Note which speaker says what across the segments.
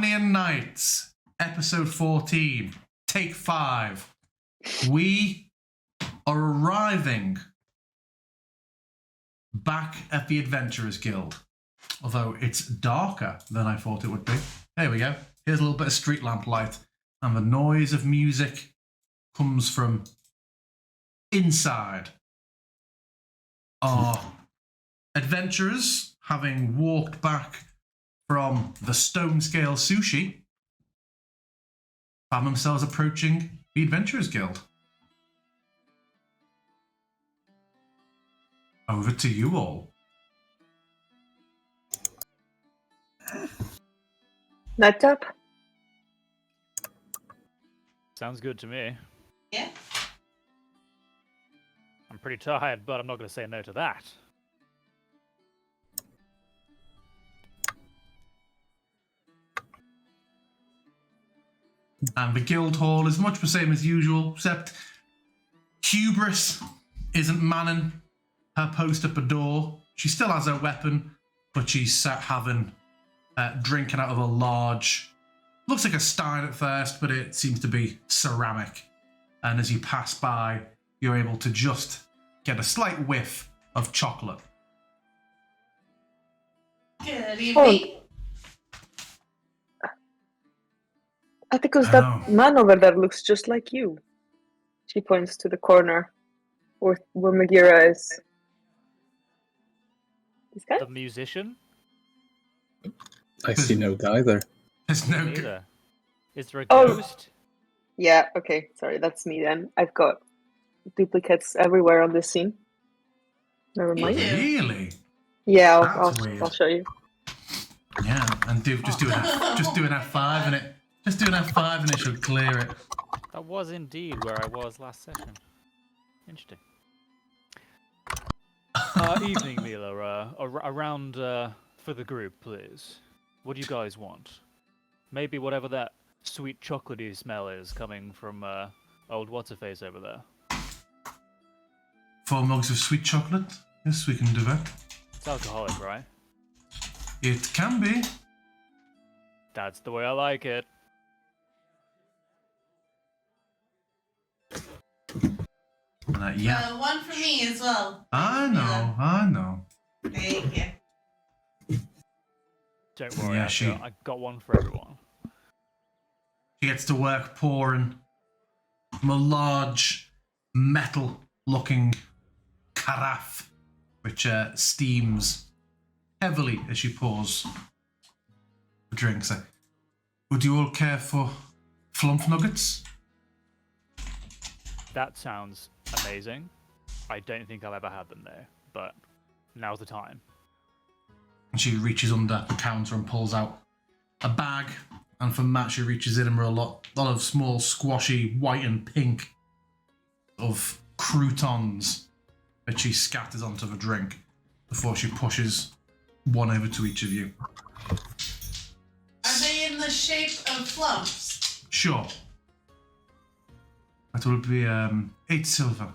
Speaker 1: Amnian Nights, episode 14, take 5. We are arriving back at the Adventurers Guild, although it's darker than I thought it would be. There we go. Here's a little bit of street lamp light, and the noise of music comes from inside. Our adventurers, having walked back from the Stone Scale Sushi, found themselves approaching the Adventurers Guild. Over to you all.
Speaker 2: Night up.
Speaker 3: Sounds good to me.
Speaker 4: Yeah.
Speaker 3: I'm pretty tired, but I'm not going to say no to that.
Speaker 1: And the guild hall is much the same as usual, except Hubris isn't manning her post at the door. She still has her weapon, but she's sat having drinking out of a large, looks like a stein at first, but it seems to be ceramic. And as you pass by, you're able to just get a slight whiff of chocolate.
Speaker 4: Good evening.
Speaker 2: I think that man over there looks just like you. She points to the corner where Magira is. This guy?
Speaker 3: The musician?
Speaker 5: I see no guy there.
Speaker 1: There's no
Speaker 3: Neither. Is there a
Speaker 2: Oh.
Speaker 3: ghost?
Speaker 2: Yeah, okay. Sorry, that's me then. I've got duplicates everywhere on this scene. Never mind.
Speaker 4: You do?
Speaker 1: Really?
Speaker 2: Yeah,
Speaker 1: That's weird.
Speaker 2: I'll show you.
Speaker 1: Yeah, and just do an F5 and it. Just do an F5 and it should clear it.
Speaker 3: That was indeed where I was last session. Interesting. Evening, Mila. Around for the group, please. What do you guys want? Maybe whatever that sweet chocolatey smell is coming from old what's-her-face over there.
Speaker 1: 4 mugs of sweet chocolate? Yes, we can do that.
Speaker 3: It's alcoholic, right?
Speaker 1: It can be.
Speaker 3: That's the way I like it.
Speaker 1: Yeah.
Speaker 4: One for me as well.
Speaker 1: I know.
Speaker 4: Thank you.
Speaker 3: Don't worry,
Speaker 1: Yeah,
Speaker 3: I got one for everyone.
Speaker 1: She gets to work pouring from a large metal-looking carafe, which steams heavily as she pours the drinks. Would you all care for flump nuggets?
Speaker 3: That sounds amazing. I don't think I've ever had them though, but now's the time.
Speaker 1: And she reaches under the counter and pulls out a bag, and from that she reaches in and a lot of small, squashy, white and pink of croutons that she scatters onto the drink before she pushes one over to each of you.
Speaker 4: Are they in the shape of flumps?
Speaker 1: Sure. That will be 8 silver.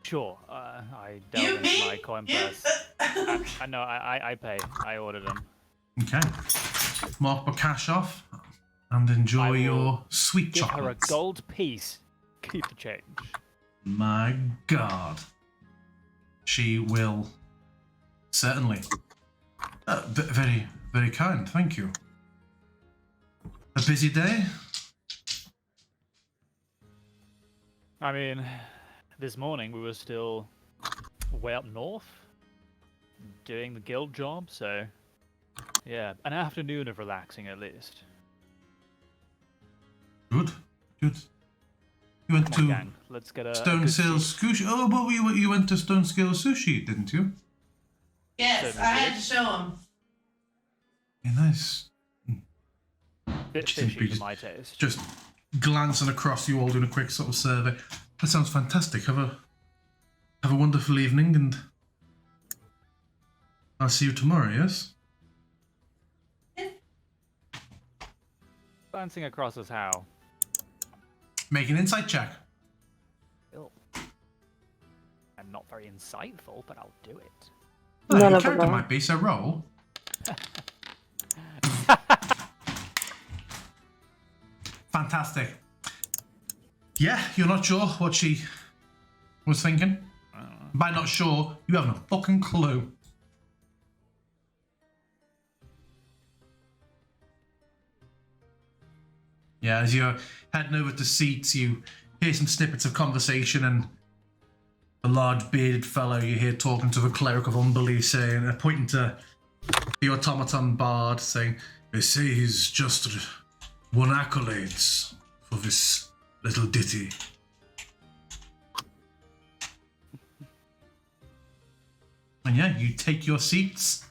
Speaker 3: Sure, I
Speaker 4: You
Speaker 3: delve into
Speaker 4: pay?
Speaker 3: my coin
Speaker 4: You-
Speaker 3: purse. I know, I pay. I ordered them.
Speaker 1: Okay. Mark the cash off and enjoy
Speaker 3: I will
Speaker 1: your sweet
Speaker 3: Give her a
Speaker 1: chocolates.
Speaker 3: gold piece. Keep the change.
Speaker 1: My God. She will certainly. Very, very kind. Thank you. A busy day?
Speaker 3: I mean, this morning we were still way up north doing the guild job, so yeah, an afternoon of relaxing at least.
Speaker 1: Good. You went
Speaker 3: Come on,
Speaker 1: to
Speaker 3: gang, let's get a
Speaker 1: Stone
Speaker 3: good
Speaker 1: Scale
Speaker 3: seat.
Speaker 1: Sushi. Oh, but you went to Stone Scale Sushi, didn't you?
Speaker 4: Yes, I had to show them.
Speaker 1: Yeah, nice.
Speaker 3: Bit
Speaker 1: Just
Speaker 3: fishy for my taste.
Speaker 1: Just glancing across you all, doing a quick sort of survey. That sounds fantastic. Have a wonderful evening, and I'll see you tomorrow. Yes.
Speaker 3: Glancing across us how?
Speaker 1: Make an insight check.
Speaker 3: Oh. I'm not very insightful, but I'll do it.
Speaker 1: Well,
Speaker 2: None
Speaker 1: your
Speaker 2: of them
Speaker 1: character
Speaker 2: are.
Speaker 1: might be, so roll. Fantastic. Yeah, you're not sure what she was thinking. By not sure, you haven't a fucking clue. Yeah, as you're heading over to seats, you hear some snippets of conversation, and the large bearded fellow you hear talking to the cleric of unbelief, saying, pointing to the automaton bard, saying, "They say he's just won accolades for this little ditty." And yeah, you take your seats,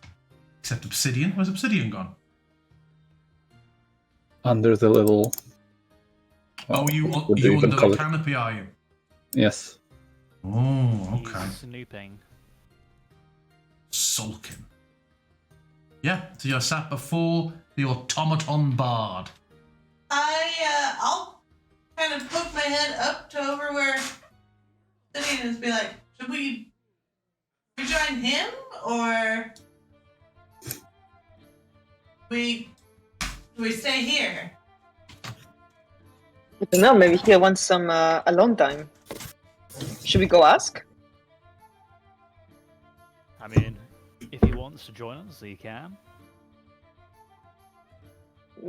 Speaker 1: except Obsidian. Where's Obsidian gone?
Speaker 5: Under the little...
Speaker 1: Oh, you
Speaker 5: what do you even
Speaker 1: under
Speaker 5: call
Speaker 1: the
Speaker 5: it?
Speaker 1: canopy, are you?
Speaker 5: Yes.
Speaker 1: Oh, okay.
Speaker 3: He's snooping.
Speaker 1: Sulking. Yeah, so you're sat before the automaton bard.
Speaker 4: I'll kind of poke my head up to over where sitting and just be like, should we join him or do we stay here?
Speaker 2: I don't know, maybe he wants some alone time. Should we go ask?
Speaker 3: I mean, if he wants to join us, he can.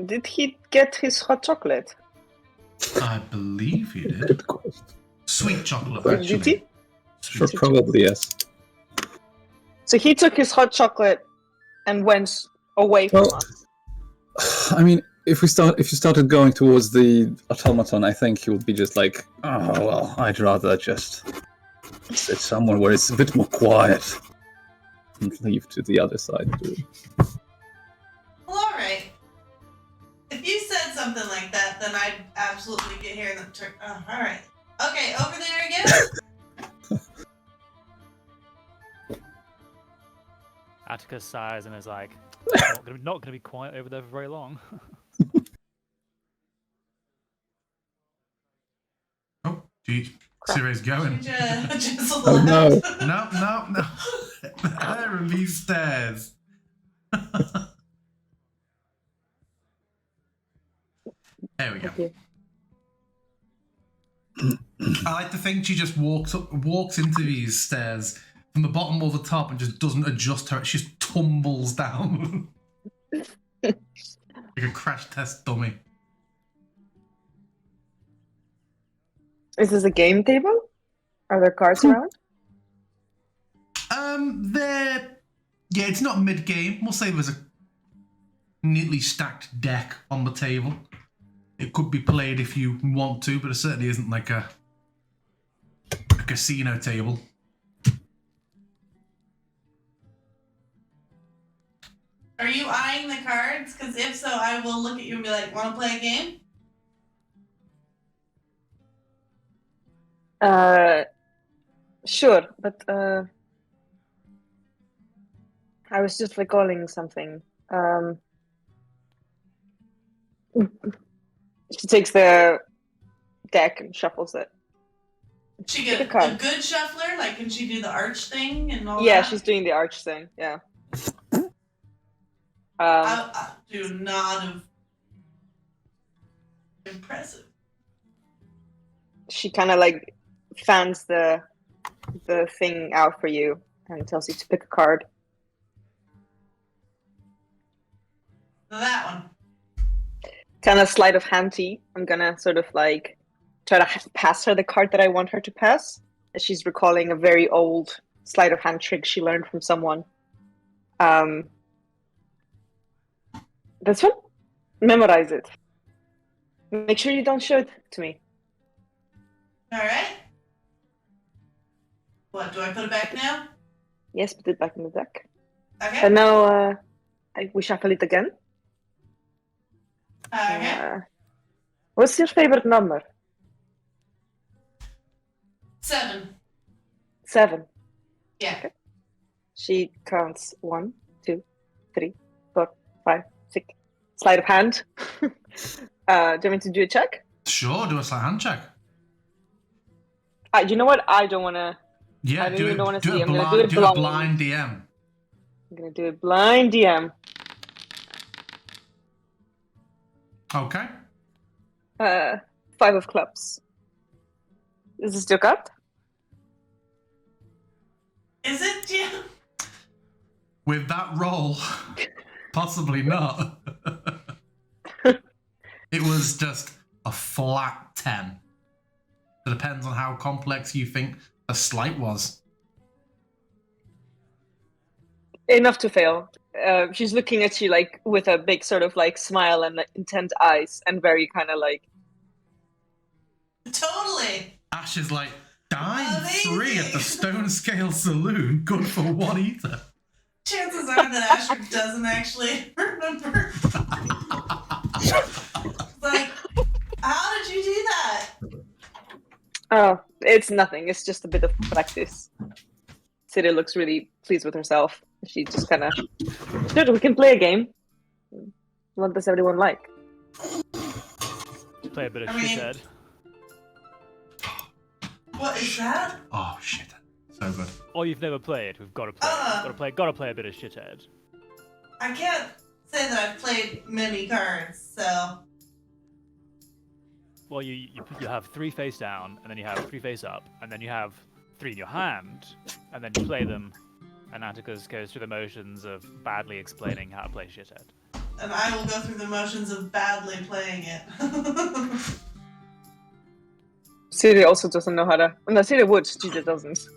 Speaker 2: Did he get his hot chocolate?
Speaker 1: I believe he did.
Speaker 5: Good question.
Speaker 1: Sweet chocolate,
Speaker 5: Did
Speaker 1: actually.
Speaker 2: he?
Speaker 5: Sure, probably yes.
Speaker 2: So he took his hot chocolate and went away from
Speaker 5: Well,
Speaker 2: us.
Speaker 5: I mean, if you started going towards the automaton, I think he would be just like, oh well, I'd rather just sit somewhere where it's a bit more quiet and leave to the other side.
Speaker 4: Well, alright. If you said something like that, then I'd absolutely get here and turn. Oh, alright. Okay, over there again?
Speaker 3: Attica sighs and is like, not gonna be quiet over there for very long.
Speaker 1: Oh, gee. Sire's going.
Speaker 4: Just
Speaker 5: Oh, no.
Speaker 1: No. There are these stairs. There we go.
Speaker 2: Okay.
Speaker 1: I like to think she just walks into these stairs from the bottom or the top and just doesn't adjust her. She just tumbles down. Like a crash test dummy.
Speaker 2: Is this a game table? Are there cards around?
Speaker 1: Yeah, it's not mid-game. We'll say there's a neatly stacked deck on the table. It could be played if you want to, but it certainly isn't like a casino table.
Speaker 4: Are you eyeing the cards? Because if so, I will look at you and be like, want to play a game?
Speaker 2: Sure, but I was just recalling something. She takes the deck and shuffles it.
Speaker 4: She
Speaker 2: Pick
Speaker 4: get
Speaker 2: a card.
Speaker 4: a good shuffler? Like, can she do the arch thing and all
Speaker 2: Yeah,
Speaker 4: that?
Speaker 2: she's doing the arch thing. Yeah.
Speaker 4: I do not have... Impressive.
Speaker 2: She kind of like fans the thing out for you and tells you to pick a card.
Speaker 4: That one.
Speaker 2: Kind of sleight of handy. I'm gonna sort of like try to pass her the card that I want her to pass. As she's recalling a very old sleight of hand trick she learned from someone. This one? Memorize it. Make sure you don't show it to me.
Speaker 4: Alright. What, do I put it back now?
Speaker 2: Yes, put it back in the deck.
Speaker 4: Okay.
Speaker 2: And now we shuffle it again.
Speaker 4: Okay.
Speaker 2: What's your favorite number?
Speaker 4: 7.
Speaker 2: 7.
Speaker 4: Yeah.
Speaker 2: Okay. She counts 1, 2, 3, 4, 5, 6. Sleight of hand. Do you want me to do a check?
Speaker 1: Sure, do a sleight hand check.
Speaker 2: You know what? I don't want to.
Speaker 1: Yeah,
Speaker 2: I don't
Speaker 1: do
Speaker 2: even
Speaker 1: it.
Speaker 2: wanna
Speaker 1: Do
Speaker 2: see.
Speaker 1: it
Speaker 2: I'm gonna
Speaker 1: blind.
Speaker 2: do it
Speaker 1: Do a
Speaker 2: blind.
Speaker 1: blind DM.
Speaker 2: I'm gonna do a blind DM.
Speaker 1: Okay.
Speaker 2: 5 of clubs. Is this still cut?
Speaker 4: Is it, Jim?
Speaker 1: With that roll, possibly not. It was just a flat 10. It depends on how complex you think the sleight was.
Speaker 2: Enough to fail. She's looking at you like with a big sort of like smile and intent eyes, and very kind of like.
Speaker 4: Totally.
Speaker 1: Ash is like, dine
Speaker 4: Amazing.
Speaker 1: free at the Stone Scale Saloon, good for one eater.
Speaker 4: Chances are that Asher doesn't actually remember. It's like, how did you do that?
Speaker 2: Oh, it's nothing. It's just a bit of practice. Ciri looks really pleased with herself. She just kind of, sure, we can play a game. What does everyone like?
Speaker 3: Play a bit of
Speaker 4: I mean-
Speaker 3: shithead.
Speaker 4: What is that?
Speaker 1: Oh, shit. So good.
Speaker 3: Oh, you've never played. We've got to play. Got to play a bit of shithead.
Speaker 4: I can't say that I've played many cards, so
Speaker 3: Well, you have 3 face down, and then you have 3 face up, and then you have 3 in your hand, and then you play them. And Atticus goes through the motions of badly explaining how to play shithead.
Speaker 4: and I will go through the motions of badly playing it.
Speaker 2: Ciri also doesn't know how to. No, Ciri would. She just doesn't.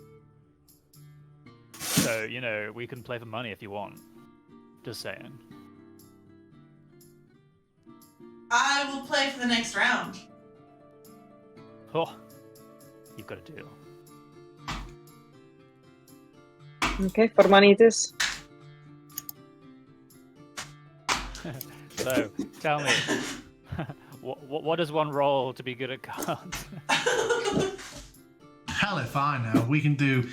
Speaker 3: So, we can play for money if you want. Just saying.
Speaker 4: I will play for the next round.
Speaker 3: Oh, you've got a deal.
Speaker 2: Okay, for money it is.
Speaker 3: So, tell me, what does one roll to be good at cards?
Speaker 1: Hell if I know. We can do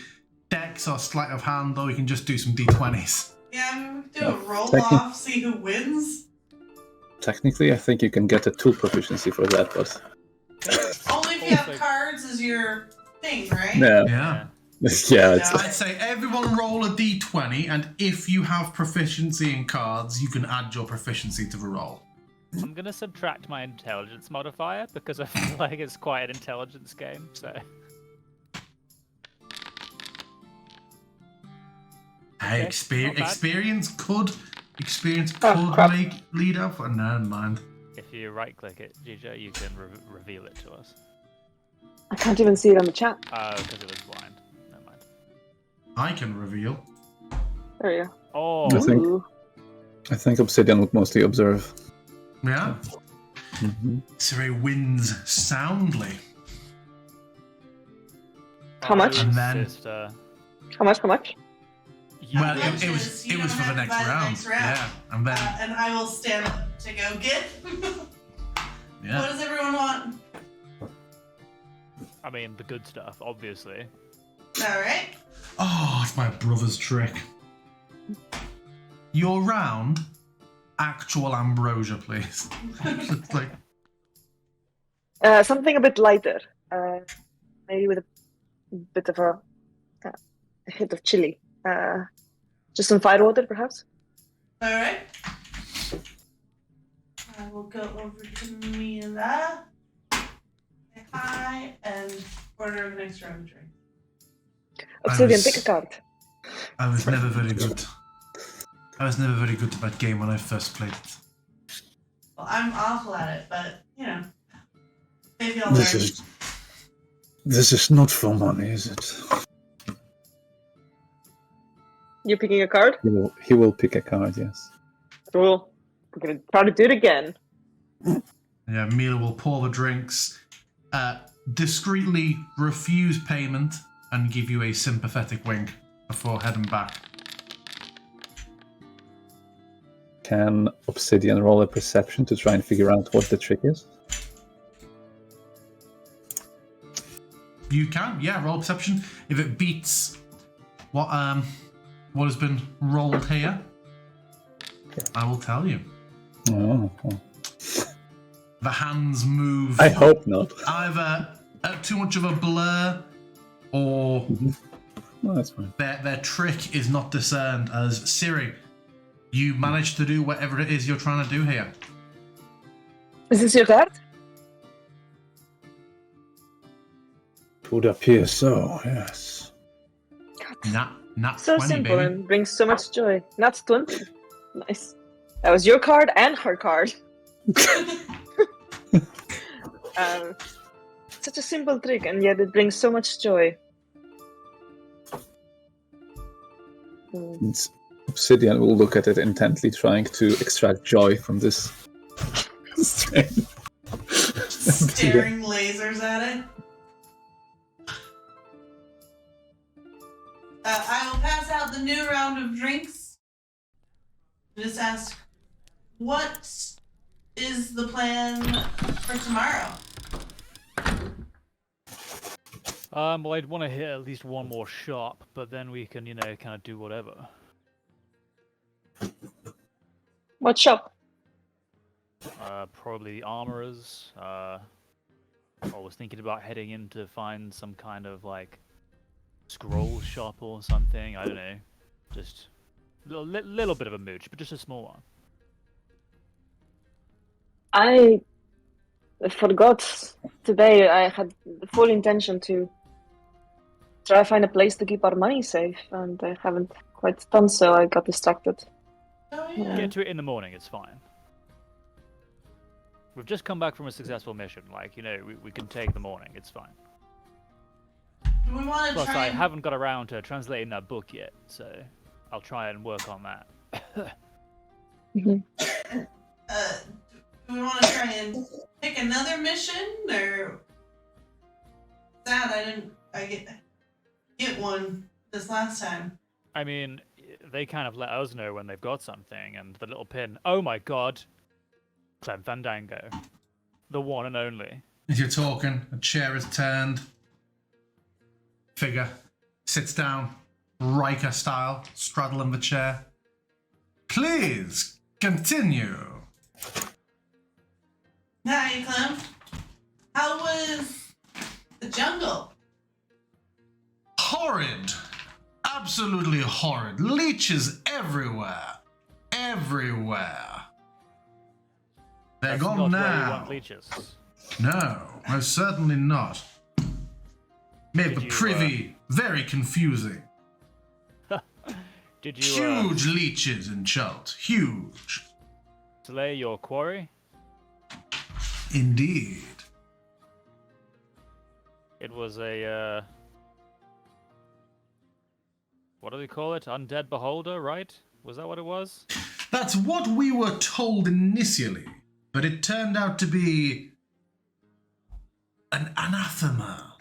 Speaker 1: dex or sleight of hand, or we can just do some d20s.
Speaker 4: Yeah, I mean, we can do a roll-off, see who wins.
Speaker 5: Technically, I think you can get a tool proficiency for that, but
Speaker 4: Only if you have cards as your thing, right?
Speaker 5: yeah,
Speaker 1: Yeah.
Speaker 5: yeah, it's
Speaker 1: I'd say everyone roll a d20, and if you have proficiency in cards, you can add your proficiency to the roll.
Speaker 3: I'm gonna subtract my intelligence modifier because I feel like it's quite an intelligence game. So
Speaker 1: Hey,
Speaker 3: Okay, not bad.
Speaker 1: experience could
Speaker 2: Oh, crap.
Speaker 1: lead up. Oh, never mind.
Speaker 3: if you right-click it, GJ, you can reveal it to us.
Speaker 2: I can't even see it on the chat.
Speaker 3: Oh, because it was blind. Never mind.
Speaker 1: I can reveal.
Speaker 2: There you
Speaker 3: Oh,
Speaker 5: I think-
Speaker 2: Ooh.
Speaker 5: I think Obsidian would mostly observe.
Speaker 1: Yeah.
Speaker 5: Mhm.
Speaker 1: Ciri wins soundly.
Speaker 2: How much?
Speaker 1: And then-
Speaker 3: Sister.
Speaker 2: How much? How much?
Speaker 3: You
Speaker 1: Well,
Speaker 3: win.
Speaker 1: it was
Speaker 4: You
Speaker 1: for
Speaker 4: don't
Speaker 1: the
Speaker 4: have to
Speaker 1: next
Speaker 4: buy the
Speaker 1: round.
Speaker 4: next round.
Speaker 1: Yeah, and then
Speaker 4: And I will stand up to go get.
Speaker 1: yeah.
Speaker 4: What does everyone want?
Speaker 3: I mean, the good stuff, obviously.
Speaker 4: All right.
Speaker 1: Oh, it's my brother's trick. Your round, actual ambrosia, please. It's like,
Speaker 2: Something a bit lighter. Maybe with a bit of a hit of chili. Just some firewater, perhaps.
Speaker 4: All right. I will go over to Mila. Say hi and order the next round of drink.
Speaker 2: Obsidian,
Speaker 1: was-
Speaker 2: pick a card.
Speaker 1: I was never very good. I was never very good at that game when I first played it.
Speaker 4: Well, I'm awful at it, but maybe I'll learn.
Speaker 5: This is not for money, is it?
Speaker 2: You're picking a card?
Speaker 5: He will pick a card, yes.
Speaker 2: Cool. We're gonna try to do it again.
Speaker 1: Yeah, Mila will pour the drinks, discreetly refuse payment, and give you a sympathetic wink before heading back.
Speaker 5: Can Obsidian roll a perception to try and figure out what the trick is?
Speaker 1: You can, yeah, roll perception. If it beats what has been rolled here, I will tell you.
Speaker 5: Oh,
Speaker 1: The hands move
Speaker 5: I hope not.
Speaker 1: either at too much of a blur or
Speaker 5: Well, that's fine.
Speaker 1: Their trick is not discerned as Siri. You managed to do whatever it is you're trying to do here.
Speaker 2: Is this your card?
Speaker 5: It would appear so, yes.
Speaker 1: Not
Speaker 2: So
Speaker 1: 20,
Speaker 2: simple
Speaker 1: baby.
Speaker 2: and brings so much joy. Not 20. Nice. That was your card and her card. Such a simple trick, and yet it brings so much joy.
Speaker 5: And Obsidian will look at it intently, trying to extract joy from this strain.
Speaker 4: Staring lasers at it. I will pass out the new round of drinks. Just ask, what is the plan for tomorrow?
Speaker 3: Well, I'd want to hit at least one more shop, but then we can, kind of do whatever.
Speaker 2: What shop?
Speaker 3: Probably the armorers. I was thinking about heading in to find some kind of, scroll shop or something. I don't know. Just a little bit of a mooch, but just a small one.
Speaker 2: I forgot today. I had the full intention to try to find a place to keep our money safe, and I haven't quite done so. I got distracted.
Speaker 4: Oh, yeah.
Speaker 3: Get to it in the morning, it's fine. We've just come back from a successful mission. We can take the morning, it's fine.
Speaker 4: Do we want to
Speaker 3: Plus,
Speaker 4: try
Speaker 3: I
Speaker 4: and...
Speaker 3: haven't got around to translating that book yet, so I'll try and work on that.
Speaker 2: Mhm.
Speaker 4: Do we want to try and pick another mission, or... Sad I get one this last time.
Speaker 3: I mean, they kind of let us know when they've got something, and the little pin, oh my god, Clem Fandango. The one and only.
Speaker 1: As you're talking, a chair is turned. Figure sits down, Riker style, straddling the chair. Please, continue.
Speaker 4: Hi, Clem. How was the jungle?
Speaker 1: Horrid. Absolutely horrid. Leeches everywhere. Everywhere. They're
Speaker 3: That's
Speaker 1: gone
Speaker 3: not where we
Speaker 1: now.
Speaker 3: want leeches.
Speaker 1: No, most certainly not. Made
Speaker 3: Did
Speaker 1: the
Speaker 3: you,
Speaker 1: privy very confusing.
Speaker 3: Did you
Speaker 1: Huge leeches in Chult. Huge.
Speaker 3: slay your quarry?
Speaker 1: Indeed.
Speaker 3: It was a, what do they call it? Undead beholder, right? Was that what it was?
Speaker 1: That's what we were told initially, but it turned out to be an anathema.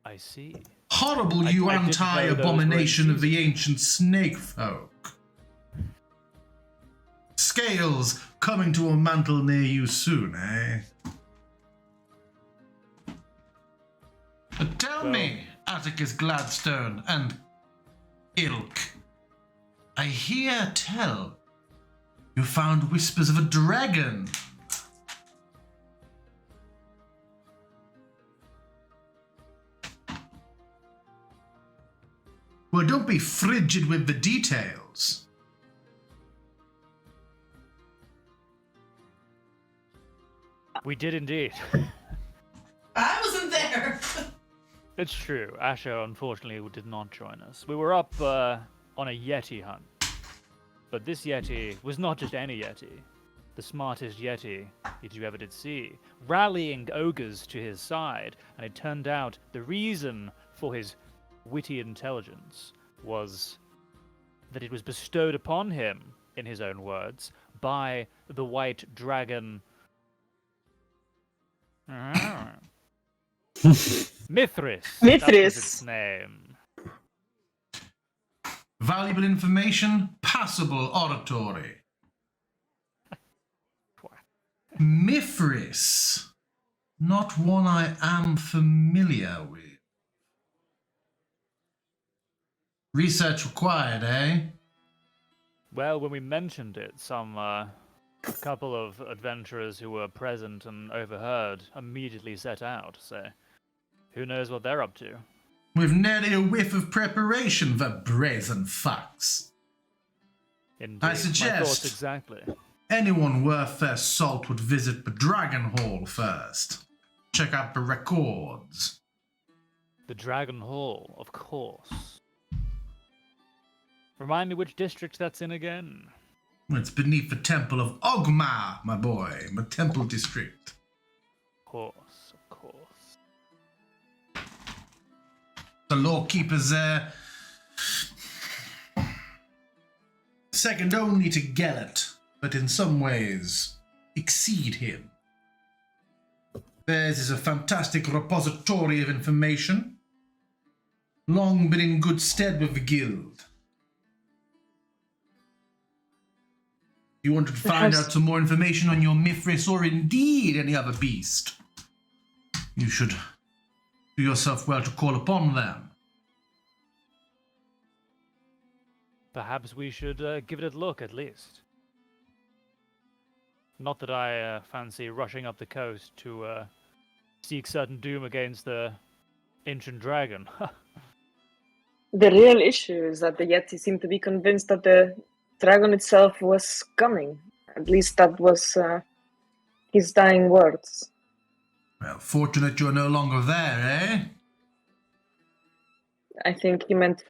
Speaker 3: I see.
Speaker 1: Horrible,
Speaker 3: I
Speaker 1: you
Speaker 3: didn't know those were
Speaker 1: anti-abomination of the
Speaker 3: infusing.
Speaker 1: ancient snake folk. Scales coming to a mantle near you soon, eh? But tell me, Atticus Gladstone and Ilk, I hear tell you found whispers of a dragon. Well, don't be frigid with the details.
Speaker 3: We did indeed.
Speaker 4: I wasn't there.
Speaker 3: It's true. Asher, unfortunately, did not join us. We were up on a Yeti hunt. But this Yeti was not just any Yeti. The smartest Yeti that you ever did see. Rallying ogres to his side. And it turned out the reason for his witty intelligence was that it was bestowed upon him, in his own words, by the white dragon... Mithras. That was its name.
Speaker 1: Valuable information, passable oratory. Mithras. Not one I am familiar with. Research required, eh?
Speaker 3: Well, when we mentioned it, some couple of adventurers who were present and overheard immediately set out, so who knows what they're up to.
Speaker 1: with nary a whiff of preparation, the brazen fox.
Speaker 3: Indeed,
Speaker 1: I
Speaker 3: my
Speaker 1: suggest-
Speaker 3: thoughts exactly.
Speaker 1: Anyone worth their salt would visit the Dragon Hall first. Check out the records.
Speaker 3: The Dragon Hall, of course. Remind me which district that's in again.
Speaker 1: It's beneath the Temple of Ogma, my boy, the Temple District.
Speaker 3: Of course.
Speaker 1: The lawkeepers there, second only to Gellert, but in some ways exceed him. Theirs is a fantastic repository of information, long been in good stead with the guild. You wanted to find out some more information on your Mithras or indeed any other beast, you should do yourself well to call upon them.
Speaker 3: Perhaps we should give it a look at least. Not that I fancy rushing up the coast to seek certain doom against the ancient dragon.
Speaker 2: The real issue is that the Yeti seem to be convinced that the dragon itself was coming. At least that was his dying words.
Speaker 1: Well, fortunate you're no longer there, eh?
Speaker 2: I think he meant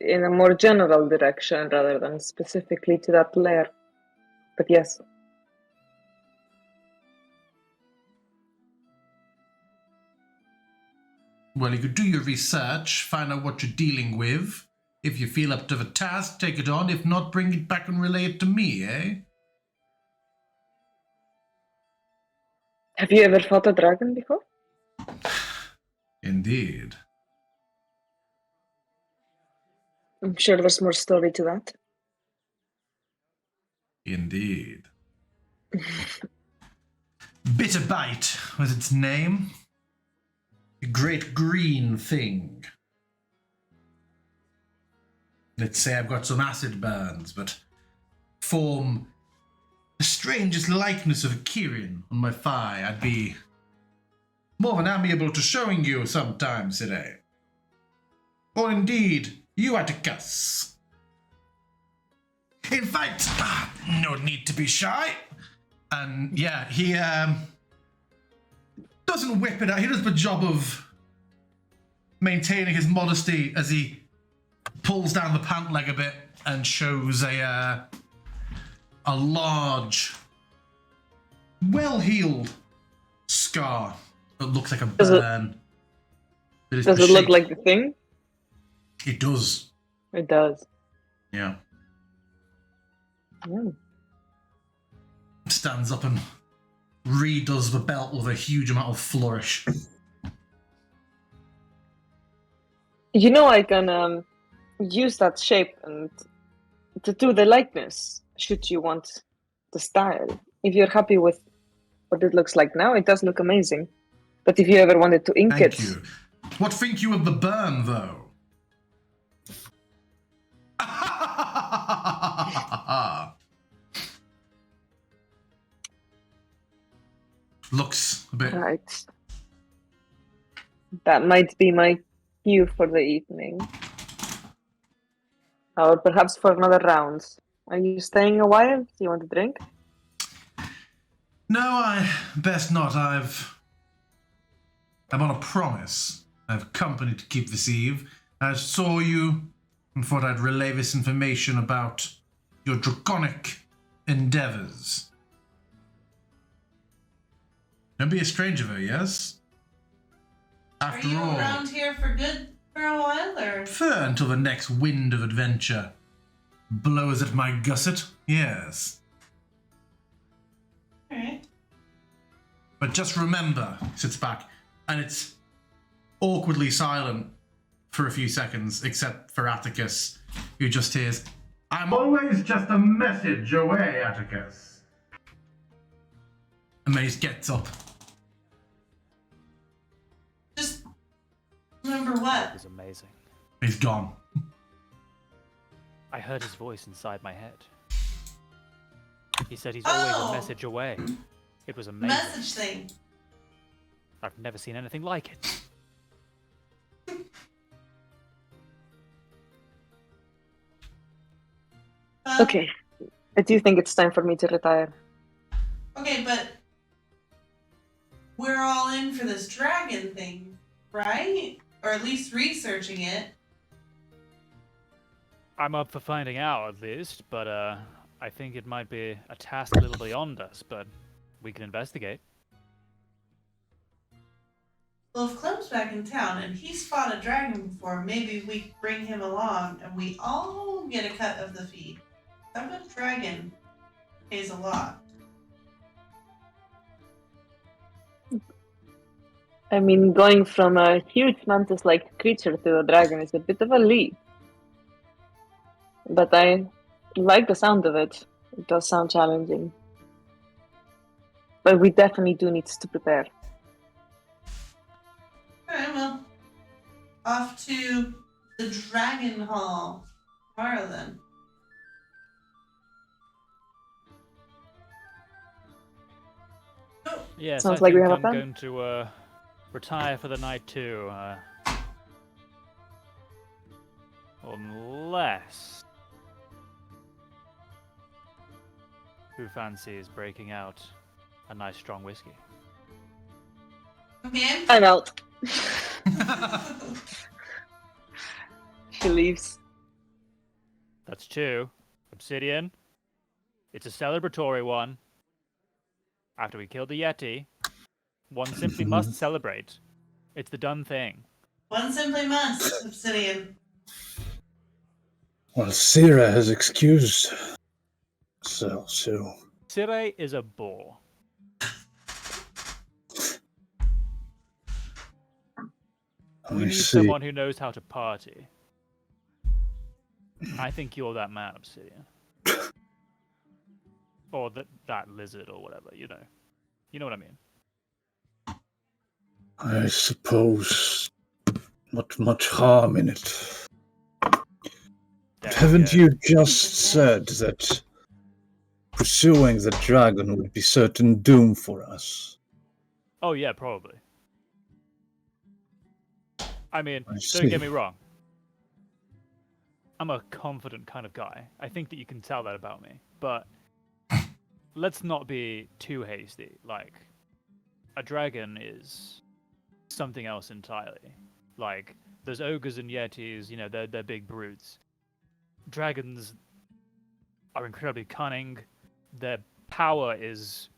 Speaker 2: in a more general direction rather than specifically to that lair. But yes.
Speaker 1: Well, you could do your research, find out what you're dealing with. If you feel up to the task, take it on. If not, bring it back and relay it to me, eh?
Speaker 2: Have you ever fought a dragon before?
Speaker 1: Indeed.
Speaker 2: I'm sure there's more story to that.
Speaker 1: Indeed. Bitter Bite was its name. A great green thing. Let's say I've got some acid burns, but form the strangest likeness of a Kirin on my thigh. I'd be more than amiable to showing you sometime today. Or indeed, you Atticus. In fact, no need to be shy. And yeah, he doesn't whip it out. He does the job of maintaining his modesty as he pulls down the pant leg a bit and shows a large, well-healed scar that looks like a burn.
Speaker 2: Does it look like the thing?
Speaker 1: It does.
Speaker 2: It does.
Speaker 1: Yeah.
Speaker 2: Mm.
Speaker 1: Stands up and redoes the belt with a huge amount of flourish.
Speaker 2: You know, I can use that shape and to do the likeness, should you want the style. If you're happy with what it looks like now, it does look amazing. But if you ever wanted to ink
Speaker 1: Thank
Speaker 2: it...
Speaker 1: you. What think you of the burn, though? Looks a bit...
Speaker 2: Right. That might be my cue for the evening. Or perhaps for another round. Are you staying a while? Do you want to drink?
Speaker 1: No, I best not. I'm on a promise. I have company to keep this eve. I saw you and thought I'd relay this information about your draconic endeavors. Don't be a stranger though, yes?
Speaker 4: Are you around here for good for a while, or?
Speaker 1: Until the next wind of adventure blows at my gusset, yes.
Speaker 4: Alright.
Speaker 1: But just remember, he sits back, and it's awkwardly silent for a few seconds, except for Atticus, who just hears, I'm always just a message away, Atticus. And then he gets up.
Speaker 4: Just remember
Speaker 3: It
Speaker 4: what?
Speaker 3: was amazing.
Speaker 1: He's gone.
Speaker 3: I heard his voice inside my head. He said he's always
Speaker 4: Oh!
Speaker 3: a message away. It was amazing.
Speaker 4: Message thing.
Speaker 3: I've never seen anything like it.
Speaker 2: Okay, I do think it's time for me to retire.
Speaker 4: Okay, but we're all in for this dragon thing, right? Or at least researching it.
Speaker 3: I'm up for finding out at least, but I think it might be a task a little beyond us, but we can investigate.
Speaker 4: Well, if Clem's back in town and he's fought a dragon before, maybe we could bring him along and we all get a cut of the fee. I bet a dragon pays a lot.
Speaker 2: I mean, going from a huge mantis-like creature to a dragon is a bit of a leap. But I like the sound of it. It does sound challenging. But we definitely do need to prepare.
Speaker 4: Alright, well, off to the Dragon Hall tomorrow then. Oh,
Speaker 3: Yes,
Speaker 2: Sounds
Speaker 3: I
Speaker 2: like we
Speaker 3: think
Speaker 2: have a
Speaker 3: I'm
Speaker 2: plan.
Speaker 3: going to retire for the night too. Unless... Who fancies breaking out a nice strong whiskey?
Speaker 4: okay.
Speaker 2: I'm out. She leaves.
Speaker 3: That's two. Obsidian. It's a celebratory one. After we killed the Yeti, one simply must celebrate. It's the done thing.
Speaker 4: One simply must, Obsidian.
Speaker 5: Well, Sira has excused herself, so
Speaker 3: Sire is a bore. We
Speaker 5: I
Speaker 3: need
Speaker 5: see.
Speaker 3: someone who knows how to party. I think you're that man, Obsidian. Or that lizard or whatever, you know. You know what I mean.
Speaker 5: I suppose not much harm in it. But haven't you just said that pursuing the dragon would be certain doom for us?
Speaker 3: Oh yeah, probably. I mean,
Speaker 5: I
Speaker 3: don't
Speaker 5: see.
Speaker 3: get me wrong. I'm a confident kind of guy. I think that you can tell that about me. But let's not be too hasty. Like, a dragon is something else entirely. Like, there's ogres and yetis, you know, they're big brutes. Dragons are incredibly cunning. Their power is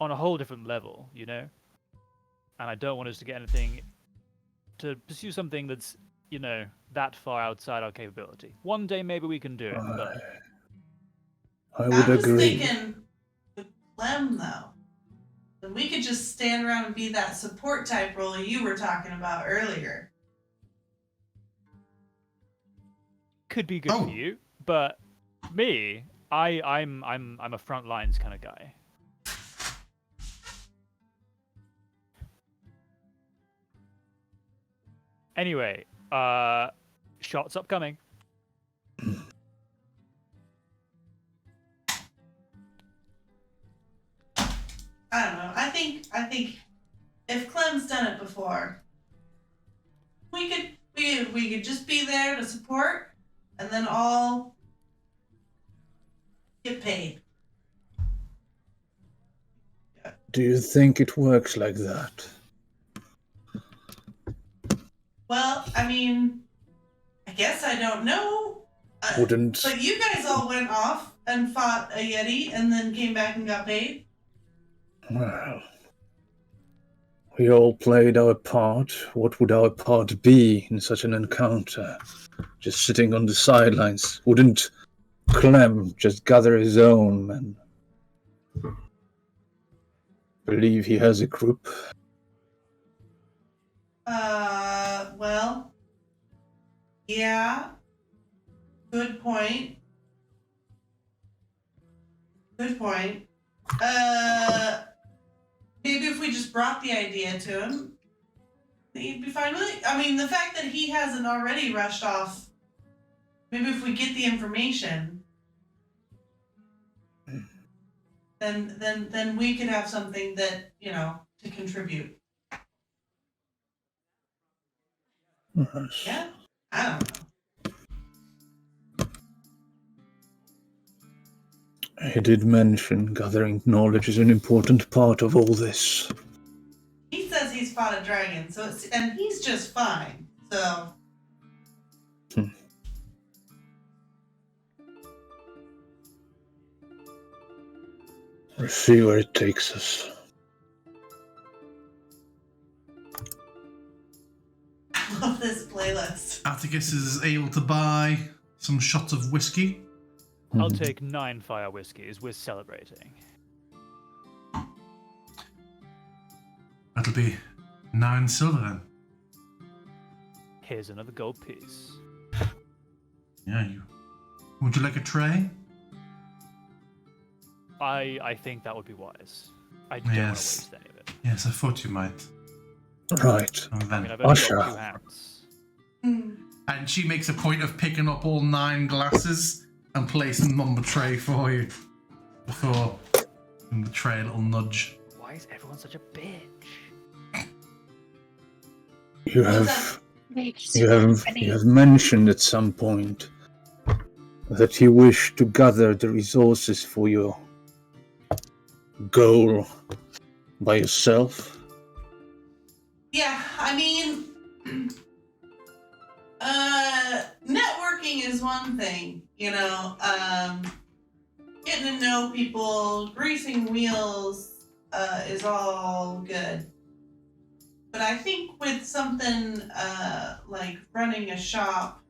Speaker 3: on a whole different level, you know? And I don't want us to get anything to pursue something that's, you know, that far outside our capability. One day maybe we can do it, but
Speaker 5: I would
Speaker 4: I'm just
Speaker 5: agree.
Speaker 4: thinking with Clem though. Then we could just stand around and be that support type role you were talking about earlier.
Speaker 3: could be good
Speaker 1: Oh.
Speaker 3: for you. But me, I'm a front lines kind of guy. Anyway, shots upcoming.
Speaker 4: I don't know. I think if Clem's done it before, we could just be there to support and then all get paid.
Speaker 5: Do you think it works like that?
Speaker 4: Well, I mean, I guess I don't know.
Speaker 5: Wouldn't
Speaker 4: But you guys all went off and fought a Yeti and then came back and got paid.
Speaker 5: well, we all played our part. What would our part be in such an encounter? Just sitting on the sidelines. Wouldn't Clem just gather his own men? Believe he has a group?
Speaker 4: Well, yeah. Good point. Good point. Maybe if we just brought the idea to him, he'd be fine with it. I mean, the fact that he hasn't already rushed off, maybe if we get the information, then we could have something that, you know, to contribute.
Speaker 5: Yes.
Speaker 4: Yeah? I don't know.
Speaker 5: He did mention gathering knowledge is an important part of all this.
Speaker 4: He says he's fought a dragon, and he's just fine. So.
Speaker 5: We'll see where it takes us.
Speaker 4: I love this playlist.
Speaker 1: Atticus is able to buy some shots of whiskey.
Speaker 3: I'll take 9 fire whiskies. We're celebrating.
Speaker 1: That'll be 9 silver then.
Speaker 3: Here's another gold piece.
Speaker 1: Yeah, you. Would you like a tray?
Speaker 3: I think that would be wise. I don't want to
Speaker 1: Yes.
Speaker 3: waste any of it.
Speaker 1: Yes, I thought you might.
Speaker 5: Right.
Speaker 1: And
Speaker 3: I
Speaker 1: then,
Speaker 3: mean, I've only
Speaker 5: Usher.
Speaker 3: got 2 hands.
Speaker 1: and she makes a point of picking up all 9 glasses and placing them on the tray for you. Before giving the tray a little nudge.
Speaker 3: Why is everyone such a bitch?
Speaker 5: You have mentioned at some point that you wish to gather the resources for your goal by yourself.
Speaker 4: Yeah, I mean, networking is one thing, getting to know people, greasing wheels is all good. But I think with something like running a shop,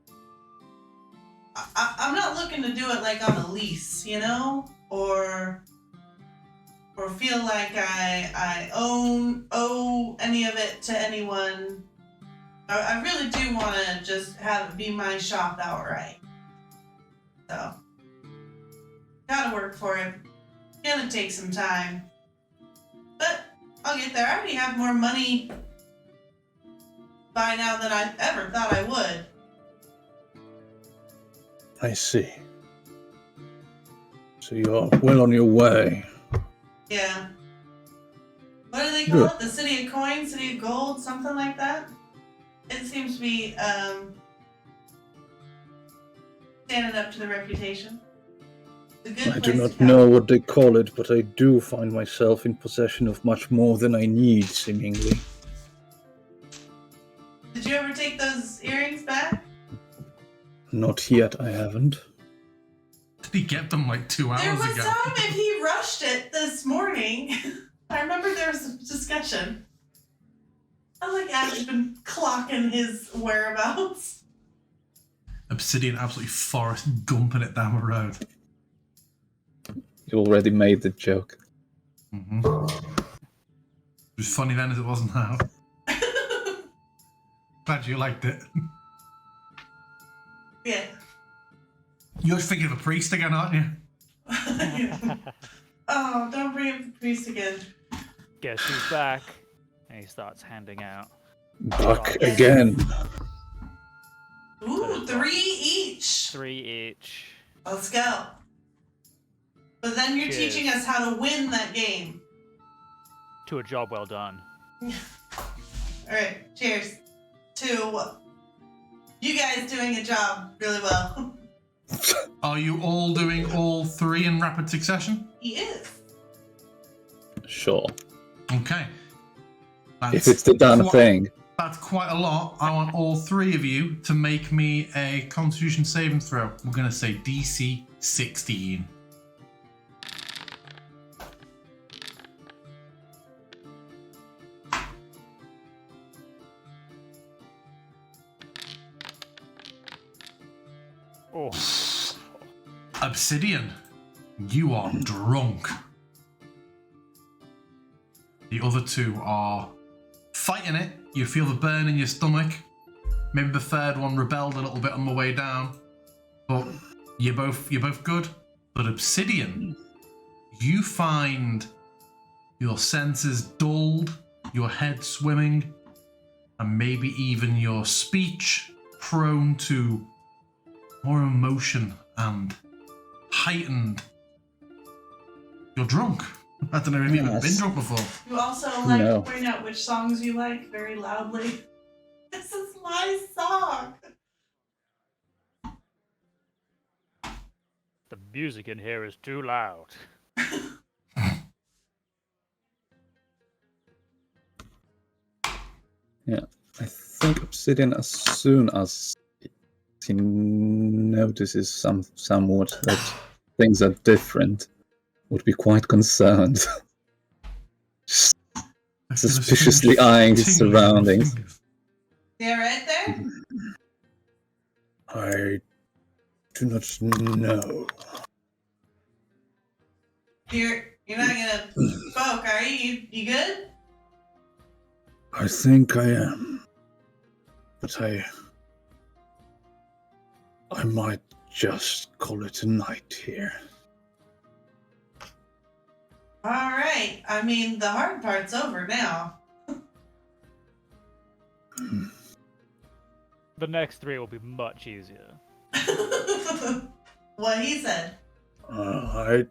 Speaker 4: I'm not looking to do it like on a lease, or feel like I owe any of it to anyone. I really do want to just have it be my shop outright. So, gotta work for it. Gonna take some time, but I'll get there. I already have more money by now than I ever thought I would.
Speaker 5: I see. So you are well on your way.
Speaker 4: Yeah. What do they call it? The City of Coins, City of Gold, something like that? It seems to be standing up to the reputation. It's a good
Speaker 5: I
Speaker 4: place
Speaker 5: do
Speaker 4: to
Speaker 5: not
Speaker 4: come.
Speaker 5: know what they call it, but I do find myself in possession of much more than I need, seemingly.
Speaker 4: Did you ever take those earrings back?
Speaker 5: Not yet, I haven't.
Speaker 1: Did he get them like 2 hours
Speaker 4: There was
Speaker 1: ago?
Speaker 4: time if he rushed it this morning. I remember there was a discussion. I like Ash's been clocking his whereabouts.
Speaker 1: Obsidian absolutely Forrest gumping it down the road.
Speaker 5: You already made the joke.
Speaker 1: Mm-hmm. It was funny then as it wasn't now. Glad you liked it.
Speaker 4: Yeah.
Speaker 1: You're thinking of a priest again, aren't you?
Speaker 4: Oh, don't bring up the priest again.
Speaker 3: Guess who's back? And he starts handing out.
Speaker 5: Back again.
Speaker 4: Ooh, 3 each.
Speaker 3: 3 each.
Speaker 4: Let's go. But then you're
Speaker 3: Cheers.
Speaker 4: teaching us how to win that game.
Speaker 3: To a job well done.
Speaker 4: Alright, cheers to you guys doing a job really well.
Speaker 1: Are you all doing all 3 in rapid succession?
Speaker 4: He is.
Speaker 5: Sure.
Speaker 1: Okay.
Speaker 5: If it's the damn thing.
Speaker 1: That's quite a lot. I want all 3 of you to make me a Constitution saving throw. We're going to say DC 16.
Speaker 3: Oh.
Speaker 1: Obsidian, you are drunk. The other 2 are fighting it. You feel the burn in your stomach. Maybe the third one rebelled a little bit on the way down. But you're both good. But Obsidian, you find your senses dulled, your head swimming, and maybe even your speech prone to more emotion and heightened. You're drunk. I don't know if you've ever been drunk before.
Speaker 4: You also like
Speaker 5: No.
Speaker 4: to point out which songs you like very loudly. This is my song.
Speaker 3: The music in here is too loud.
Speaker 5: Yeah, I think Obsidian, as soon as he notices somewhat that things are different, would be quite concerned. Just
Speaker 1: I feel a
Speaker 5: suspiciously
Speaker 1: strange
Speaker 5: eyeing his
Speaker 1: tingling in my
Speaker 5: surroundings.
Speaker 1: fingers.
Speaker 4: Yeah, right there?
Speaker 5: I do not know.
Speaker 4: You're not gonna smoke, are you? You good?
Speaker 5: I think I am. But I might just call it a night here.
Speaker 4: Alright. I mean, the hard part's over now.
Speaker 3: The next 3 will be much easier.
Speaker 4: What he said.
Speaker 5: I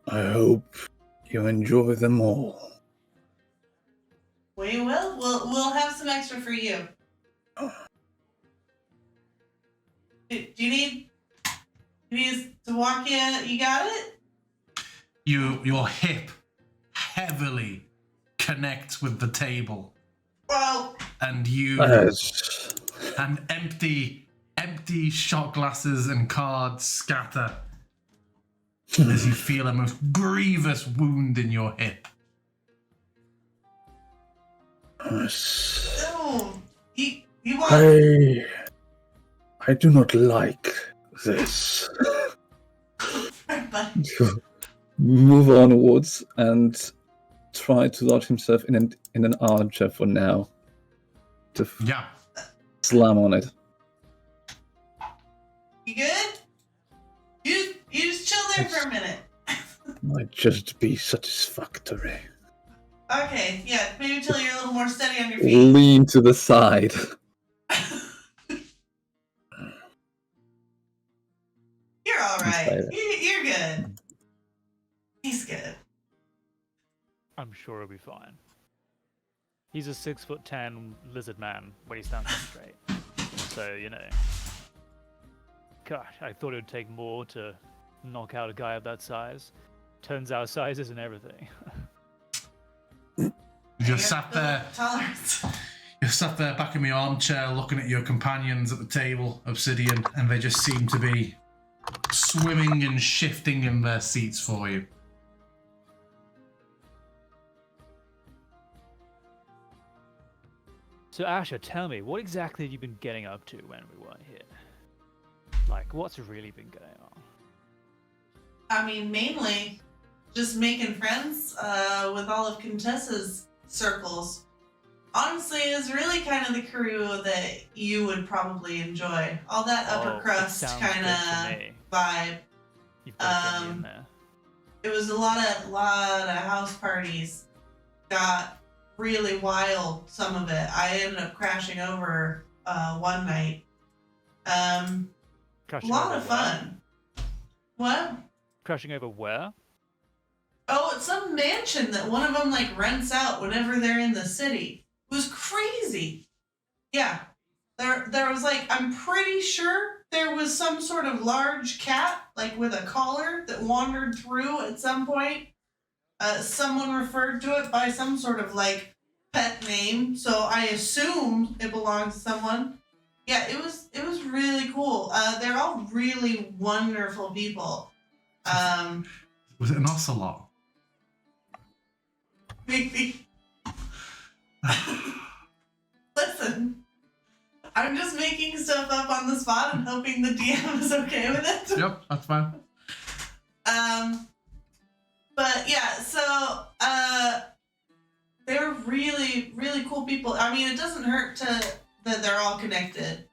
Speaker 5: hope you enjoy them all.
Speaker 4: We will. We'll have some extra for you. Do you need us to walk you? You got it?
Speaker 1: Your hip heavily connects with the table,
Speaker 4: Well,
Speaker 1: and you
Speaker 5: Yes.
Speaker 1: and empty shot glasses and cards scatter as you feel a most grievous wound in your hip.
Speaker 5: Yes.
Speaker 4: oh, you want?
Speaker 5: I do not like this.
Speaker 4: But
Speaker 5: Move onwards and try to lodge himself in an armchair for now. To
Speaker 1: Yeah.
Speaker 5: slam on it.
Speaker 4: you good? You just chill there for a minute.
Speaker 5: Might just be satisfactory.
Speaker 4: Okay, yeah, maybe until you're a little more steady on your feet.
Speaker 5: Lean to the side.
Speaker 4: You're all right.
Speaker 5: Inside
Speaker 4: You're good. He's good.
Speaker 3: I'm sure he'll be fine. He's a 6'10" lizard man when he stands up straight. So, you know. Gosh, I thought it would take more to knock out a guy of that size. Turns out size isn't everything.
Speaker 1: You just
Speaker 4: You
Speaker 1: sat
Speaker 4: have
Speaker 1: there.
Speaker 4: Tolerance.
Speaker 1: You're sat there back in my armchair looking at your companions at the table, Obsidian, and they just seem to be swimming and shifting in their seats for you.
Speaker 3: So, Asher, tell me, what exactly have you been getting up to when we weren't here? Like, what's really been going on?
Speaker 4: I mean, mainly just making friends with all of Contessa's circles. Honestly, is really kind of the crew that you would probably enjoy. All that upper
Speaker 3: Oh, it
Speaker 4: crust
Speaker 3: sounds
Speaker 4: kind
Speaker 3: good to
Speaker 4: of
Speaker 3: me.
Speaker 4: vibe.
Speaker 3: You've got me in there.
Speaker 4: It was a lot of house parties. Got really wild, some of it. I ended up crashing over one night. A
Speaker 3: Crashing
Speaker 4: lot
Speaker 3: over
Speaker 4: of
Speaker 3: where?
Speaker 4: fun. What?
Speaker 3: Crashing over where?
Speaker 4: Oh, it's some mansion that one of them like rents out whenever they're in the city. It was crazy. Yeah. There was like, I'm pretty sure there was some sort of large cat, like with a collar, that wandered through at some point. Someone referred to it by some sort of like pet name, so I assume it belongs to someone. Yeah, it was really cool. They're all really wonderful people.
Speaker 1: Was it an ocelot?
Speaker 4: Maybe. Listen, I'm just making stuff up on the spot and hoping the DM is okay with it.
Speaker 1: Yep, that's fine.
Speaker 4: But yeah, so they're really, really cool people. I mean, it doesn't hurt that they're all connected.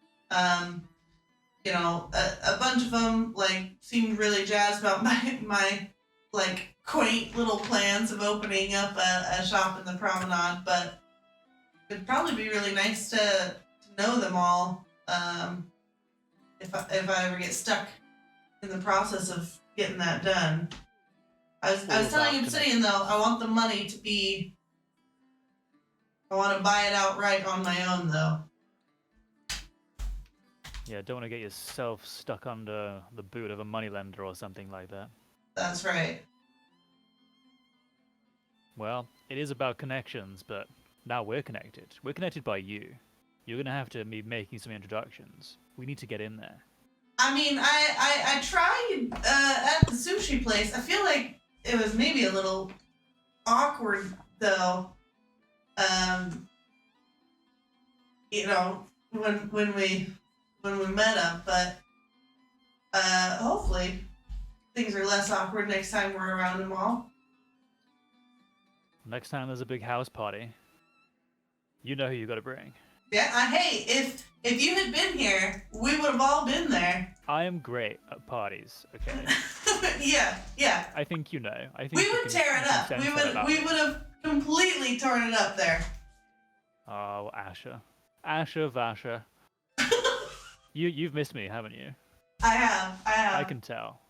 Speaker 4: You know, a bunch of them like seemed really jazzed about my like quaint little plans of opening up a shop in the promenade, but it'd probably be really nice to know them all if I ever get stuck in the process of getting that done. I was telling Obsidian though, I want the money to be. I want to buy it outright on my own though.
Speaker 3: Yeah, don't want to get yourself stuck under the boot of a moneylender or something like that.
Speaker 4: That's right.
Speaker 3: Well, it is about connections, but now we're connected. We're connected by you. You're gonna have to be making some introductions. We need to get in there.
Speaker 4: I mean, I tried at the sushi place. I feel like it was maybe a little awkward though. You know, when we met up, but hopefully things are less awkward next time we're around the mall.
Speaker 3: Next time there's a big house party, you know who you got to bring.
Speaker 4: Yeah. Hey, if you had been here, we would have all been there.
Speaker 3: I am great at parties. Okay.
Speaker 4: Yeah.
Speaker 3: I think you know. I think
Speaker 4: We
Speaker 3: you
Speaker 4: would
Speaker 3: can-
Speaker 4: tear
Speaker 3: you
Speaker 4: it
Speaker 3: can
Speaker 4: up.
Speaker 3: sense
Speaker 4: We
Speaker 3: that about
Speaker 4: would
Speaker 3: me.
Speaker 4: have completely torn it up there.
Speaker 3: Oh, Asher, Vasher. You've missed me, haven't you?
Speaker 4: I have.
Speaker 3: I can tell.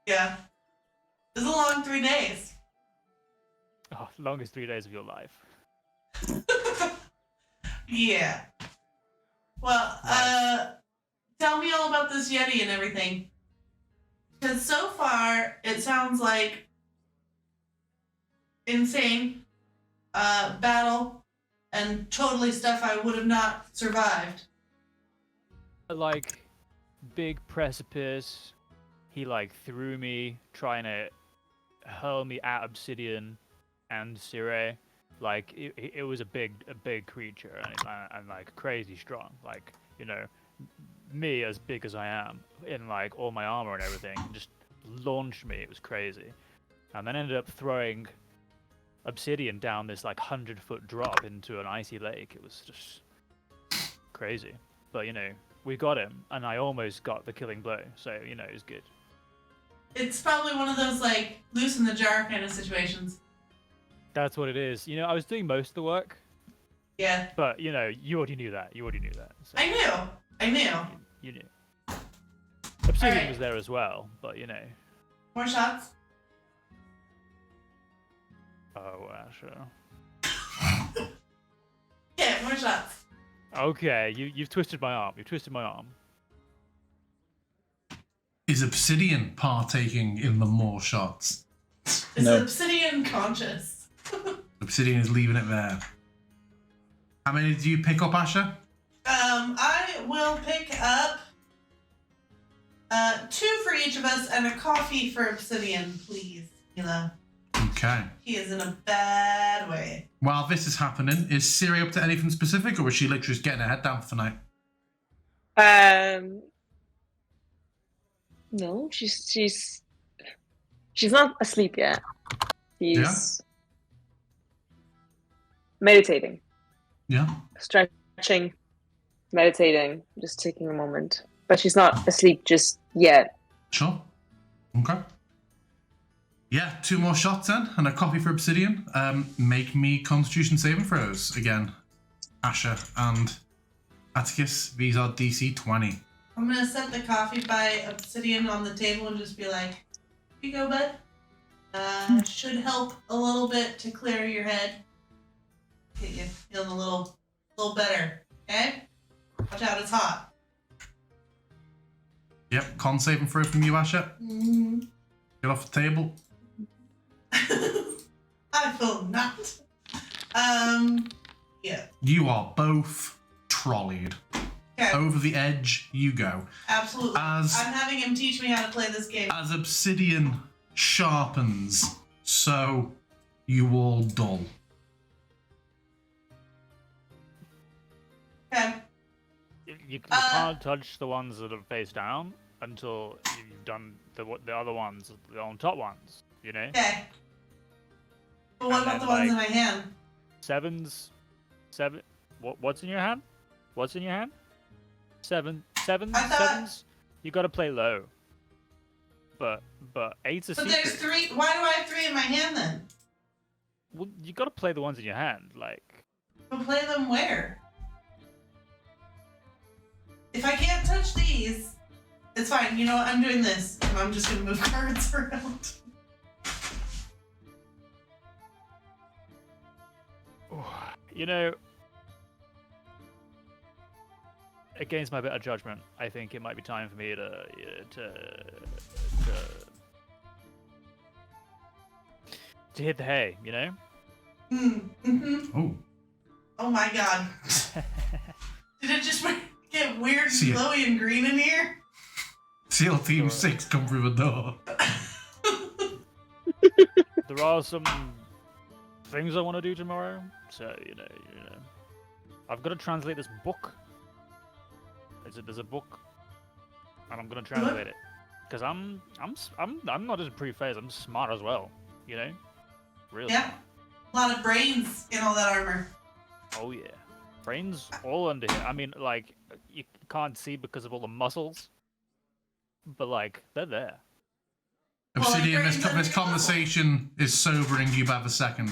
Speaker 4: Yeah. It was a long 3 days.
Speaker 3: Oh, longest 3 days of your life.
Speaker 4: Yeah. Well,
Speaker 3: Nice.
Speaker 4: tell me all about this Yeti and everything. Because so far, it sounds like insane battle and totally stuff I would have not survived.
Speaker 3: Like, big precipice. He like threw me, trying to hurl me at Obsidian and Sire. Like it was a big creature and like crazy strong. Like, you know, me as big as I am in like all my armor and everything, just launched me. It was crazy, and then ended up throwing Obsidian down this like 100-foot drop into an icy lake. It was just crazy, but you know, we got him, and I almost got the killing blow. So you know, it was good.
Speaker 4: It's probably one of those like loose in the jar kind of situations.
Speaker 3: That's what it is. You know, I was doing most of the work,
Speaker 4: Yeah.
Speaker 3: but you know, you already knew that. So
Speaker 4: I knew.
Speaker 3: you knew. Obsidian
Speaker 4: Alright.
Speaker 3: was there as well, but you know.
Speaker 4: More shots?
Speaker 3: Oh, Asher.
Speaker 4: Yeah, more shots.
Speaker 3: Okay, you've twisted my arm.
Speaker 1: Is Obsidian partaking in the more shots?
Speaker 4: Is
Speaker 5: No.
Speaker 4: Obsidian conscious?
Speaker 1: Obsidian is leaving it there. How many do you pick up, Asher?
Speaker 4: I will pick up 2 for each of us and a coffee for Obsidian, please, Mila.
Speaker 1: Okay.
Speaker 4: He is in a bad way.
Speaker 1: While this is happening, is Siri up to anything specific, or is she literally just getting her head down for the night?
Speaker 2: No, she's not asleep yet. She's meditating,
Speaker 1: Yeah.
Speaker 2: stretching, meditating, just taking a moment. But she's not asleep just yet.
Speaker 1: Sure. Okay. Yeah, 2 more shots then, and a coffee for Obsidian. Make me Constitution saving throws again, Asher and Atticus. These are DC 20.
Speaker 4: I'm gonna set the coffee by Obsidian on the table and just be like, here you go, bud. Should help a little bit to clear your head. Get you feeling a little better, okay? Watch out, it's hot.
Speaker 1: Yep, con saving throw from you, Asher.
Speaker 4: Mm-hmm.
Speaker 1: Get off the table.
Speaker 4: I will not. Yeah.
Speaker 1: You are both trolleyed.
Speaker 4: Okay.
Speaker 1: Over the edge you go.
Speaker 4: Absolutely.
Speaker 1: As
Speaker 4: I'm having him teach me how to play this game.
Speaker 1: as Obsidian sharpens, so you all dull.
Speaker 4: Okay.
Speaker 3: You can't touch the ones that are face down until you've done the other ones, the on top ones. You know.
Speaker 4: Okay. But what
Speaker 3: And
Speaker 4: about the
Speaker 3: then,
Speaker 4: ones in
Speaker 3: like-
Speaker 4: my hand?
Speaker 3: Seven. What's in your hand? What's in your hand? Sevens.
Speaker 4: I thought-
Speaker 3: Sevens. You gotta play low. But eight's a
Speaker 4: But
Speaker 3: secret.
Speaker 4: there's 3. Why do I have 3 in my hand then?
Speaker 3: Well, you gotta play the ones in your hand. Like,
Speaker 4: But play them where? If I can't touch these, it's fine. You know what? I'm doing this, and I'm just gonna move cards around.
Speaker 3: you know, against my better judgment, I think it might be time for me to hit the hay. You know.
Speaker 1: Oh,
Speaker 4: Oh my god. Did it just get weird and
Speaker 1: See ya.
Speaker 4: glowy and green in here?
Speaker 1: SEAL Team
Speaker 3: Sure.
Speaker 1: 6 come through the door.
Speaker 3: There are some things I want to do tomorrow, so you know, I've got to translate this book. There's a book, and I'm gonna translate it because I'm not just pre-phase. I'm smart as well, you know. Really.
Speaker 4: Yeah. A lot of brains in all that armor.
Speaker 3: Oh yeah, brains all under here. I mean, like you can't see because of all the muscles, but like they're there.
Speaker 4: Well, like
Speaker 1: Obsidian,
Speaker 4: brains under
Speaker 1: this
Speaker 4: your
Speaker 1: conversation is sobering you by the second.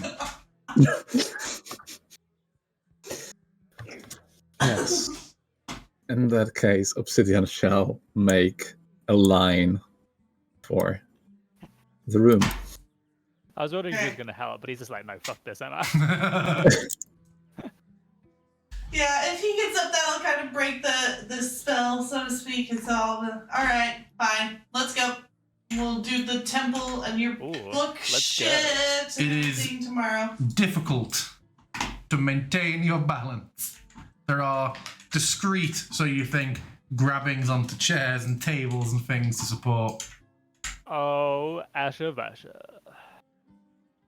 Speaker 5: Yes. In that case, Obsidian shall make a line for the room.
Speaker 3: I was wondering if he was
Speaker 4: Okay.
Speaker 3: gonna help, but he's just like, no, fuck this, and
Speaker 4: Yeah, if he gets up, that'll kind of break the spell, so to speak. It's all right. Fine, let's go. We'll do the temple and your
Speaker 3: Ooh,
Speaker 4: book
Speaker 3: let's
Speaker 4: shit
Speaker 3: go.
Speaker 4: and
Speaker 1: It is-
Speaker 4: everything tomorrow.
Speaker 1: Difficult to maintain your balance. There are discreet, so you think, grabbings onto chairs and tables and things to support.
Speaker 3: Oh, Asha Vasha.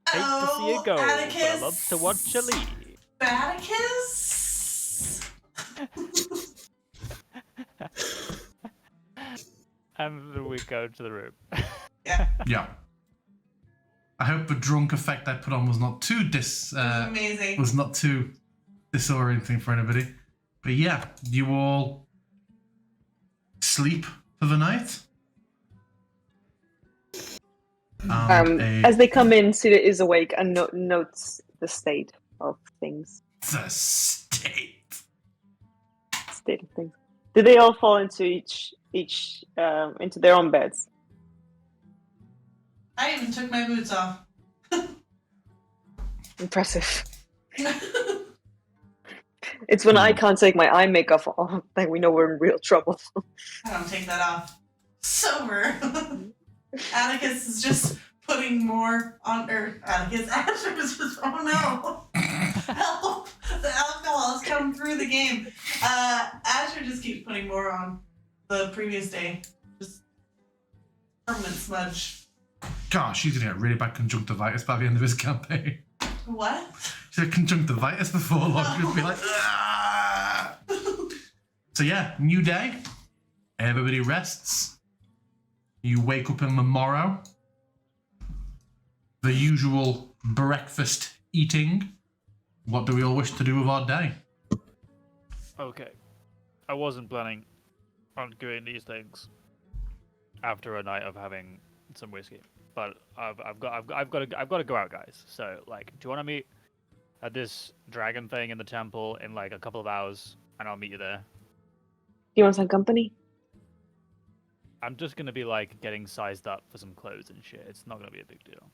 Speaker 3: Hate to see you go, but I love to watch you leave.
Speaker 4: Atticus?
Speaker 3: And we go to the room.
Speaker 4: Yeah,
Speaker 1: Yeah. I hope the drunk effect I put on was not too
Speaker 4: amazing.
Speaker 1: disorienting for anybody. But yeah, you all sleep for the night. And
Speaker 2: As they come in, Sita is awake and notes the state of things.
Speaker 1: the state.
Speaker 2: State of things. Did they all fall into each into their own beds?
Speaker 4: I even took my boots off.
Speaker 2: Impressive. It's when I can't take my eye makeup off that we know we're in real trouble.
Speaker 4: I don't take that off. Sober. Atticus is just putting more on, or Atticus, Asher is just, oh no. Help! The alcohol has come through the game. Asher just keeps putting more on the previous day. Just permanent smudge.
Speaker 1: Gosh, she's gonna get really bad conjunctivitis by the end of this campaign.
Speaker 4: What?
Speaker 1: She had conjunctivitis before long. She'll be like, ah! So yeah, new day. Everybody rests. You wake up in the morrow. The usual breakfast eating. What do we all wish to do with our day?
Speaker 3: Okay. I wasn't planning on doing these things after a night of having some whiskey, but I've got to go out, guys. So like, do you want to meet at this dragon thing in the temple in like a couple of hours, and I'll meet you there?
Speaker 2: Do you want some company?
Speaker 3: I'm just gonna be like getting sized up for some clothes and shit. It's not gonna be a big deal.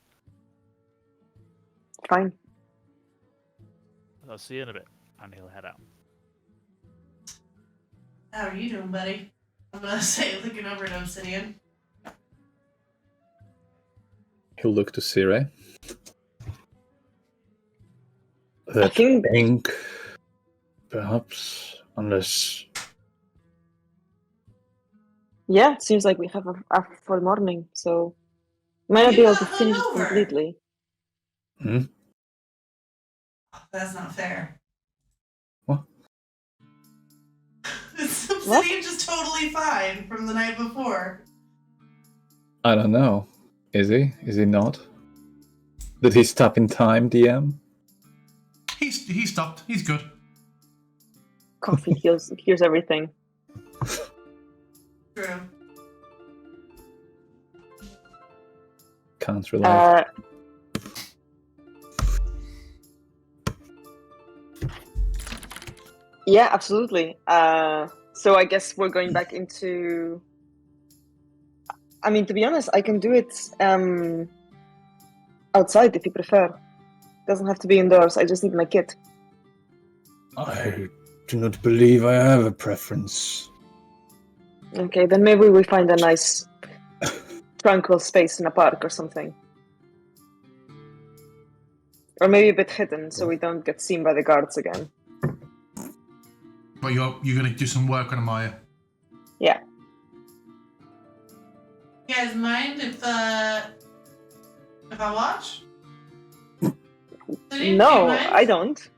Speaker 2: Fine.
Speaker 3: I'll see you in a bit, and he'll head out.
Speaker 4: How are you doing, buddy? I'm gonna say, looking over at Obsidian.
Speaker 5: He'll look to Sire.
Speaker 2: I think
Speaker 5: perhaps, unless
Speaker 2: yeah, it seems like we have a full morning, so might not be able to finish it
Speaker 4: hungover.
Speaker 2: completely.
Speaker 4: That's not fair.
Speaker 5: What?
Speaker 4: Obsidian just totally fine from the night before.
Speaker 5: I don't know. Is he? Is he not? Did he stop in time, DM?
Speaker 1: He stopped. He's good.
Speaker 2: Coffee heals everything.
Speaker 4: True.
Speaker 5: Can't relate.
Speaker 2: Yeah, absolutely. So I guess we're going back into. I mean, to be honest, I can do it outside if you prefer. Doesn't have to be indoors. I just need my kit.
Speaker 5: I do not believe I have a preference.
Speaker 2: Okay, then maybe we find a nice tranquil space in a park or something. Or maybe a bit hidden so we don't get seen by the guards again.
Speaker 1: But you're going to do some work on Amaya.
Speaker 2: Yeah.
Speaker 4: You guys mind if I watch? City,
Speaker 2: No,
Speaker 4: do you mind?
Speaker 2: I don't.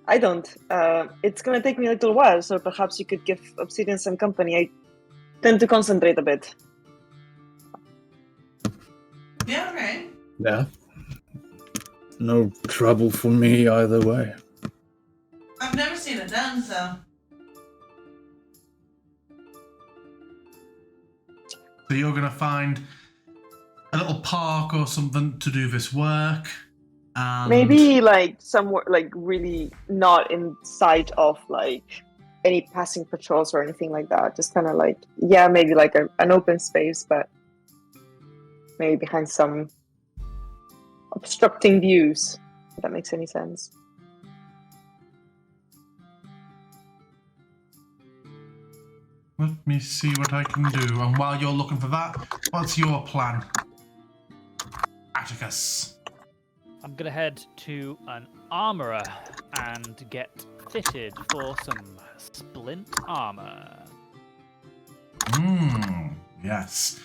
Speaker 2: I don't. It's gonna take me a little while, so perhaps you could give Obsidian some company. I tend to concentrate a bit.
Speaker 4: Yeah, okay.
Speaker 5: Yeah. No trouble for me either way.
Speaker 4: I've never seen it done, so.
Speaker 1: So you're going to find a little park or something to do this work. And
Speaker 2: Maybe like somewhere, like really not in sight of like any passing patrols or anything like that. Just kind of like, yeah, maybe like an open space, but maybe behind some obstructing views. If that makes any sense.
Speaker 1: Let me see what I can do. And while you're looking for that, what's your plan? Atticus.
Speaker 3: I'm gonna head to an armorer and get fitted for some splint armor.
Speaker 1: Yes.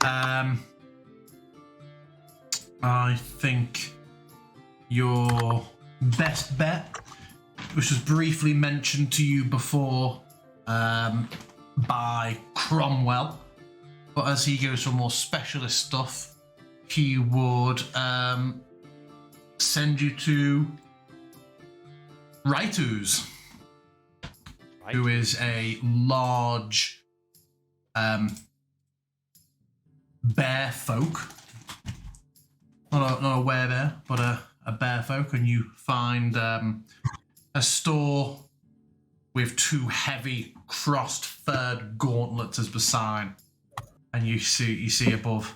Speaker 1: I think your best bet, which was briefly mentioned to you before by Cromwell, but as he goes for more specialist stuff, he would send you to Raitus, who is a large bear folk. Not a werebear, but a bear folk, and you find a store with two heavy crossed furred gauntlets as the sign, and you see above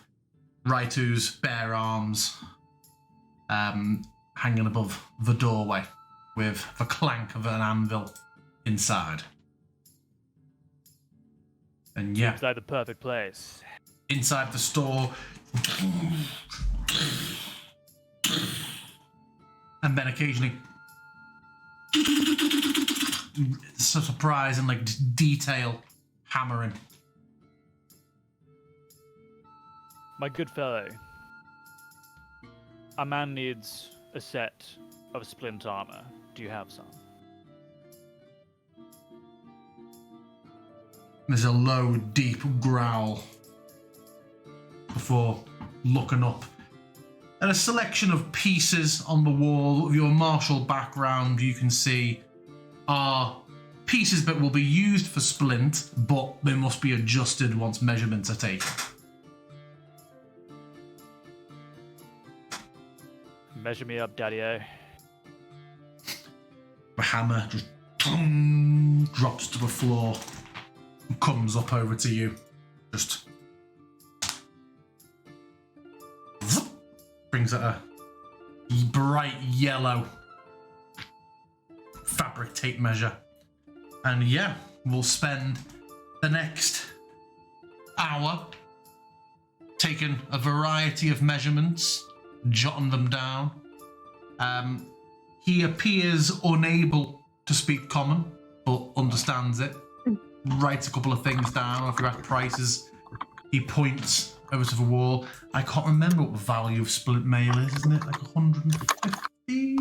Speaker 1: Raitu's bare arms hanging above the doorway with the clank of an anvil inside. And yeah,
Speaker 3: Seems like the perfect place.
Speaker 1: inside the store, and then occasionally so surprise and like detail hammering.
Speaker 3: My good fellow, a man needs a set of splint armor. Do you have some?
Speaker 1: There's a low, deep growl before looking up. And a selection of pieces on the wall of your martial background you can see are pieces that will be used for splint, but they must be adjusted once measurements are taken.
Speaker 3: Measure me up, Daddy-O.
Speaker 1: The hammer just drops to the floor and comes up over to you. Just brings out a bright yellow fabric tape measure. And yeah, we'll spend the next hour taking a variety of measurements, jotting them down. He appears unable to speak common, but understands it. Writes a couple of things down. If you're at prices, he points over to the wall. I can't remember what the value of split mail is, isn't it? Like 150?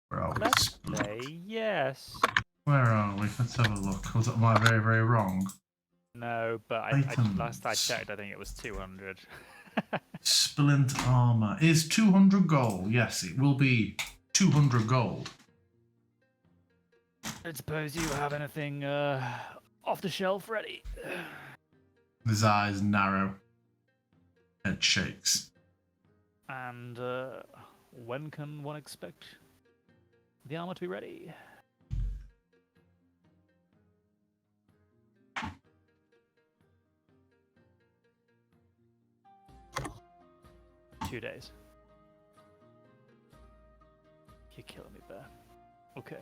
Speaker 1: Where are we?
Speaker 3: Let's
Speaker 1: Split.
Speaker 3: say yes.
Speaker 1: Where are we? Let's have a look. Am I very, very wrong?
Speaker 3: No, but last I checked, I think it was 200.
Speaker 1: Splint armor is 200 gold. Yes, it will be 200 gold.
Speaker 3: I suppose you have anything off the shelf ready?
Speaker 1: His eyes narrow. Head shakes.
Speaker 3: And when can one expect the armor to be ready? "2 days. You're killing me, Bear. Okay.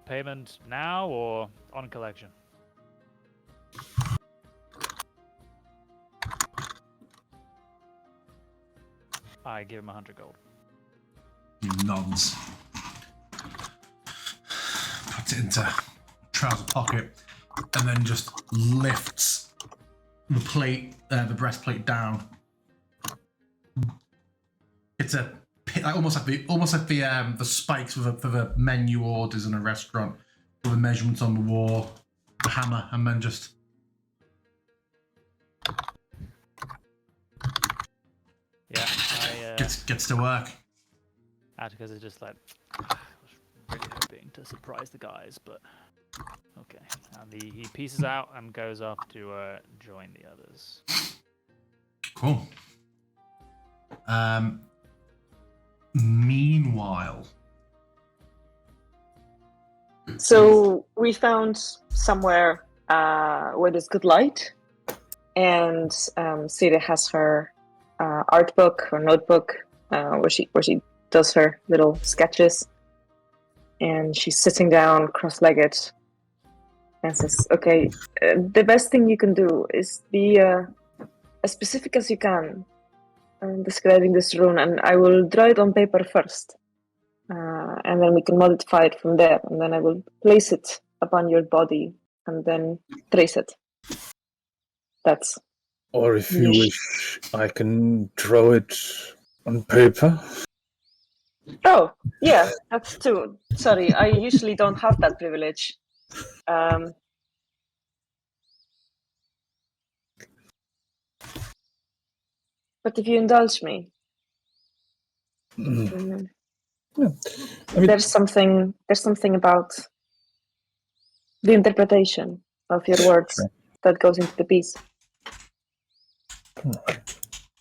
Speaker 3: Payment now or on collection? I give him 100 gold.
Speaker 1: He nods. Puts it into trouser pocket, and then just lifts the plate, the breastplate down. It's a almost like the spikes for the menu orders in a restaurant, with the measurements on the wall, the hammer, and then just.
Speaker 3: Yeah, I
Speaker 1: Gets to work.
Speaker 3: Atticus is just like, I was really hoping to surprise the guys, but okay. And he pieces out and goes off to join the others.
Speaker 1: Cool. Meanwhile.
Speaker 2: So we found somewhere where there's good light, and Sita has her art book or notebook where she does her little sketches, and she's sitting down cross-legged and says, "Okay, the best thing you can do is be as specific as you can describing this rune, and I will draw it on paper first, and then we can modify it from there, and then I will place it upon your body and then trace it." That's
Speaker 5: Or if you wish, I can draw it on paper.
Speaker 2: Oh, yeah, that's too. Sorry, I usually don't have that privilege. But if you indulge me,
Speaker 5: Yeah. I mean,
Speaker 2: there's something about the interpretation of your words that goes into the piece.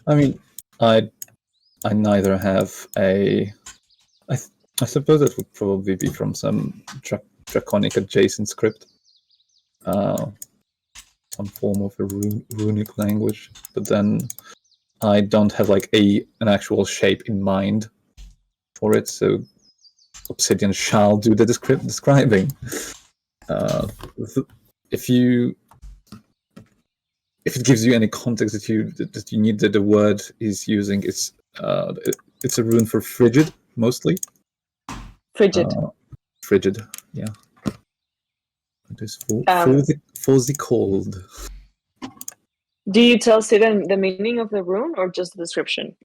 Speaker 5: I mean, I neither have a. I suppose it would probably be from some draconic adjacent script, some form of a runic language. But then I don't have like an actual shape in mind for it, so Obsidian shall do the describing. If it gives you any context that you need, that the word is using, it's a rune for frigid mostly.
Speaker 2: Frigid.
Speaker 5: Frigid, yeah. It is for the cold.
Speaker 2: Do you tell Sidan the meaning of the rune or just the description?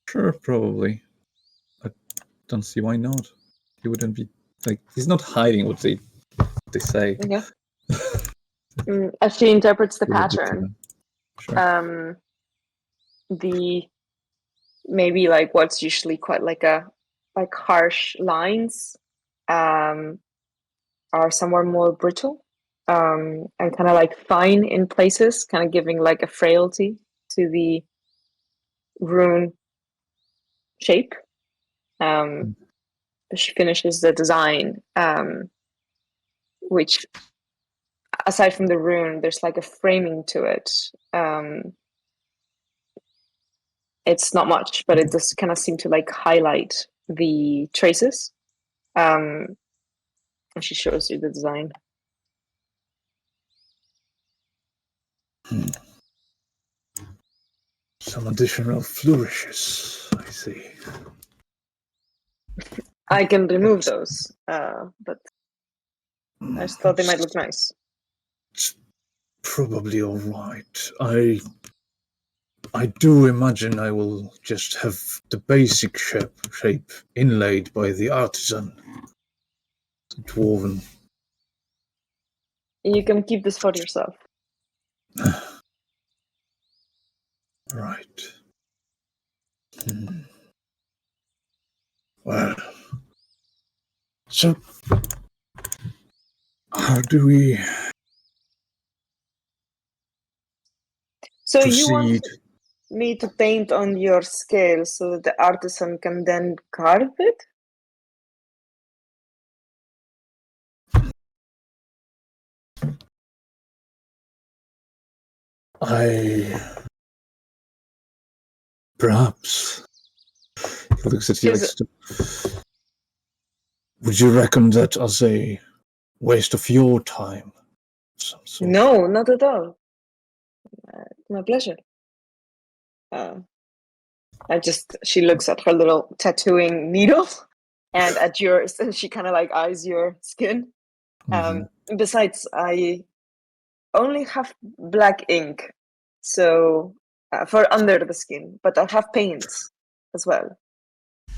Speaker 5: Sure, probably. I don't see why not. He wouldn't be like, he's not hiding what they say.
Speaker 2: Yeah. As she interprets the pattern,
Speaker 5: Sure.
Speaker 2: the maybe like what's usually quite like harsh lines are somewhat more brittle and kind of like fine in places, kind of giving like a frailty to the rune shape. She finishes the design, which aside from the rune, there's like a framing to it. It's not much, but it does kind of seem to like highlight the traces. And she shows you the design.
Speaker 5: Some additional flourishes, I see.
Speaker 2: I can remove those, but I just thought they might look nice.
Speaker 5: It's probably all right. I do imagine I will just have the basic shape inlaid by the artisan. The dwarven.
Speaker 2: You can keep this for yourself.
Speaker 5: Right. Well, so how do we
Speaker 2: So
Speaker 5: proceed?
Speaker 2: you want me to paint on your scale so that the artisan can then carve it?
Speaker 5: Perhaps. He looks at you like, Would you reckon that as a waste of your time? Some sort?
Speaker 2: No, not at all. My pleasure. She looks at her little tattooing needle and at yours, and she kind of like eyes your skin. Besides, I only have black ink, so for under the skin, but I have paints as well.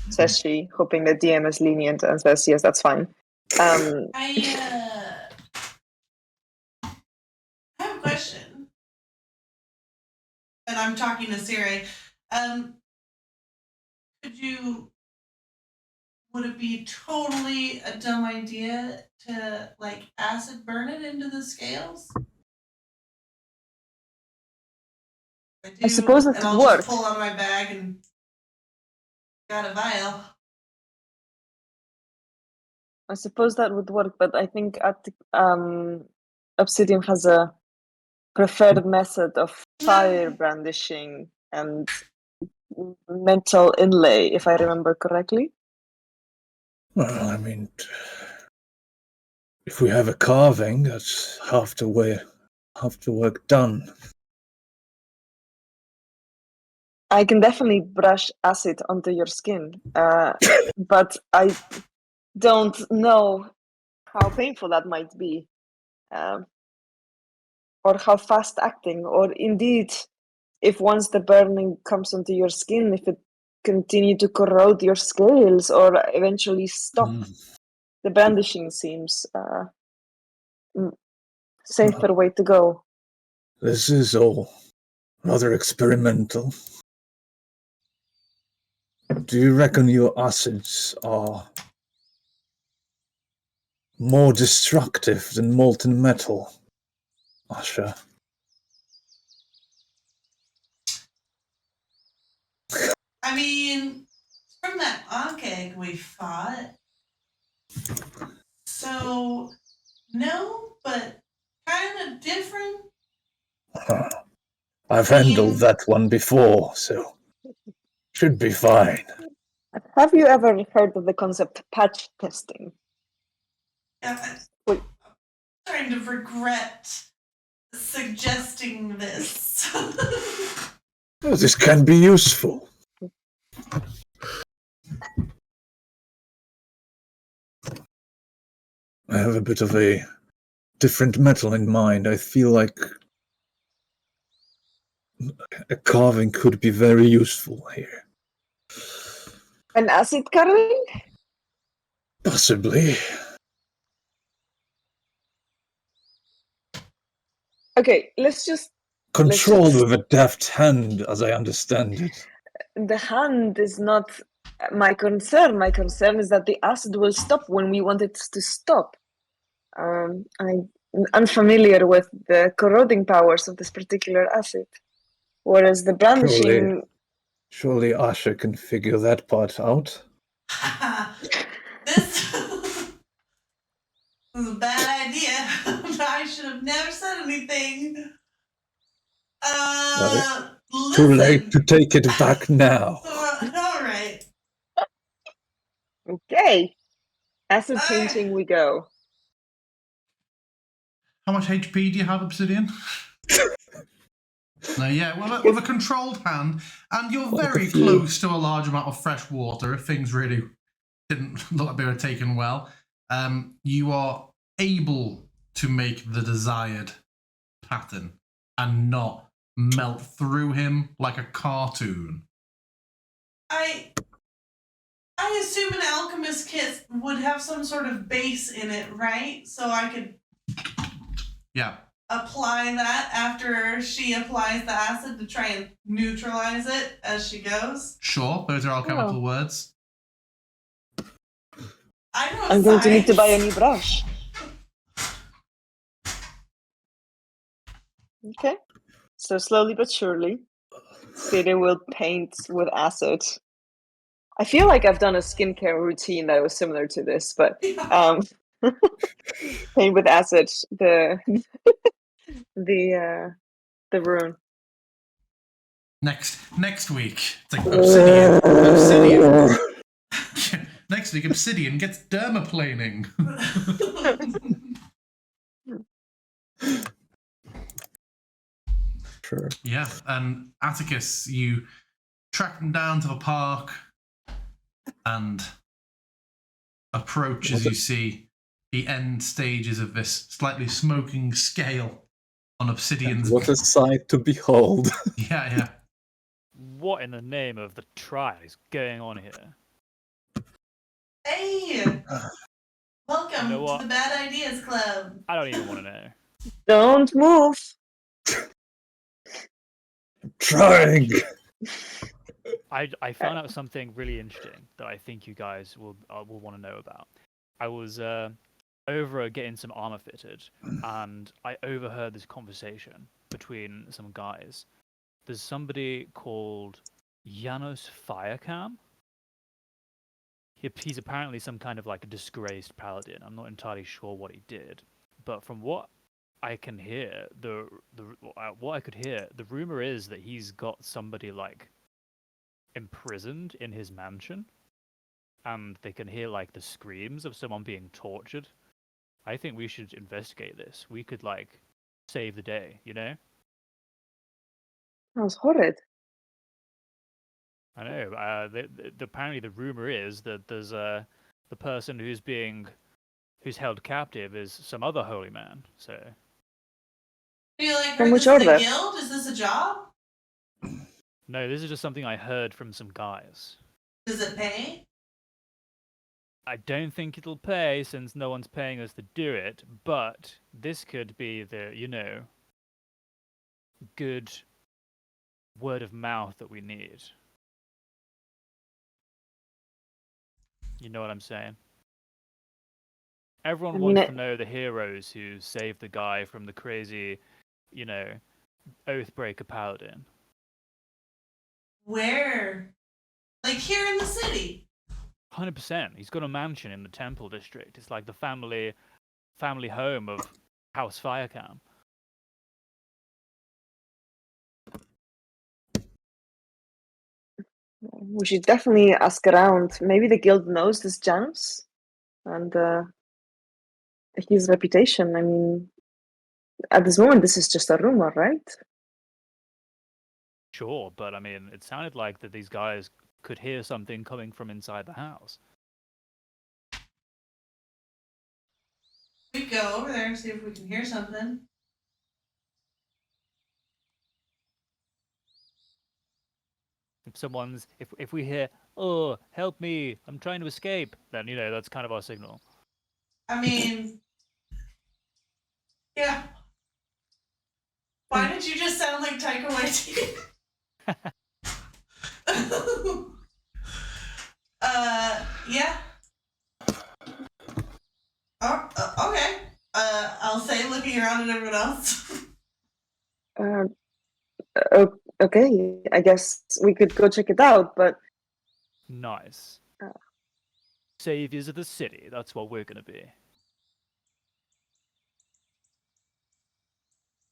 Speaker 2: Says she, hoping the DM is lenient and says, yes, that's fine.
Speaker 4: I have a question. And I'm talking to Siri. Would it be totally a dumb idea to like acid burn it into the scales?
Speaker 2: I suppose it
Speaker 4: and I'll
Speaker 2: would
Speaker 4: just pull out my bag and got a vial.
Speaker 2: I suppose that would work, but I think Obsidian has a preferred method of fire brandishing and mental inlay, if I remember correctly.
Speaker 5: Well, I mean, if we have a carving, that's half the work done.
Speaker 2: I can definitely brush acid onto your skin, but I don't know how painful that might be, or how fast acting, or indeed, if once the burning comes onto your skin, if it continue to corrode your scales or eventually stop. The brandishing seems safer way to go.
Speaker 5: This is all rather experimental. Do you reckon your acids are more destructive than molten metal, Asha?
Speaker 4: I mean, from that Ankh egg we fought. So, no, but kind of different.
Speaker 5: I've handled that one before, so should be fine.
Speaker 2: Have you ever heard of the concept patch testing?
Speaker 4: Yeah, I'm trying to regret suggesting this.
Speaker 5: Well, this can be useful. I have a bit of a different metal in mind. I feel like a carving could be very useful here.
Speaker 2: An acid carving?
Speaker 5: Possibly.
Speaker 2: Okay, let's just...
Speaker 5: Controlled with a deft hand, as I understand it.
Speaker 2: The hand is not my concern. My concern is that the acid will stop when we want it to stop. I'm unfamiliar with the corroding powers of this particular acid. Whereas the brandishing...
Speaker 5: Surely Asha can figure that part out.
Speaker 4: This is a bad idea. I should have never said anything.
Speaker 5: Too late to take it back now.
Speaker 4: All right.
Speaker 2: Okay. Acid painting we go.
Speaker 1: How much HP do you have, Obsidian? No, yeah, well, with a controlled hand, and you're very close to a large amount of fresh water, if things really didn't look like they were taken well, you are able to make the desired pattern and not melt through him like a cartoon.
Speaker 4: I assume an alchemist kit would have some sort of base in it, right? So I could apply that after she applies the acid to try and neutralize it as she goes.
Speaker 1: Sure, those are alchemical words.
Speaker 2: I'm going to need to buy a new brush. Okay. So slowly but surely, City will paint with acid. I feel like I've done a skincare routine that was similar to this, but paint with acid the rune.
Speaker 1: Next week, it's like Obsidian. Next week, Obsidian gets dermaplaning.
Speaker 5: Sure.
Speaker 1: Yeah, and Atticus, you track them down to the park and approach as you see the end stages of this slightly smoking scale on Obsidian's.
Speaker 5: What a sight to behold.
Speaker 1: Yeah.
Speaker 3: What in the name of the trial is going on here?
Speaker 4: Hey! Welcome
Speaker 3: You know what?
Speaker 4: to the Bad Ideas Club.
Speaker 3: I don't even want to know.
Speaker 2: Don't move.
Speaker 5: Trying.
Speaker 3: I found out something really interesting that I think you guys will want to know about. I was over getting some armor fitted, and I overheard this conversation between some guys. There's somebody called Janos Firecam. He's apparently some kind of like a disgraced paladin. I'm not entirely sure what he did, but from what I can hear, the rumor is that he's got somebody like imprisoned in his mansion, and they can hear like the screams of someone being tortured. I think we should investigate this. We could like save the day, you know?
Speaker 2: That was horrid.
Speaker 3: I know. Apparently, the rumor is that there's the person who's held captive is some other holy man. So
Speaker 4: Feel like
Speaker 2: From
Speaker 4: this
Speaker 2: which
Speaker 4: is a
Speaker 2: order?
Speaker 4: guild? Is this a job?
Speaker 3: no, this is just something I heard from some guys.
Speaker 4: Does it pay?
Speaker 3: I don't think it'll pay since no one's paying us to do it, but this could be the, good word of mouth that we need. You know what I'm saying? Everyone wants to know the heroes who saved the guy from the crazy, Oathbreaker paladin.
Speaker 4: Where? Like here in the city?
Speaker 3: 100%. He's got a mansion in the Temple District. It's like the family home of House Firecam.
Speaker 2: We should definitely ask around. Maybe the guild knows this Janus and his reputation. I mean, at this moment, this is just a rumor, right?
Speaker 3: Sure, but I mean, it sounded like that these guys could hear something coming from inside the house.
Speaker 4: We go over there and see if we can hear something.
Speaker 3: If we hear, "Oh, help me, I'm trying to escape," then that's kind of our signal.
Speaker 4: I mean, yeah. Why did you just sound like Taika Waititi? Yeah. Oh, okay. I'll say, looking around at everyone else.
Speaker 2: Okay, I guess we could go check it out, but
Speaker 3: Nice. Saviors of the city, that's what we're gonna be.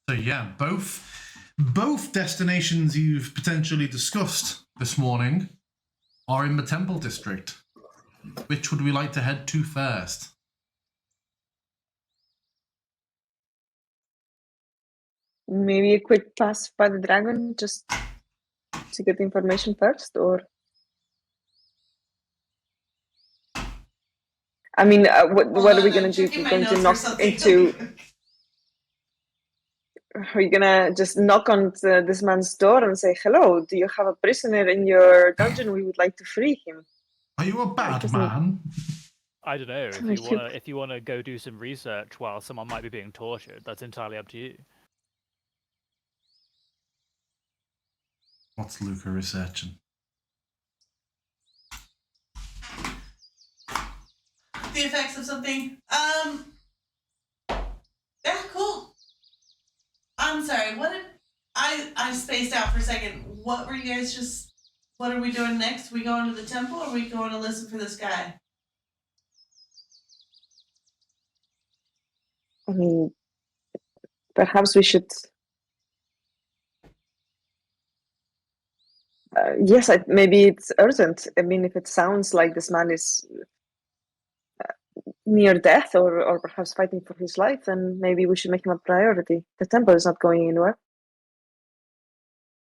Speaker 1: So yeah, both destinations you've potentially discussed this morning are in the Temple District. Which would we like to head to first?
Speaker 2: maybe a quick pass by the dragon just to get the information first, or I mean, what are we gonna do? We're going to knock into. Are you gonna just knock on this man's door and say, "Hello, do you have a prisoner in your dungeon? We would like to free him."
Speaker 1: Are you a bad man?
Speaker 3: I don't know, if you wanna go do some research while someone might be being tortured, that's entirely up to you.
Speaker 1: What's Luca researching?
Speaker 4: The effects of something. Yeah, cool. I'm sorry, what did I spaced out for a second. What were you guys what are we doing next? We going to the temple or are we going to listen for this guy?
Speaker 2: I mean, perhaps we should Yes, maybe it's urgent. I mean, if it sounds like this man is near death or perhaps fighting for his life, then maybe we should make him a priority. The temple is not going anywhere.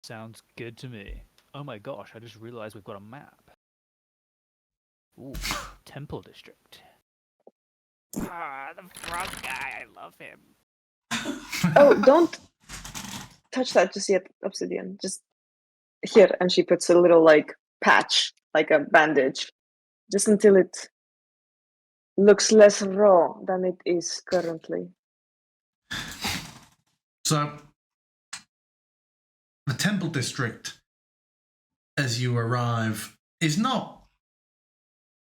Speaker 3: Sounds good to me. Oh my gosh, I just realized we've got a map. Ooh, Temple District. Ah, the frog guy, I love him.
Speaker 2: Oh, don't touch that just yet, Obsidian. Just here. And she puts a little, like, patch, like a bandage, just until it looks less raw than it is currently.
Speaker 1: So, the Temple District, as you arrive, is not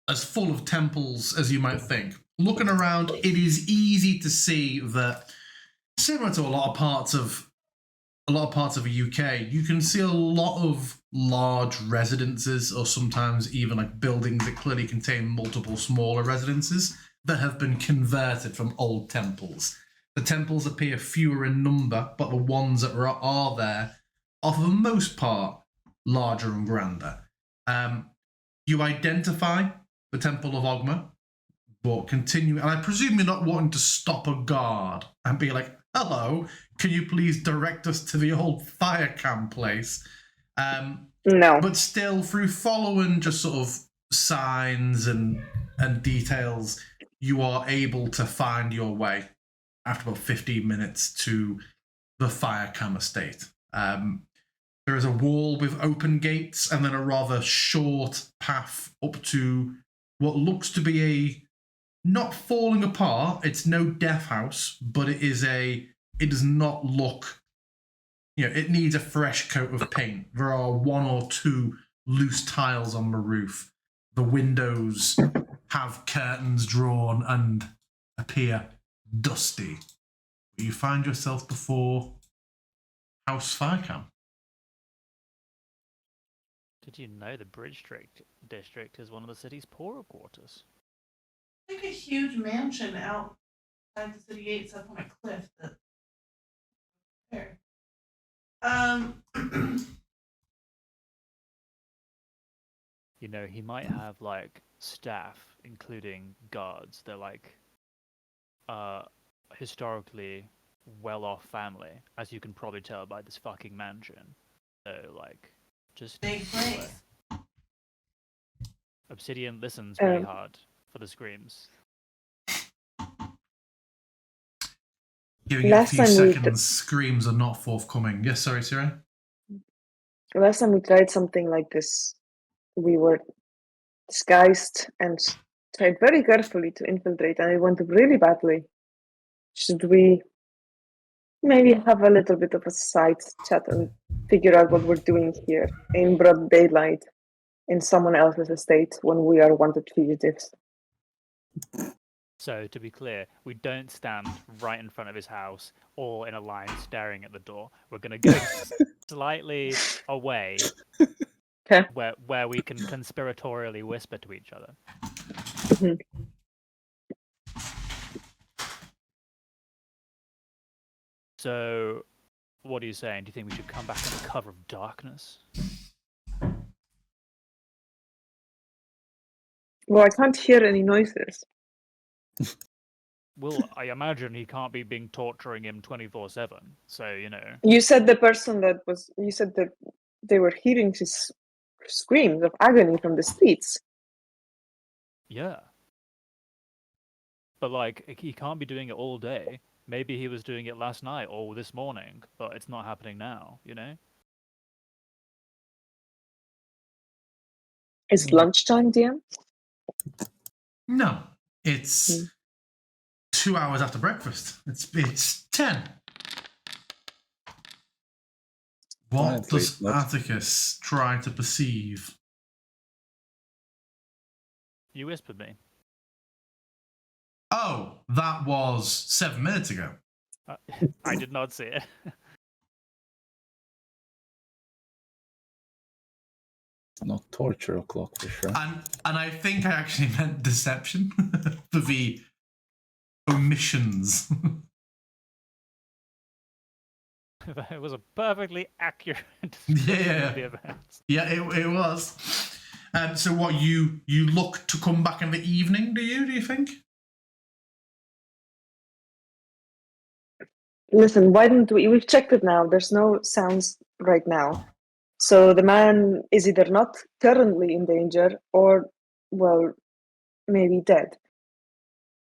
Speaker 1: as full of temples as you might think. Looking around, it is easy to see that, similar to a lot of parts of the UK, you can see a lot of large residences, or sometimes even like buildings that clearly contain multiple smaller residences that have been converted from old temples. The temples appear fewer in number, but the ones that are there are for the most part larger and grander. You identify the Temple of Ogma, but continue, and I presume you're not wanting to stop a guard and be like, hello, can you please direct us to the old fire camp place?
Speaker 2: No.
Speaker 1: But still, through following just sort of signs and details, you are able to find your way after about 15 minutes to the fire camp estate. There is a wall with open gates and then a rather short path up to what looks to be a not falling apart. It's no death house, but it does not look, it needs a fresh coat of paint. There are one or two loose tiles on the roof. The windows have curtains drawn and appear dusty. You find yourself before House Firecamp.
Speaker 3: Did you know the Bridge District is one of the city's poorer quarters?
Speaker 4: Like a huge mansion outside the city gates up on a cliff that there.
Speaker 3: You know, he might have like staff, including guards. They're like historically well-off family, as you can probably tell by this fucking mansion. So like, just
Speaker 4: big place.
Speaker 3: Obsidian listens very hard for the screams.
Speaker 1: Giving it a few seconds, screams are not forthcoming. Yes, sorry, Sarah?
Speaker 2: Last time we tried something like this, we were disguised and tried very carefully to infiltrate, and it went really badly. Should we maybe have a little bit of a side chat and figure out what we're doing here in broad daylight in someone else's estate when we are wanted fugitives?
Speaker 3: So, to be clear, we don't stand right in front of his house or in a line staring at the door. We're going to go slightly away,
Speaker 2: Okay.
Speaker 3: where we can conspiratorially whisper to each other.
Speaker 2: Mm-hmm.
Speaker 3: So, what are you saying? Do you think we should come back under cover of darkness?
Speaker 2: Well, I can't hear any noises.
Speaker 3: Well, I imagine he can't be torturing him 24/7. So,
Speaker 2: You said you said that they were hearing his screams of agony from the streets.
Speaker 3: Yeah. But like, he can't be doing it all day. Maybe he was doing it last night or this morning, but it's not happening now,
Speaker 2: It's lunchtime, DM?
Speaker 1: No, it's 2 hours after breakfast. It's 10. What does Atticus try to perceive?
Speaker 3: You whispered me.
Speaker 1: Oh, that was 7 minutes ago.
Speaker 3: I did not see it.
Speaker 5: Not torture o'clock for sure.
Speaker 1: And I think I actually meant deception for the omissions.
Speaker 3: It was a perfectly accurate
Speaker 1: Yeah.
Speaker 3: of the events.
Speaker 1: Yeah, it was. So what, you look to come back in the evening, do you think?
Speaker 2: Listen, why don't we've checked it now. There's no sounds right now. So the man is either not currently in danger or, well, maybe dead.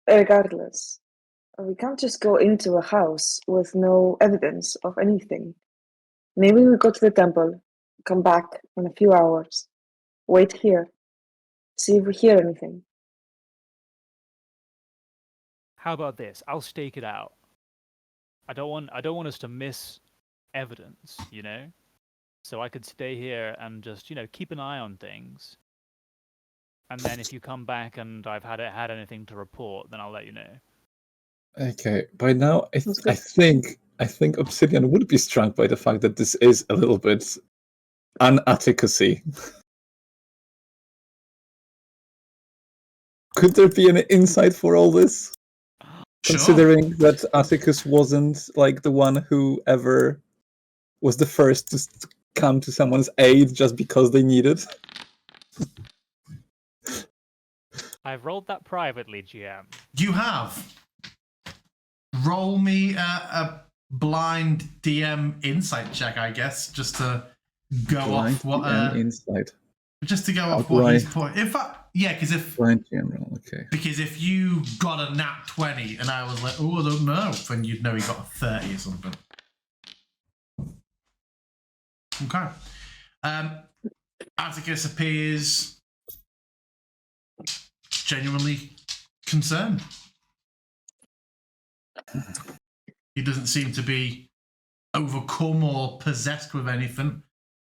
Speaker 2: Regardless, we can't just go into a house with no evidence of anything. Maybe we go to the temple, come back in a few hours, wait here, see if we hear anything.
Speaker 3: How about this? I'll stake it out. I don't want us to miss evidence, you know? So I could stay here and just, keep an eye on things. And then if you come back and I've had anything to report, then I'll let you know.
Speaker 5: Okay, by now
Speaker 2: Sounds good.
Speaker 5: I think Obsidian would be struck by the fact that this is a little bit un-Atticus-y. Could there be an insight for all this?
Speaker 1: Sure.
Speaker 5: Considering that Atticus wasn't like the one who ever was the first to come to someone's aid just because they needed.
Speaker 3: I've rolled that privately, GM.
Speaker 1: You have. Roll me a blind DM insight check, I guess, just to go
Speaker 5: Blind
Speaker 1: off what.
Speaker 5: DM insight.
Speaker 1: Just to go
Speaker 5: How
Speaker 1: off
Speaker 5: do
Speaker 1: what
Speaker 5: I-
Speaker 1: he's put. In fact, yeah,
Speaker 5: Blind DM roll, okay.
Speaker 1: because if you got a nat 20 and I was like, oh, I don't know, then you'd know he got a 30 or something. Okay. Atticus appears genuinely concerned. He doesn't seem to be overcome or possessed with anything.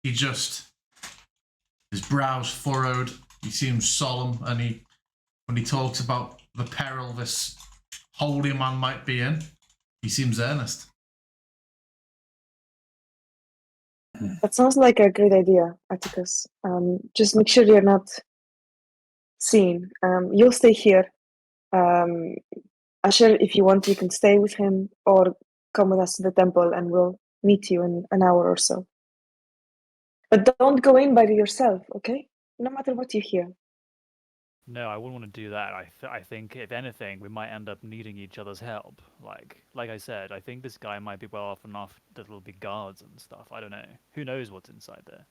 Speaker 1: He just, his brows furrowed. He seems solemn, and when he talks about the peril this holy man might be in, he seems earnest.
Speaker 2: That sounds like a great idea, Atticus. Just make sure you're not seen. You'll stay here. Asher, if you want, you can stay with him or come with us to the temple and we'll meet you in an hour or so. But don't go in by yourself, okay? No matter what you hear.
Speaker 3: No, I wouldn't want to do that. I think, if anything, we might end up needing each other's help. Like I said, I think this guy might be well off enough that there'll be guards and stuff. I don't know. Who knows what's inside there?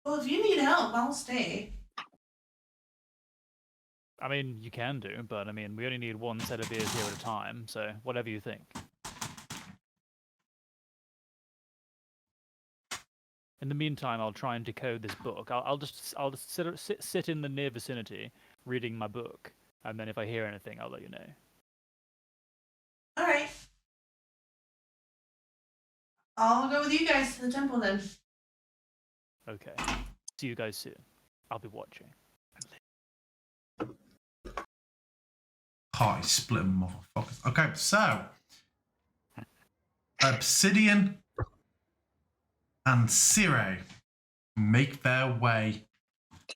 Speaker 4: Well, if you need help, I'll stay.
Speaker 3: I mean, you can do, but I mean, we only need one set of ears here at a time, so whatever you think. In the meantime, I'll try and decode this book. I'll just sit in the near vicinity, reading my book, and then if I hear anything, I'll let you know.
Speaker 4: All right. I'll go with you guys to the temple then.
Speaker 3: Okay. See you guys soon. I'll be watching.
Speaker 1: Party splitting motherfuckers. Okay, so Obsidian and Sire make their way.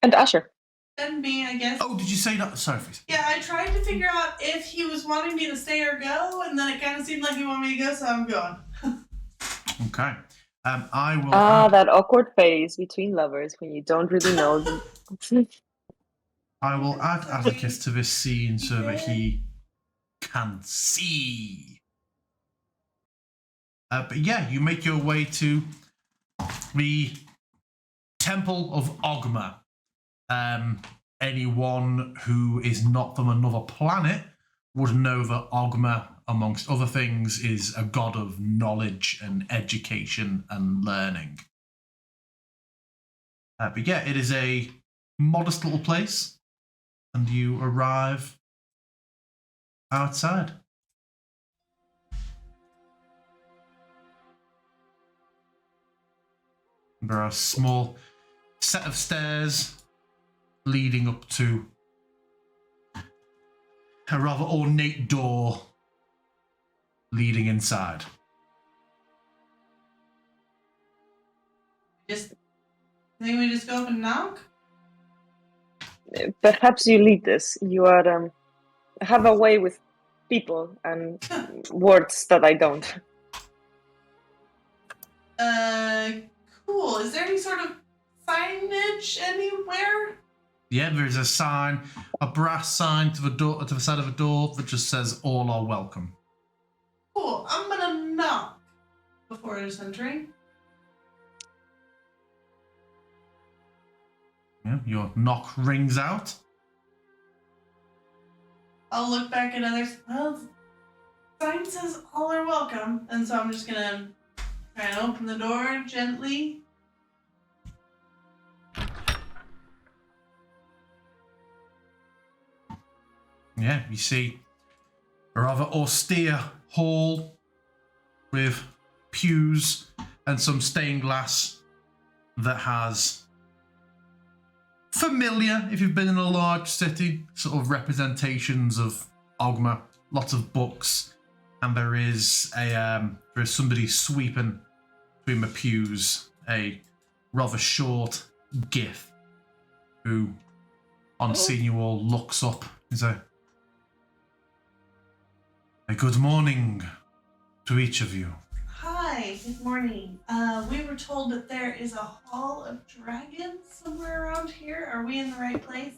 Speaker 2: And Asher.
Speaker 4: And me, I guess.
Speaker 1: Oh, did you say that? Sorry, Fizz.
Speaker 4: Yeah, I tried to figure out if he was wanting me to stay or go, and then it kind of seemed like he wanted me to go, so I'm going.
Speaker 1: Okay. I will.
Speaker 2: That awkward phase between lovers when you don't really know them.
Speaker 1: I will add Atticus to this scene so that he can see. But yeah, you make your way to the Temple of Ogma. Anyone who is not from another planet would know that Ogma, amongst other things, is a god of knowledge and education and learning. But yeah, it is a modest little place, and you arrive outside. There are a small set of stairs leading up to a rather ornate door leading inside.
Speaker 4: I think we just go up and knock?
Speaker 2: Perhaps you lead this. You are have a way with people and words that I don't.
Speaker 4: Cool. Is there any sort of signage anywhere?
Speaker 1: Yeah, there's a sign, a brass sign to the door, to the side of the door that just says "All are welcome."
Speaker 4: Cool. I'm gonna knock before just entering.
Speaker 1: Yeah, your knock rings out.
Speaker 4: I'll look back at others. Well, sign says all are welcome, and so I'm just gonna try and open the door gently.
Speaker 1: Yeah, you see a rather austere hall with pews and some stained glass that has familiar, if you've been in a large city, sort of representations of Ogma, lots of books, and there is somebody sweeping between the pews, a rather short gif who, on seeing you all, looks up. He's a good morning to each of you.
Speaker 4: Hi, good morning. We were told that there is a Hall of Dragons somewhere around here. Are we in the right place?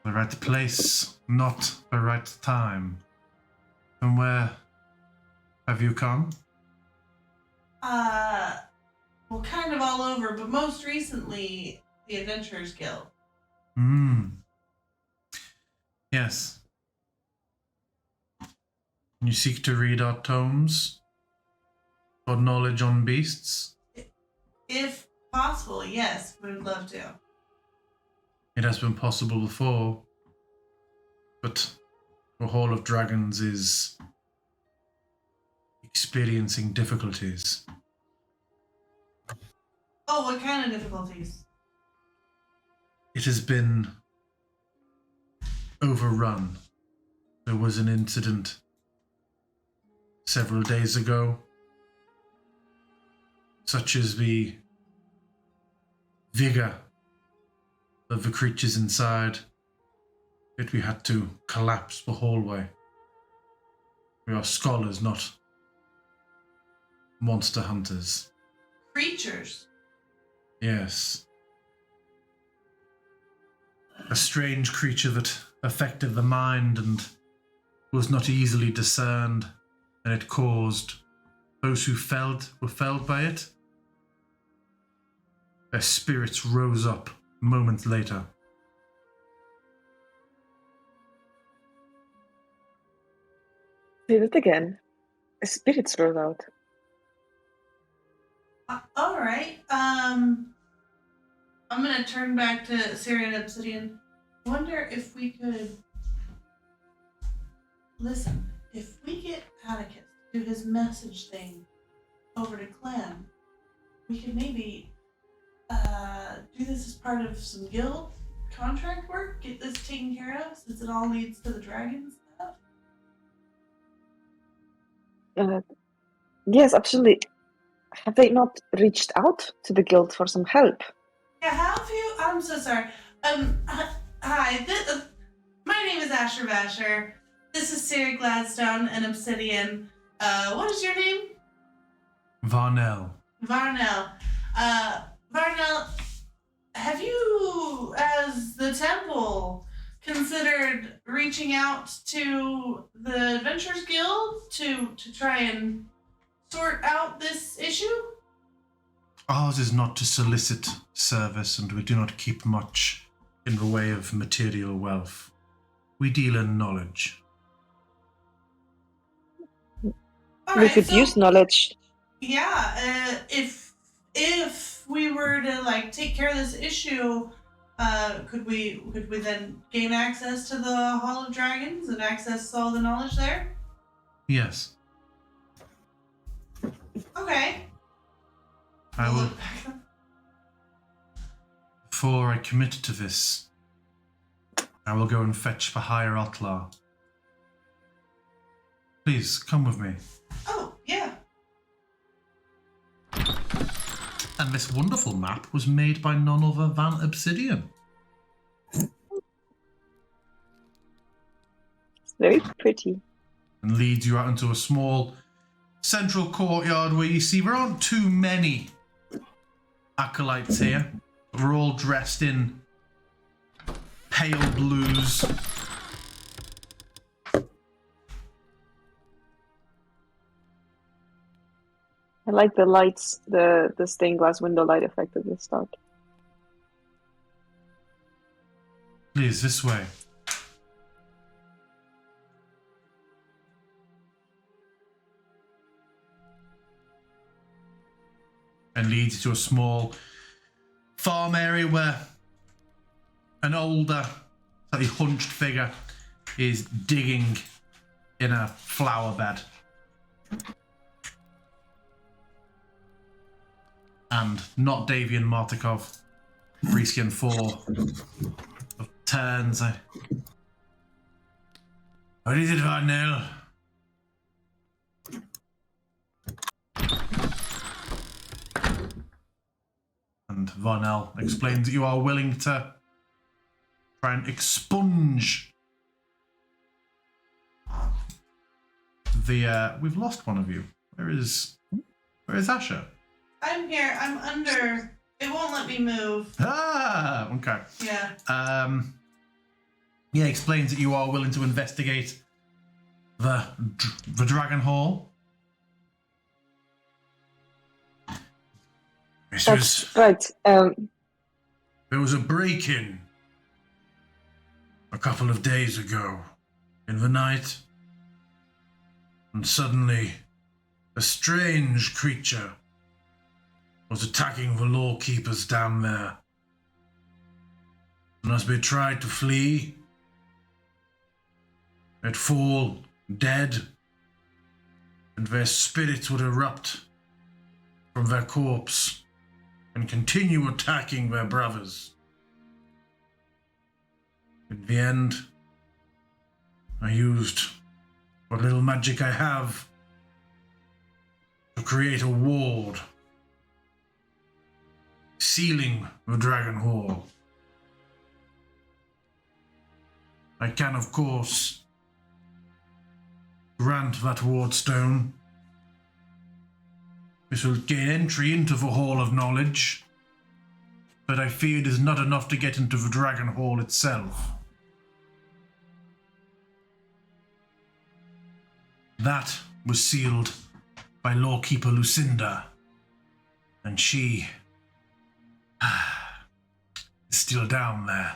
Speaker 1: The right place, not the right time. From where have you come?
Speaker 4: Well, kind of all over, but most recently, the Adventurers Guild.
Speaker 1: Yes. You seek to read our tomes for knowledge on beasts?
Speaker 4: If possible, yes, we would love to.
Speaker 1: It has been possible before, but the Hall of Dragons is experiencing difficulties.
Speaker 4: Oh, what kind of difficulties?
Speaker 1: It has been overrun. There was an incident several days ago, such as the vigor of the creatures inside, that we had to collapse the hallway. We are scholars, not monster hunters.
Speaker 4: Creatures.
Speaker 1: Yes. A strange creature that affected the mind and was not easily discerned, and it caused those who were felled by it. Their spirits rose up moments later.
Speaker 2: Say that again. Spirits rose out.
Speaker 4: All right. I'm gonna turn back to Syrian Obsidian. Wonder if we could listen. If we get Atticus to do his message thing over to Clem, we could maybe do this as part of some guild contract work. Get this taken care of, since it all leads to the dragon stuff.
Speaker 2: Yes, absolutely. Have they not reached out to the guild for some help?
Speaker 4: Yeah, have you? I'm so sorry. Hi. My name is Asher Vasher. This is Siri Gladstone and Obsidian. What is your name?
Speaker 1: Varnell.
Speaker 4: Varnell. Varnell, have you, as the temple, considered reaching out to the Adventurers Guild to try and sort out this issue?
Speaker 1: Ours is not to solicit service, and we do not keep much in the way of material wealth. We deal in knowledge.
Speaker 2: We could use knowledge.
Speaker 4: Yeah, if we were to take care of this issue, could we then gain access to the Hall of Dragons and access all the knowledge there?
Speaker 1: Yes.
Speaker 4: Okay.
Speaker 1: I will. Before I commit to this, I will go and fetch the higher Athkatla. Please come with me.
Speaker 4: Oh, yeah.
Speaker 1: And this wonderful map was made by none other than Obsidian.
Speaker 2: Very pretty.
Speaker 1: And leads you out into a small central courtyard where you see there aren't too many acolytes here. We're all dressed in pale blues.
Speaker 2: I like the lights, the stained glass window light effect at the start.
Speaker 1: Please, this way. And leads you to a small farm area where an older, slightly hunched figure is digging in a flower bed. And not Davian Martikov, Reskin 4, turns. What is it, Varnell? And Varnell explains that you are willing to try and expunge the. We've lost one of you. Where is Asher?
Speaker 4: I'm here. I'm under. It won't let me move.
Speaker 1: Ah, okay.
Speaker 4: Yeah.
Speaker 1: Yeah, explains that you are willing to investigate the Dragon Hall.
Speaker 2: That's right.
Speaker 1: There was a break-in a couple of days ago in the night, and suddenly a strange creature was attacking the lawkeepers down there. And as they tried to flee, they'd fall dead, and their spirits would erupt from their corpse and continue attacking their brothers. In the end, I used what little magic I have to create a ward sealing the Dragon Hall. I can, of course, grant that ward stone. This will gain entry into the Hall of Knowledge, but I fear it is not enough to get into the Dragon Hall itself. That was sealed by Lawkeeper Lucinda, and she is still down there.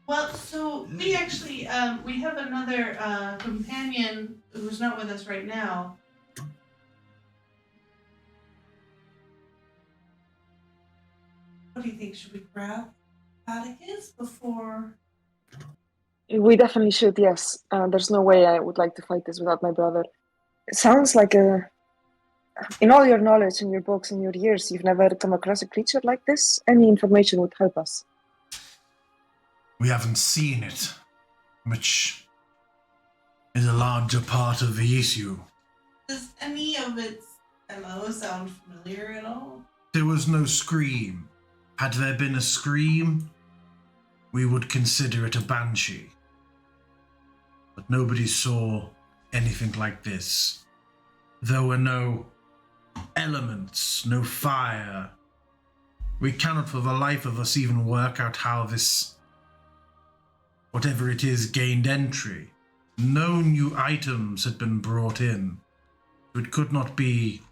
Speaker 4: Well, so we actually we have another companion who's not with us right now. What do you think? Should we grab Atticus before?
Speaker 2: We definitely should, yes. There's no way I would like to fight this without my brother. It sounds like in all your knowledge and your books and your years, you've never come across a creature like this? Any information would help us.
Speaker 1: We haven't seen it, which is a larger part of the issue.
Speaker 4: Does any of its MO sound familiar at all?
Speaker 1: There was no scream. Had there been a scream, we would consider it a banshee. But nobody saw anything like this. There were no elements, no fire. We cannot for the life of us even work out how this, whatever it is, gained entry. No new items had been brought in. It could not be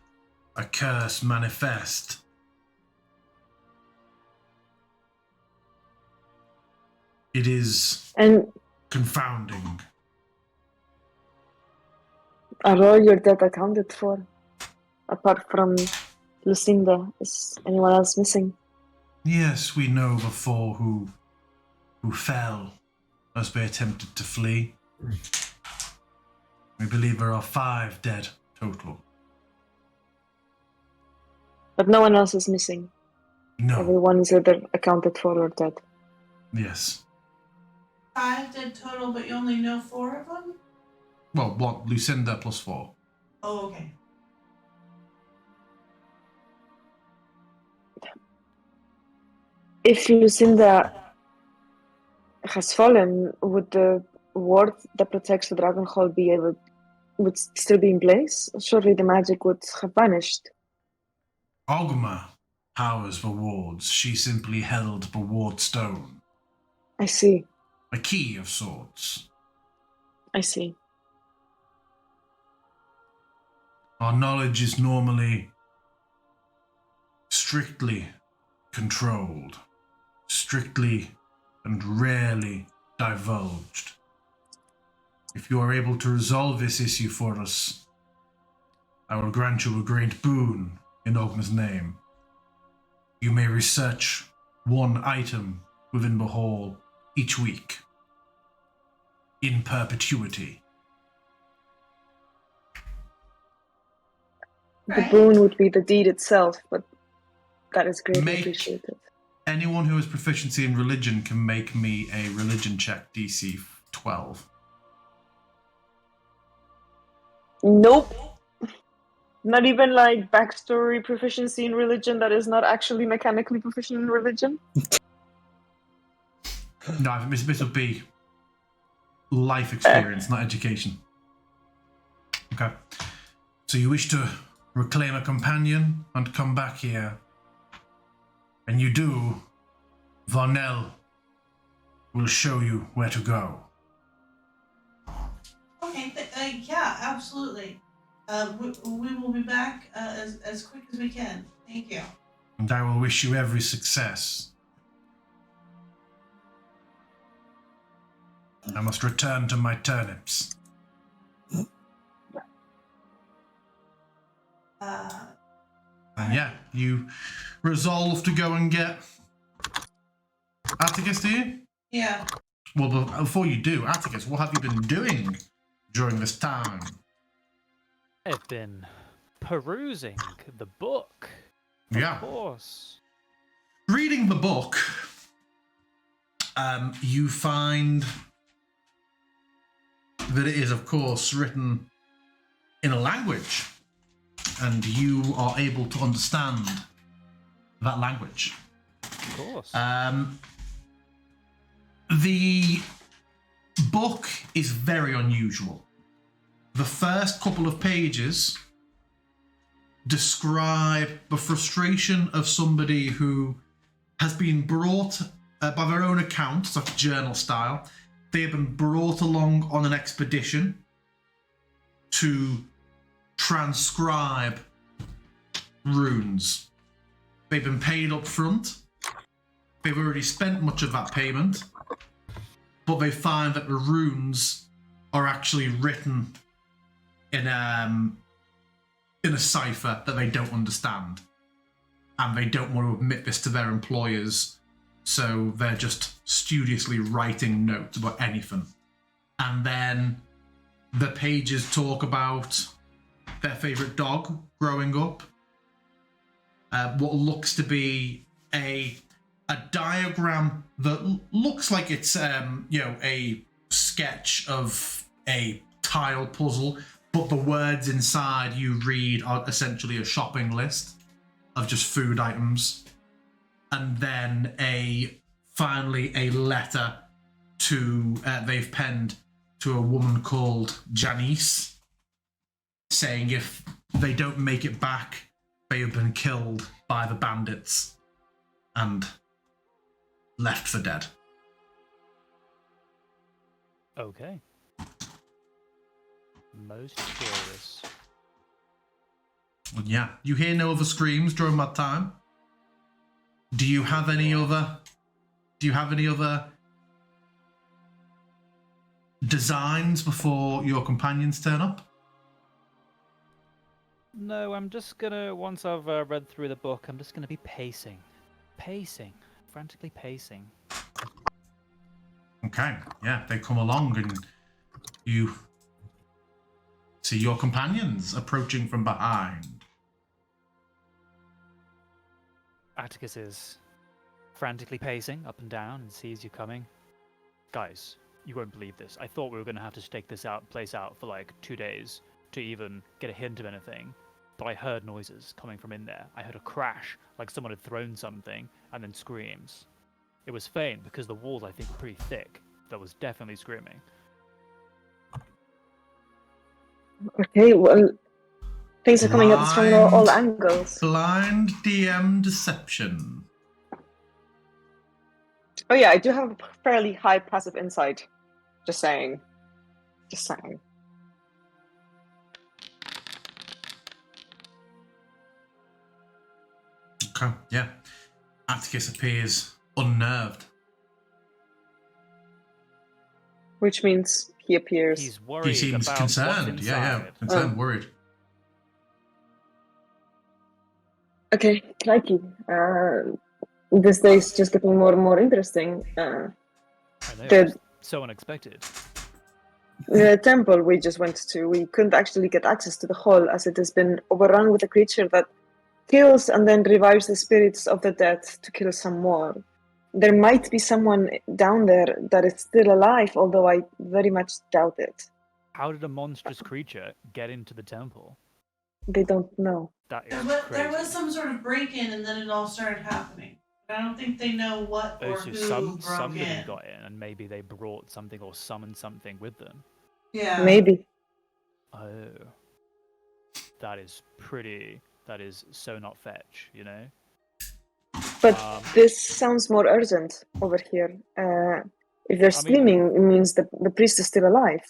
Speaker 1: a curse manifest. It is confounding.
Speaker 2: Are all your dead accounted for? Apart from Lucinda, is anyone else missing?
Speaker 1: Yes, we know the four who fell as they attempted to flee. We believe there are 5 dead total.
Speaker 2: But no one else is missing.
Speaker 1: No.
Speaker 2: Everyone is either accounted for or dead.
Speaker 1: Yes.
Speaker 4: 5 dead total, but you only know 4 of them?
Speaker 1: Well, what? Lucinda plus 4.
Speaker 4: Oh, okay.
Speaker 2: If Lucinda has fallen, would the ward that protects the Dragon Hall would still be in place? Surely the magic would have vanished.
Speaker 1: Ogma powers the wards. She simply held the ward stone.
Speaker 2: I see.
Speaker 1: A key of sorts.
Speaker 2: I see.
Speaker 1: Our knowledge is normally strictly controlled, strictly and rarely divulged. If you are able to resolve this issue for us, I will grant you a great boon in Ogma's name. You may research one item within the hall each week, in perpetuity.
Speaker 2: The boon would be the deed itself, but that is greatly
Speaker 1: Make-
Speaker 2: appreciated.
Speaker 1: Anyone who has proficiency in religion can make me a religion check, DC 12.
Speaker 2: Nope. Not even like backstory proficiency in religion that is not actually mechanically proficient in religion.
Speaker 1: No, I think this would be life experience, not education. Okay. So you wish to reclaim a companion and come back here. And you do, Varnell will show you where to go.
Speaker 4: Okay, yeah, absolutely. We will be back as quick as we can. Thank you.
Speaker 1: And I will wish you every success. I must return to my turnips. And yeah, you resolve to go and get Atticus, do you?
Speaker 4: Yeah.
Speaker 1: Well, before you do, Atticus, what have you been doing during this time?
Speaker 3: I've been perusing the book.
Speaker 1: Yeah.
Speaker 3: Of course.
Speaker 1: Reading the book, you find that it is, of course, written in a language, and you are able to understand that language.
Speaker 3: Of course.
Speaker 1: The book is very unusual. The first couple of pages describe the frustration of somebody who has been brought, by their own account, it's like journal style, they have been brought along on an expedition to transcribe runes. They've been paid up front. They've already spent much of that payment, but they find that the runes are actually written in a cipher that they don't understand, and they don't want to admit this to their employers, so they're just studiously writing notes about anything. And then the pages talk about their favorite dog growing up, what looks to be a diagram that looks like it's a sketch of a tile puzzle, but the words inside you read are essentially a shopping list of just food items. And then finally a letter to they've penned to a woman called Janice, saying if they don't make it back, they have been killed by the bandits and left for dead.
Speaker 3: Okay. Most curious.
Speaker 1: And yeah, you hear no other screams during that time. Do you have any other designs before your companions turn up?
Speaker 3: No, I'm just gonna, once I've read through the book, I'm just gonna be pacing. Frantically pacing.
Speaker 1: Okay, yeah, they come along and you see your companions approaching from behind.
Speaker 3: Atticus is frantically pacing up and down and sees you coming. Guys, you won't believe this. I thought we were going to have to stake this place out for like 2 days to even get a hint of anything. But I heard noises coming from in there. I heard a crash, like someone had thrown something, and then screams. It was faint because the walls, I think, were pretty thick. that was definitely screaming.
Speaker 2: Okay, well, things are coming at us from all
Speaker 1: Blind.
Speaker 2: angles.
Speaker 1: Blind DM deception.
Speaker 2: Oh yeah, I do have a fairly high passive insight. Just saying. Just saying.
Speaker 1: Okay, yeah. Atticus appears unnerved.
Speaker 2: Which means he appears.
Speaker 3: He's
Speaker 1: He
Speaker 3: worried
Speaker 1: seems
Speaker 3: about
Speaker 1: concerned.
Speaker 3: what's
Speaker 1: Yeah,
Speaker 3: inside.
Speaker 1: concerned, worried.
Speaker 2: Okay, crikey. This day is just getting more and more interesting.
Speaker 3: I know,
Speaker 2: The-
Speaker 3: it's so unexpected.
Speaker 2: The temple we just went to, we couldn't actually get access to the hall as it has been overrun with a creature that kills and then revives the spirits of the dead to kill some more. There might be someone down there that is still alive, although I very much doubt it.
Speaker 3: How did a monstrous creature get into the temple?
Speaker 2: They don't know.
Speaker 3: That is
Speaker 4: There was
Speaker 3: crazy.
Speaker 4: some sort of break-in, and then it all started happening. I don't think they know what
Speaker 3: Oh,
Speaker 4: or
Speaker 3: so
Speaker 4: who
Speaker 3: some
Speaker 4: broke
Speaker 3: of
Speaker 4: in.
Speaker 3: them got in, and maybe they brought something or summoned something with them.
Speaker 4: Yeah.
Speaker 2: Maybe.
Speaker 3: Oh, that is pretty. That is so not fetch, you know.
Speaker 2: But
Speaker 3: Um,
Speaker 2: this sounds more urgent over here. If they're
Speaker 3: I mean-
Speaker 2: screaming, it means the priest is still alive.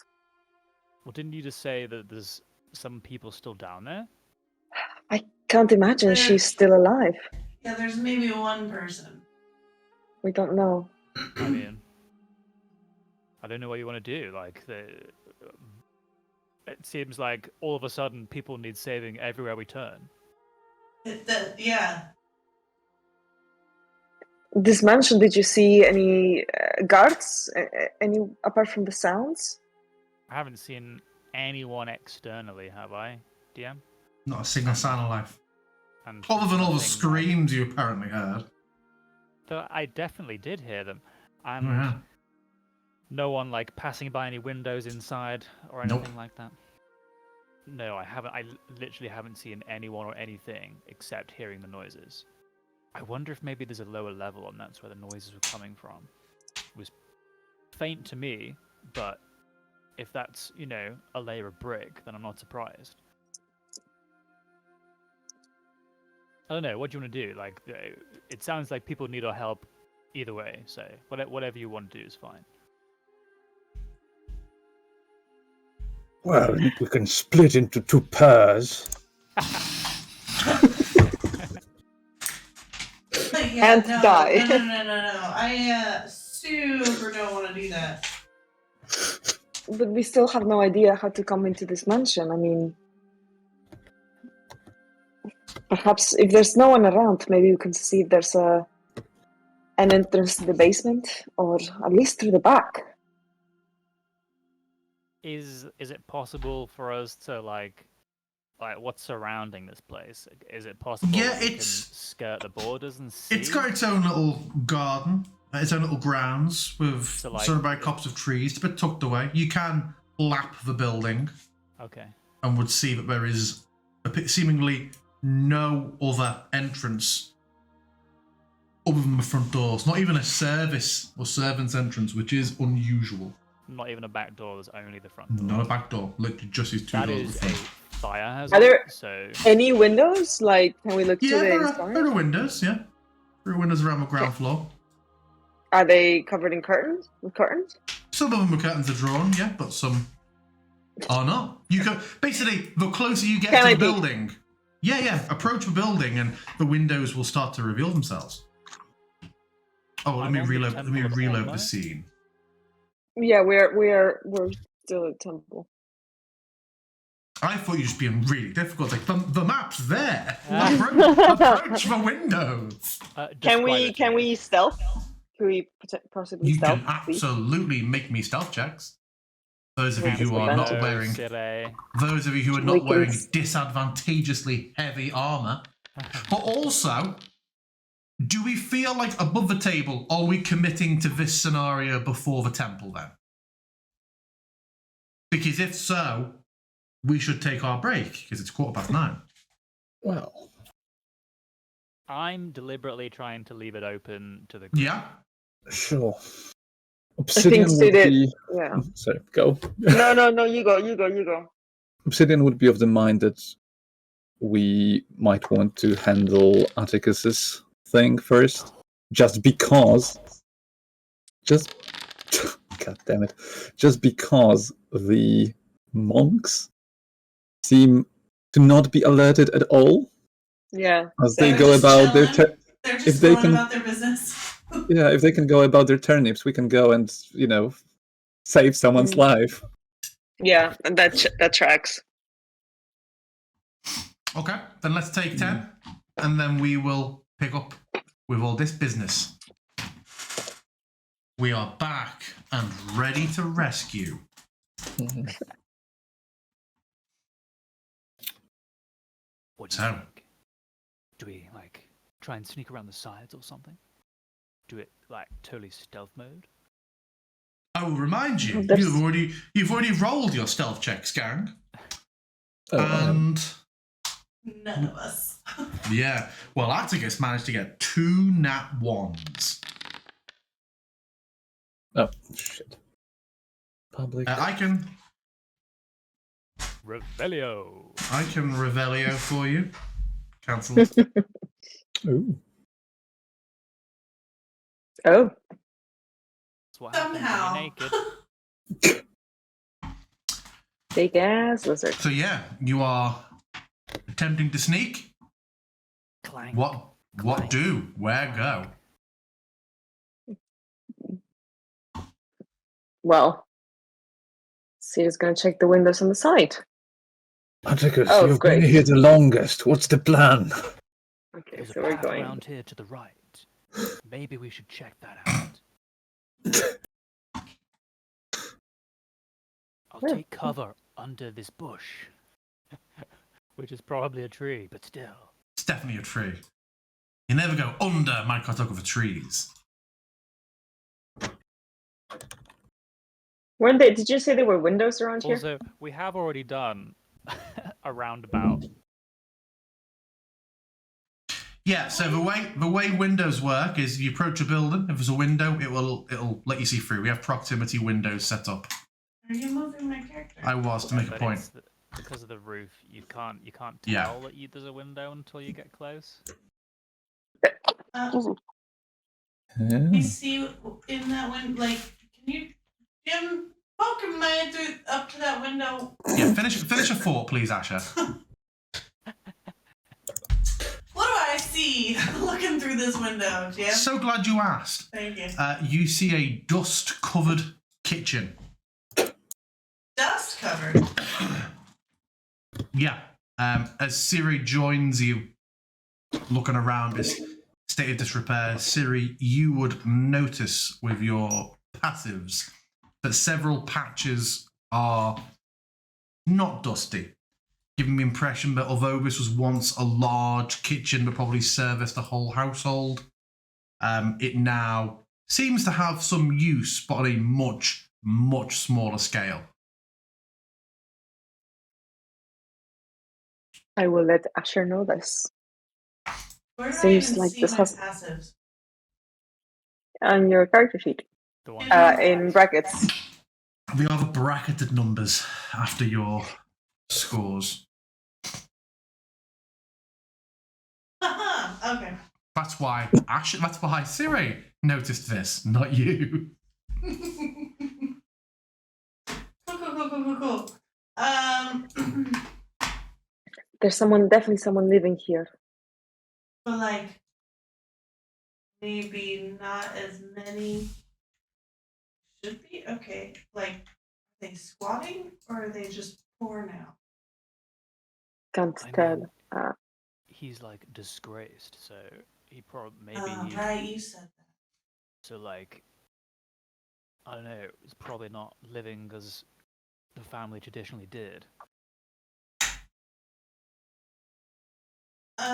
Speaker 3: Well, didn't you just say that there's some people still down there?
Speaker 2: I can't imagine
Speaker 4: There-
Speaker 2: she's still alive.
Speaker 4: Yeah, there's maybe one person.
Speaker 2: We don't know.
Speaker 3: I mean, I don't know what you want to do. Like, it seems like all of a sudden people need saving everywhere we turn.
Speaker 4: Yeah.
Speaker 2: This mansion, did you see any guards? Any apart from the sounds?
Speaker 3: I haven't seen anyone externally, have I, DM?
Speaker 1: Not a single sign of life.
Speaker 3: And
Speaker 1: Other than all the
Speaker 3: nothing,
Speaker 1: screams you apparently heard.
Speaker 3: Though I definitely did hear them,
Speaker 1: Oh,
Speaker 3: and
Speaker 1: yeah.
Speaker 3: no one like passing by any windows inside or
Speaker 1: Nope.
Speaker 3: anything like that. No, I haven't. I literally haven't seen anyone or anything except hearing the noises. I wonder if maybe there's a lower level and that's where the noises were coming from. It was faint to me, but if that's, you know, a layer of brick, then I'm not surprised. I don't know. What do you want to do? Like, it sounds like people need our help either way. So whatever you want to do is fine.
Speaker 5: Well, we can split into two pairs.
Speaker 4: Yeah,
Speaker 2: And
Speaker 4: no,
Speaker 2: die.
Speaker 4: No. I super don't want to do that.
Speaker 2: But we still have no idea how to come into this mansion. I mean, perhaps if there's no one around, maybe we can see if there's an entrance to the basement, or at least through the back.
Speaker 3: Is it possible for us to like what's surrounding this place? Is it possible
Speaker 1: Yeah,
Speaker 3: that we can
Speaker 1: it's-
Speaker 3: skirt the borders and see?
Speaker 1: It's got its own little garden, its own little grounds with
Speaker 3: So, like,
Speaker 1: surrounded by copse of trees. It's a bit tucked away. You can lap the building
Speaker 3: Okay.
Speaker 1: and would see that there is seemingly no other entrance other than the front doors. Not even a service or servant's entrance, which is unusual.
Speaker 3: Not even a back door, there's only the front door.
Speaker 1: Not a back door, literally just these two
Speaker 3: That
Speaker 1: doors.
Speaker 3: is
Speaker 1: at the
Speaker 3: a
Speaker 1: front.
Speaker 3: fire hazard.
Speaker 2: Are there
Speaker 3: So
Speaker 2: any windows? Like, can we look
Speaker 1: Yeah,
Speaker 2: to the
Speaker 1: there
Speaker 2: inside?
Speaker 1: are windows. Yeah, there are windows around the ground floor.
Speaker 2: Are they covered in curtains? With curtains?
Speaker 1: Some of them the curtains are drawn, yeah, but some are not. You can basically the closer you get
Speaker 2: Can
Speaker 1: to
Speaker 2: I
Speaker 1: the
Speaker 2: peek?
Speaker 1: building, approach the building, and the windows will start to reveal themselves. Oh, let
Speaker 3: I'm
Speaker 1: me
Speaker 3: on the
Speaker 1: reload. Let me
Speaker 3: Temple of
Speaker 1: reload
Speaker 3: Honor.
Speaker 1: the scene.
Speaker 2: Yeah, we're still at temple.
Speaker 1: I thought you were just being really difficult. Like the map's there.
Speaker 3: Ah.
Speaker 1: Approach the windows.
Speaker 2: Can
Speaker 3: describe
Speaker 2: we
Speaker 3: it to me.
Speaker 2: stealth? Can we possibly
Speaker 1: You
Speaker 2: stealth?
Speaker 1: can absolutely make me stealth checks. Those of
Speaker 2: Yeah,
Speaker 1: you who are not
Speaker 3: No,
Speaker 1: wearing,
Speaker 3: Sire.
Speaker 1: those of you who are not
Speaker 2: We can
Speaker 1: wearing
Speaker 2: s-
Speaker 1: disadvantageously heavy armor. But also, do we feel like above the table, are we committing to this scenario before the temple then? Because if so, we should take our break because it's 9:15.
Speaker 5: Well,
Speaker 3: I'm deliberately trying to leave it open to the group.
Speaker 1: Yeah.
Speaker 5: sure. Obsidian would
Speaker 2: Cyril-
Speaker 5: be.
Speaker 2: Yeah.
Speaker 5: Sorry, go.
Speaker 2: No, you go.
Speaker 5: Obsidian would be of the mind that we might want to handle Atticus's thing first, just because. God damn it! Just because the monks seem to not be alerted at all
Speaker 2: Yeah.
Speaker 5: as
Speaker 4: They're
Speaker 5: they go
Speaker 4: just
Speaker 5: about their.
Speaker 4: chilling. They're
Speaker 5: if
Speaker 4: just
Speaker 5: they
Speaker 4: going
Speaker 5: can-
Speaker 4: about their business.
Speaker 5: Yeah, if they can go about their turnips, we can go and save someone's life.
Speaker 2: Yeah, and that tracks.
Speaker 1: Okay, then let's take 10, and then we will pick up with all this business. We are back and ready to rescue.
Speaker 3: What do you
Speaker 1: So-
Speaker 3: think? Do we try and sneak around the sides or something? Do it totally stealth mode?
Speaker 1: I will remind you,
Speaker 2: There's-
Speaker 1: you've already rolled your stealth checks, gang.
Speaker 5: Oh,
Speaker 1: And
Speaker 4: None of us.
Speaker 1: yeah, well, Atticus managed to get 2 nat 1s.
Speaker 5: oh shit! Public.
Speaker 1: I can
Speaker 3: Revelio.
Speaker 1: Revelio for you. Cancelled.
Speaker 5: Ooh.
Speaker 2: Oh,
Speaker 3: That's what happens when
Speaker 4: Somehow.
Speaker 3: you're naked.
Speaker 2: big ass lizard.
Speaker 1: So yeah, you are attempting to sneak.
Speaker 3: Clank.
Speaker 1: What
Speaker 3: Clank.
Speaker 1: do? Where go?
Speaker 2: Well, Siri's gonna check the windows on the side.
Speaker 5: Atticus,
Speaker 2: Oh,
Speaker 5: you've
Speaker 2: great.
Speaker 5: been here the longest. What's the plan?
Speaker 2: Okay,
Speaker 3: There's
Speaker 2: so
Speaker 3: a
Speaker 2: we're
Speaker 3: path
Speaker 2: going.
Speaker 3: around here to the right. Maybe we should check that out. I'll
Speaker 2: Yeah.
Speaker 3: take cover under this bush. Which is probably a tree, but still.
Speaker 1: It's definitely a tree. You never go under my cartographer trees.
Speaker 2: Weren't they? Did you say there were windows around here?
Speaker 3: Also, we have already done a roundabout.
Speaker 1: Yeah, so the way windows work is you approach a building. If there's a window, it'll let you see through. We have proximity windows set up.
Speaker 4: Are you moving my character?
Speaker 1: I was to make a
Speaker 3: But
Speaker 1: point.
Speaker 3: it's because of the roof, you can't tell
Speaker 1: Yeah.
Speaker 3: that there's a window until you get close.
Speaker 5: Yeah.
Speaker 4: You see in that window, can you, Jim, poke a man up to that window?
Speaker 1: Yeah, finish a thought, please, Asher.
Speaker 4: What do I see looking through this window, Jim?
Speaker 1: So glad you asked.
Speaker 4: Thank you.
Speaker 1: You see a dust-covered kitchen.
Speaker 4: Dust covered.
Speaker 1: Yeah. As Siri joins you, looking around this state of disrepair, Siri, you would notice with your passives that several patches are not dusty, giving the impression that although this was once a large kitchen that probably serviced the whole household, it now seems to have some use, but on a much, much smaller scale.
Speaker 2: I will let Asher know this.
Speaker 4: Where do
Speaker 2: Seems
Speaker 4: I even
Speaker 2: like
Speaker 4: see
Speaker 2: this
Speaker 4: my
Speaker 2: has-
Speaker 4: passives?
Speaker 2: On your character sheet,
Speaker 3: The one.
Speaker 2: in brackets.
Speaker 1: They are the bracketed numbers after your scores.
Speaker 4: Okay.
Speaker 1: That's why Siri noticed this, not you.
Speaker 4: Cool.
Speaker 2: There's definitely someone living here.
Speaker 4: But maybe not as many should be. Okay, are they squatting or are they just poor now?
Speaker 2: Can't
Speaker 3: I
Speaker 2: tell.
Speaker 3: mean, he's disgraced, so he probably
Speaker 4: Right, you said that.
Speaker 3: so I don't know. It's probably not living as the family traditionally did.
Speaker 4: Do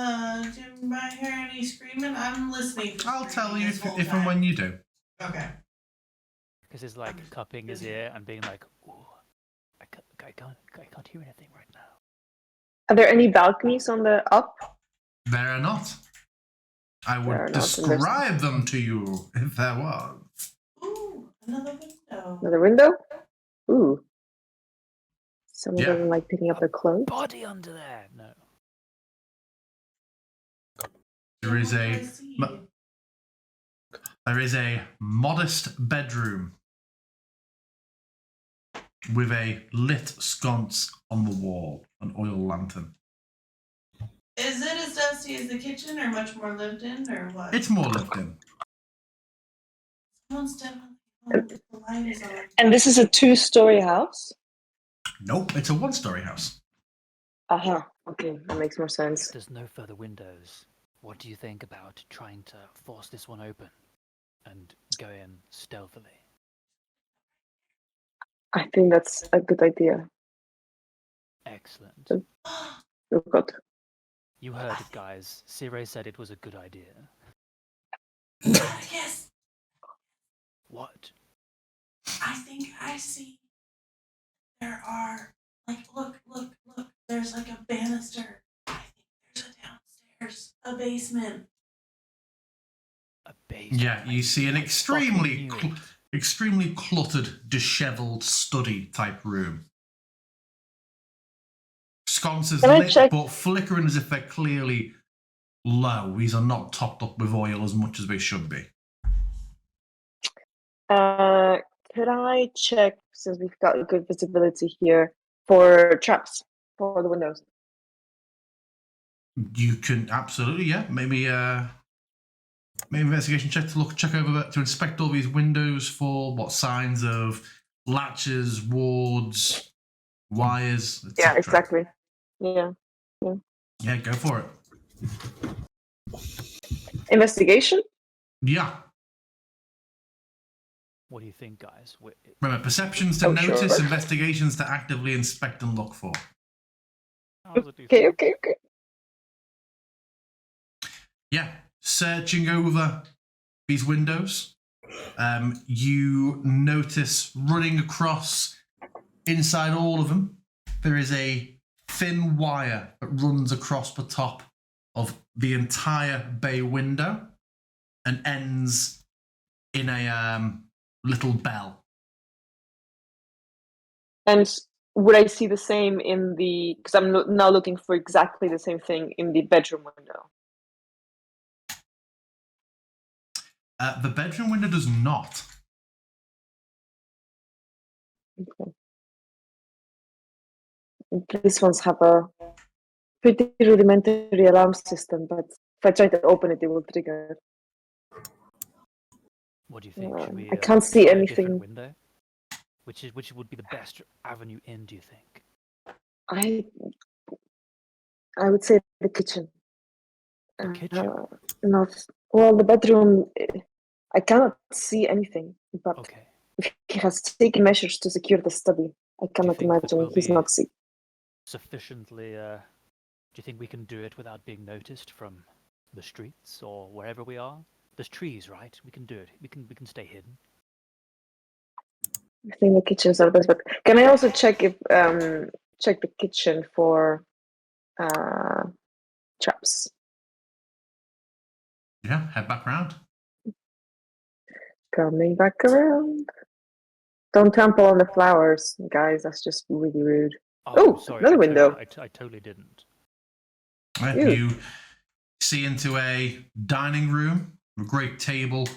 Speaker 4: I hear any screaming? I'm listening. For
Speaker 1: I'll tell
Speaker 4: screaming
Speaker 1: you
Speaker 4: this whole
Speaker 1: if and
Speaker 4: time.
Speaker 1: when you do.
Speaker 4: Okay.
Speaker 3: Because he's cupping his ear and being like, "Ooh, I can't hear anything right now."
Speaker 2: Are there any balconies on the up?
Speaker 1: There are not. I
Speaker 2: There are
Speaker 1: would
Speaker 2: not, and there's-
Speaker 1: describe them to you if there was.
Speaker 4: Ooh, Another window.
Speaker 2: Another window? Ooh. Someone
Speaker 1: Yeah.
Speaker 2: doesn't like picking up their clothes.
Speaker 3: Body under there. No.
Speaker 1: There is
Speaker 4: What do
Speaker 1: a
Speaker 4: I see?
Speaker 1: there is a modest bedroom with a lit sconce on the wall, an oil lantern.
Speaker 4: Is it as dusty as the kitchen, or much more lived in, or what?
Speaker 1: It's more lived in.
Speaker 4: Someone's definitely home. The light is on.
Speaker 2: And this is a 2-story house?
Speaker 1: Nope, it's a one-story house.
Speaker 2: Uh-huh. Okay, that makes more
Speaker 3: If
Speaker 2: sense.
Speaker 3: there's no further windows, what do you think about trying to force this one open and go in stealthily?
Speaker 2: I think that's a good idea.
Speaker 3: Excellent.
Speaker 2: Oh god.
Speaker 3: You heard it, guys. Sire said it was a good idea.
Speaker 4: Yes,
Speaker 3: What?
Speaker 4: I think I see. There are look. There's like a banister. I think there's a downstairs, a basement.
Speaker 3: A basement?
Speaker 1: Yeah, you see an
Speaker 3: I
Speaker 1: extremely,
Speaker 3: fucking knew it.
Speaker 1: extremely cluttered, dishevelled study type room. Sconces
Speaker 2: Can I
Speaker 1: lit,
Speaker 2: check-
Speaker 1: but flickering as if they're clearly low. These are not topped up with oil as much as they should be.
Speaker 2: Could I check, since we've got good visibility here, for traps for the windows?
Speaker 1: You can absolutely, yeah. Maybe investigation check to check over to inspect all these windows for what signs of latches, wards, wires, etc.
Speaker 2: Yeah, exactly. Yeah.
Speaker 1: Yeah, go for it.
Speaker 2: Investigation?
Speaker 1: Yeah.
Speaker 3: What do you think, guys?
Speaker 1: Remember, perceptions to
Speaker 2: Oh,
Speaker 1: notice,
Speaker 2: sure.
Speaker 1: investigations to actively inspect and look for.
Speaker 3: How's it do
Speaker 2: Okay,
Speaker 3: so?
Speaker 2: okay.
Speaker 1: Yeah, searching over these windows, you notice running across inside all of them, there is a thin wire that runs across the top of the entire bay window and ends in a little bell.
Speaker 2: And would I see the same in the... Because I'm now looking for exactly the same thing in the bedroom window.
Speaker 1: The bedroom window does not.
Speaker 2: Okay. These ones have a pretty rudimentary alarm system, but if I try to open it, it will trigger.
Speaker 3: What do you think? Should we?
Speaker 2: I can't see
Speaker 3: try a different
Speaker 2: anything.
Speaker 3: window? Which would be the best avenue in? Do you think?
Speaker 2: I would say the kitchen.
Speaker 3: The kitchen.
Speaker 2: Not well. The bedroom. I cannot see anything, but
Speaker 3: Okay.
Speaker 2: he has taken measures to secure the study. I cannot
Speaker 3: think that
Speaker 2: imagine
Speaker 3: will
Speaker 2: he's
Speaker 3: be-
Speaker 2: not see.
Speaker 3: Sufficiently. Do you think we can do it without being noticed from the streets or wherever we are? There's trees, right? We can do it. We can stay hidden.
Speaker 2: I think the kitchens are best. But can I also check if check the kitchen for traps?
Speaker 1: Yeah, head back round.
Speaker 2: Coming back around. Don't trample on the flowers, guys. That's just really rude. Oh,
Speaker 3: sorry.
Speaker 2: another window.
Speaker 3: I totally didn't.
Speaker 2: Ew.
Speaker 1: You see into a dining room, a great table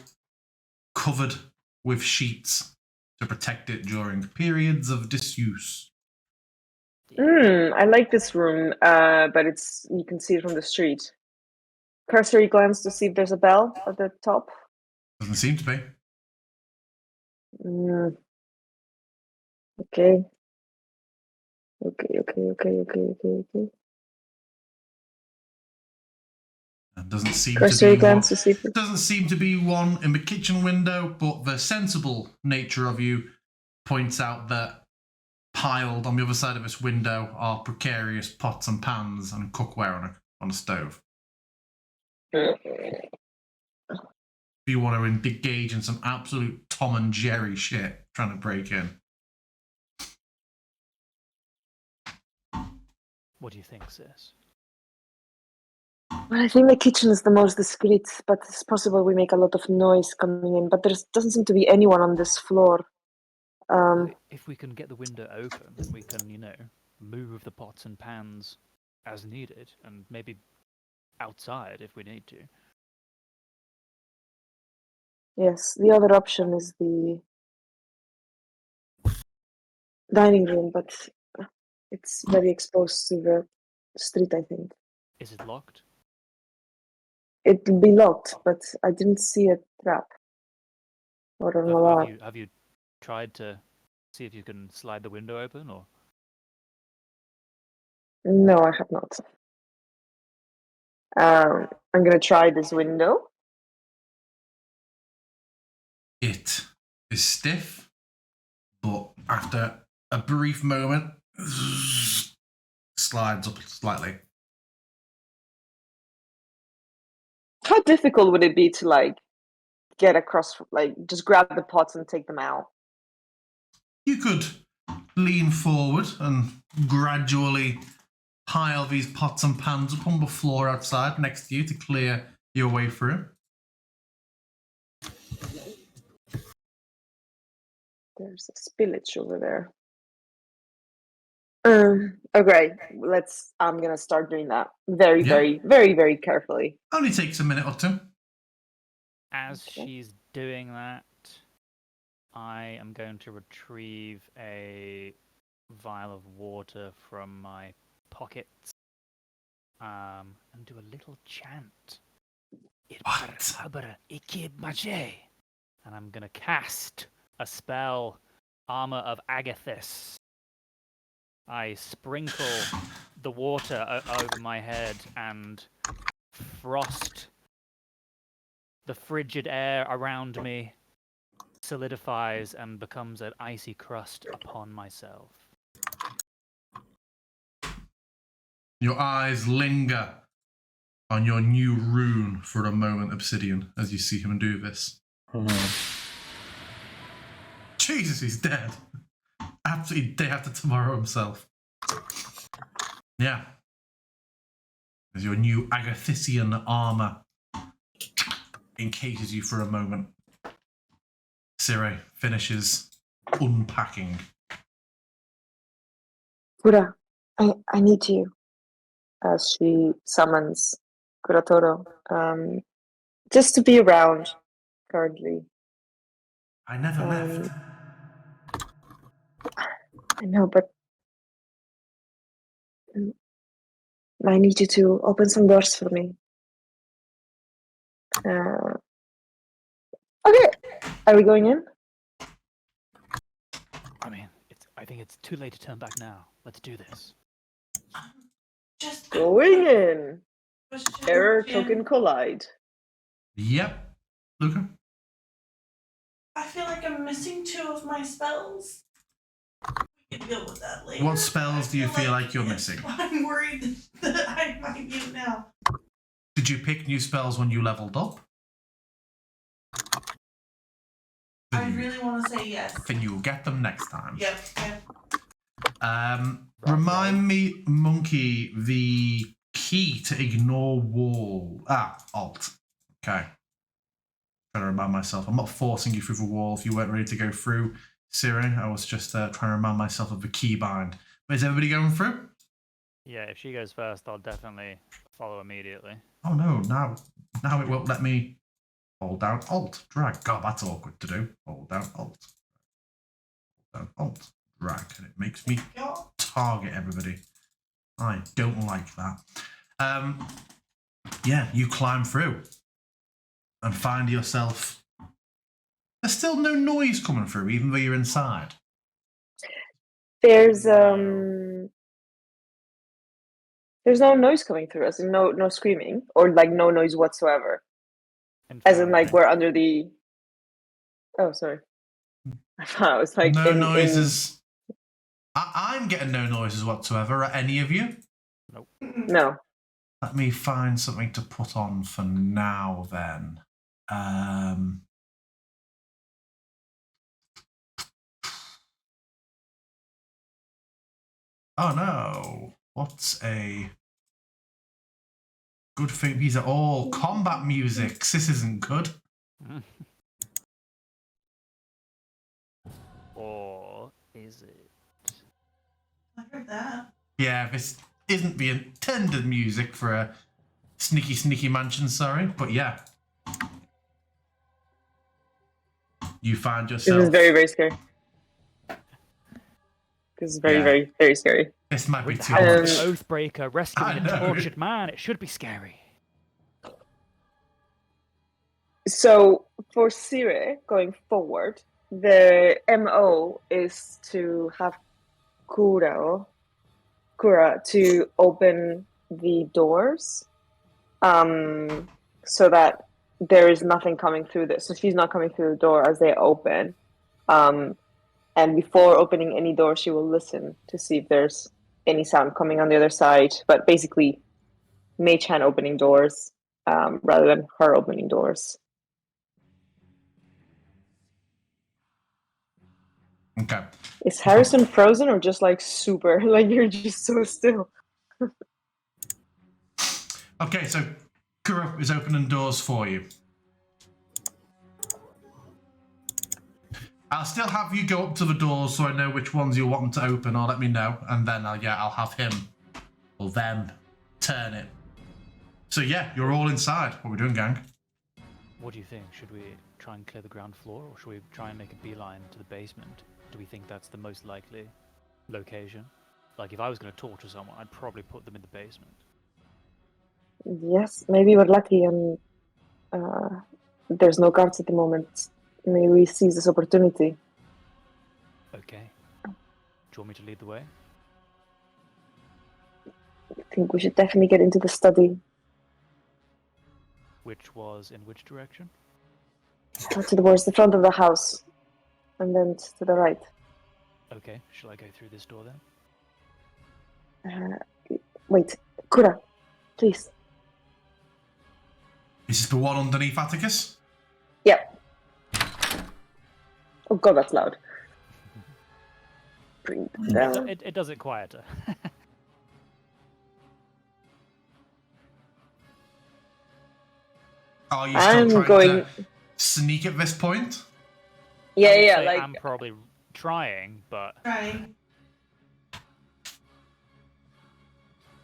Speaker 1: covered with sheets to protect it during periods of disuse.
Speaker 2: I like this room, but you can see it from the street. Cursory glance to see if there's a bell at the top.
Speaker 1: Doesn't seem to be.
Speaker 2: Okay. Okay.
Speaker 1: Doesn't seem
Speaker 2: Cursory
Speaker 1: to be one.
Speaker 2: glance to see if
Speaker 1: Doesn't seem to be one in the kitchen window, but the sensible nature of you points out that piled on the other side of this window are precarious pots and pans and cookware on a stove. If you want to engage in some absolute Tom and Jerry shit trying to break in.
Speaker 3: What do you think, sis?
Speaker 2: Well, I think the kitchen is the most discreet, but it's possible we make a lot of noise coming in. But there doesn't seem to be anyone on this floor.
Speaker 3: If we can get the window open, then we can, move the pots and pans as needed, and maybe outside if we need to.
Speaker 2: Yes, the other option is the dining room, but it's very exposed to the street, I think.
Speaker 3: Is it locked?
Speaker 2: It'll be locked, but I didn't see a trap or an alarm.
Speaker 3: Have you tried to see if you can slide the window open, or?
Speaker 2: No, I have not. I'm gonna try this window.
Speaker 1: It is stiff, but after a brief moment, slides up slightly.
Speaker 2: How difficult would it be to like get across, like just grab the pots and take them out?
Speaker 1: You could lean forward and gradually pile these pots and pans up on the floor outside next to you to clear your way through.
Speaker 2: There's a spillage over there. Okay, I'm gonna start doing that very,
Speaker 1: Yeah.
Speaker 2: very, very, very carefully.
Speaker 1: Only takes a minute or two.
Speaker 3: As
Speaker 2: Okay.
Speaker 3: she's doing that, I am going to retrieve a vial of water from my pockets, and do a little chant. And I'm gonna cast a spell, Armor of Agathis. I sprinkle the water over my head and frost. The frigid air around me solidifies and becomes an icy crust upon myself.
Speaker 1: Your eyes linger on your new rune for a moment, Obsidian, as you see him do this. Jesus, he's dead. Absolutely day after tomorrow himself. Yeah. As your new Agathisian armor encases you for a moment. Sire finishes unpacking.
Speaker 2: Kura, I need you. As she summons Kuratoro, just to be around currently.
Speaker 1: I never left.
Speaker 2: I know, but I need you to open some doors for me. Okay, are we going in?
Speaker 3: I think it's too late to turn back now. Let's do this.
Speaker 4: Just
Speaker 2: Going in.
Speaker 4: question,
Speaker 2: Error
Speaker 4: Jim.
Speaker 2: token collide.
Speaker 1: Yep. Luca?
Speaker 4: I feel like I'm missing 2 of my spells. We can deal with that later.
Speaker 1: What spells do you feel like you're missing?
Speaker 4: I'm worried that I might need now.
Speaker 1: Did you pick new spells when you leveled up?
Speaker 4: I really want to say yes.
Speaker 1: Then you'll get them next time.
Speaker 4: Yep.
Speaker 1: Remind me, Monkey, the key to ignore wall. Alt. Okay. Trying to remind myself. I'm not forcing you through the wall if you weren't ready to go through, Siri. I was just trying to remind myself of the key bind. But is everybody going through?
Speaker 3: Yeah, if she goes first, I'll definitely follow immediately.
Speaker 1: Oh no, now it won't let me hold down Alt. Drag. God, that's awkward to do. Hold down Alt. Hold down Alt. Drag. And it makes me target everybody. I don't like that. Yeah, you climb through and find yourself. There's still no noise coming through, even though you're inside.
Speaker 2: There's no noise coming through, as in no screaming, or like no noise whatsoever. As in like we're under the. Oh, sorry. I thought it was like
Speaker 1: no noises. I'm getting no noises whatsoever. Are any of you?
Speaker 3: Nope.
Speaker 2: No.
Speaker 1: Let me find something to put on for now then. Oh no. What's a Good thing these are all combat musics. This isn't good.
Speaker 3: Or is it?
Speaker 4: I heard that.
Speaker 1: Yeah, this isn't the intended music for a sneaky mansion, sorry. But yeah. You find yourself...
Speaker 2: This is very, very scary. This is very,
Speaker 1: Yeah.
Speaker 2: very, very scary.
Speaker 1: This might be
Speaker 3: With the
Speaker 1: too
Speaker 3: help of
Speaker 1: much.
Speaker 3: an Oathbreaker rescuing
Speaker 1: I
Speaker 3: a
Speaker 1: know.
Speaker 3: tortured man, it should be scary.
Speaker 2: So for Sire going forward, the MO is to have Kura to open the doors, so that there is nothing coming through this. So she's not coming through the door as they open. And before opening any door, she will listen to see if there's any sound coming on the other side. But basically, Mage Hand opening doors rather than her opening doors.
Speaker 1: Okay.
Speaker 2: Is Harrison frozen or just like super? Like you're just so still.
Speaker 1: Okay, so Kura is opening doors for you. I'll still have you go up to the doors so I know which ones you're wanting to open, or let me know, and then I'll have him or them turn it. So yeah, you're all inside. What are we doing, gang?
Speaker 3: What do you think? Should we try and clear the ground floor, or should we try and make a beeline to the basement? Do we think that's the most likely location? Like, if I was going to torture someone, I'd probably put them in the basement.
Speaker 2: Yes, maybe we're lucky and there's no guards at the moment. Maybe we seize this opportunity.
Speaker 3: Okay. Do you want me to lead the way?
Speaker 2: I think we should definitely get into the study.
Speaker 3: Which was in which direction?
Speaker 2: Towards the front of the house. And then to the right.
Speaker 3: Okay, shall I go through this door then?
Speaker 2: Wait, Kura, please.
Speaker 1: Is this the one underneath Atticus?
Speaker 2: Yep. Oh god, that's loud. Bring it down.
Speaker 3: It does it quieter.
Speaker 1: Are you still
Speaker 2: I'm
Speaker 1: trying
Speaker 2: going...
Speaker 1: to sneak at this point?
Speaker 2: Yeah,
Speaker 3: I would
Speaker 2: yeah,
Speaker 3: say
Speaker 2: like...
Speaker 3: I'm probably trying, but
Speaker 4: Trying.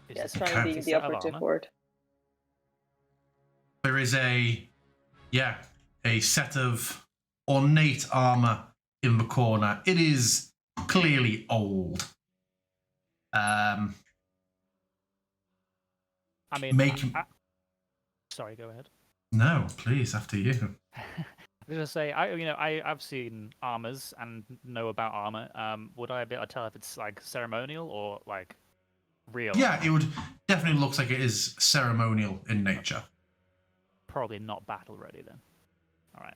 Speaker 3: is
Speaker 2: Yeah,
Speaker 3: this a
Speaker 2: trying
Speaker 1: Okay.
Speaker 2: being
Speaker 3: fancy
Speaker 2: the
Speaker 3: set of
Speaker 2: operative
Speaker 3: armor?
Speaker 2: word.
Speaker 1: There is a set of ornate armor in the corner. It is clearly old.
Speaker 3: I mean,
Speaker 1: Make-
Speaker 3: sorry, go ahead.
Speaker 1: No, please, after you.
Speaker 3: I was gonna say, I've seen armors and know about armor. Would I be able to tell if it's like ceremonial or like real?
Speaker 1: Yeah, it would definitely looks like it is ceremonial in nature.
Speaker 3: Probably not battle ready then. All right.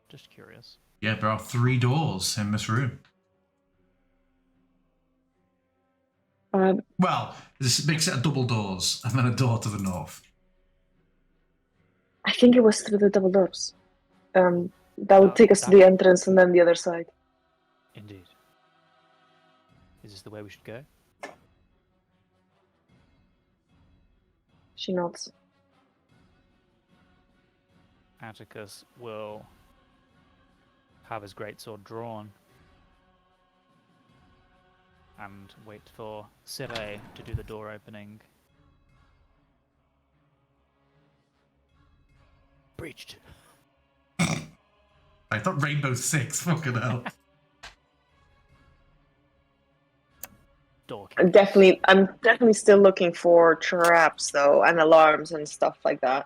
Speaker 3: Just curious.
Speaker 1: Yeah, there are 3 doors in this room. Well, there's a big set of double doors and then a door to the north.
Speaker 2: I think it was through the double doors. That would take us to the entrance and then the other side.
Speaker 3: Indeed. Is this the way we should go?
Speaker 2: She nods.
Speaker 3: Atticus will have his greatsword drawn and wait for Sire to do the door opening. Breached.
Speaker 1: I thought Rainbow Six, fucking hell.
Speaker 3: Door.
Speaker 2: I'm definitely still looking for traps though, and alarms and stuff like that.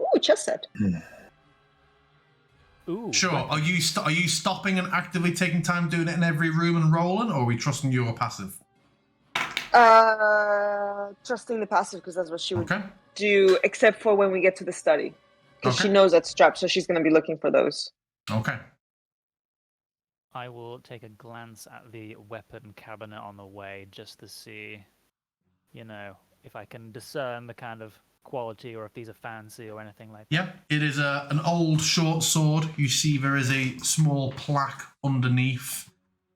Speaker 2: Ooh, chest set.
Speaker 3: Ooh.
Speaker 1: Sure,
Speaker 3: weapon.
Speaker 1: are you stopping and actively taking time doing it in every room and rolling, or are we trusting your passive?
Speaker 2: Trusting the passive because that's what she would
Speaker 1: Okay.
Speaker 2: do, except for when we get to the study. Because she
Speaker 1: Okay.
Speaker 2: knows that's trapped, so she's going to be looking for those.
Speaker 1: Okay.
Speaker 3: I will take a glance at the weapon cabinet on the way just to see, if I can discern the kind of quality or if these are fancy or anything like that.
Speaker 1: Yep, it is an old short sword. You see there is a small plaque underneath.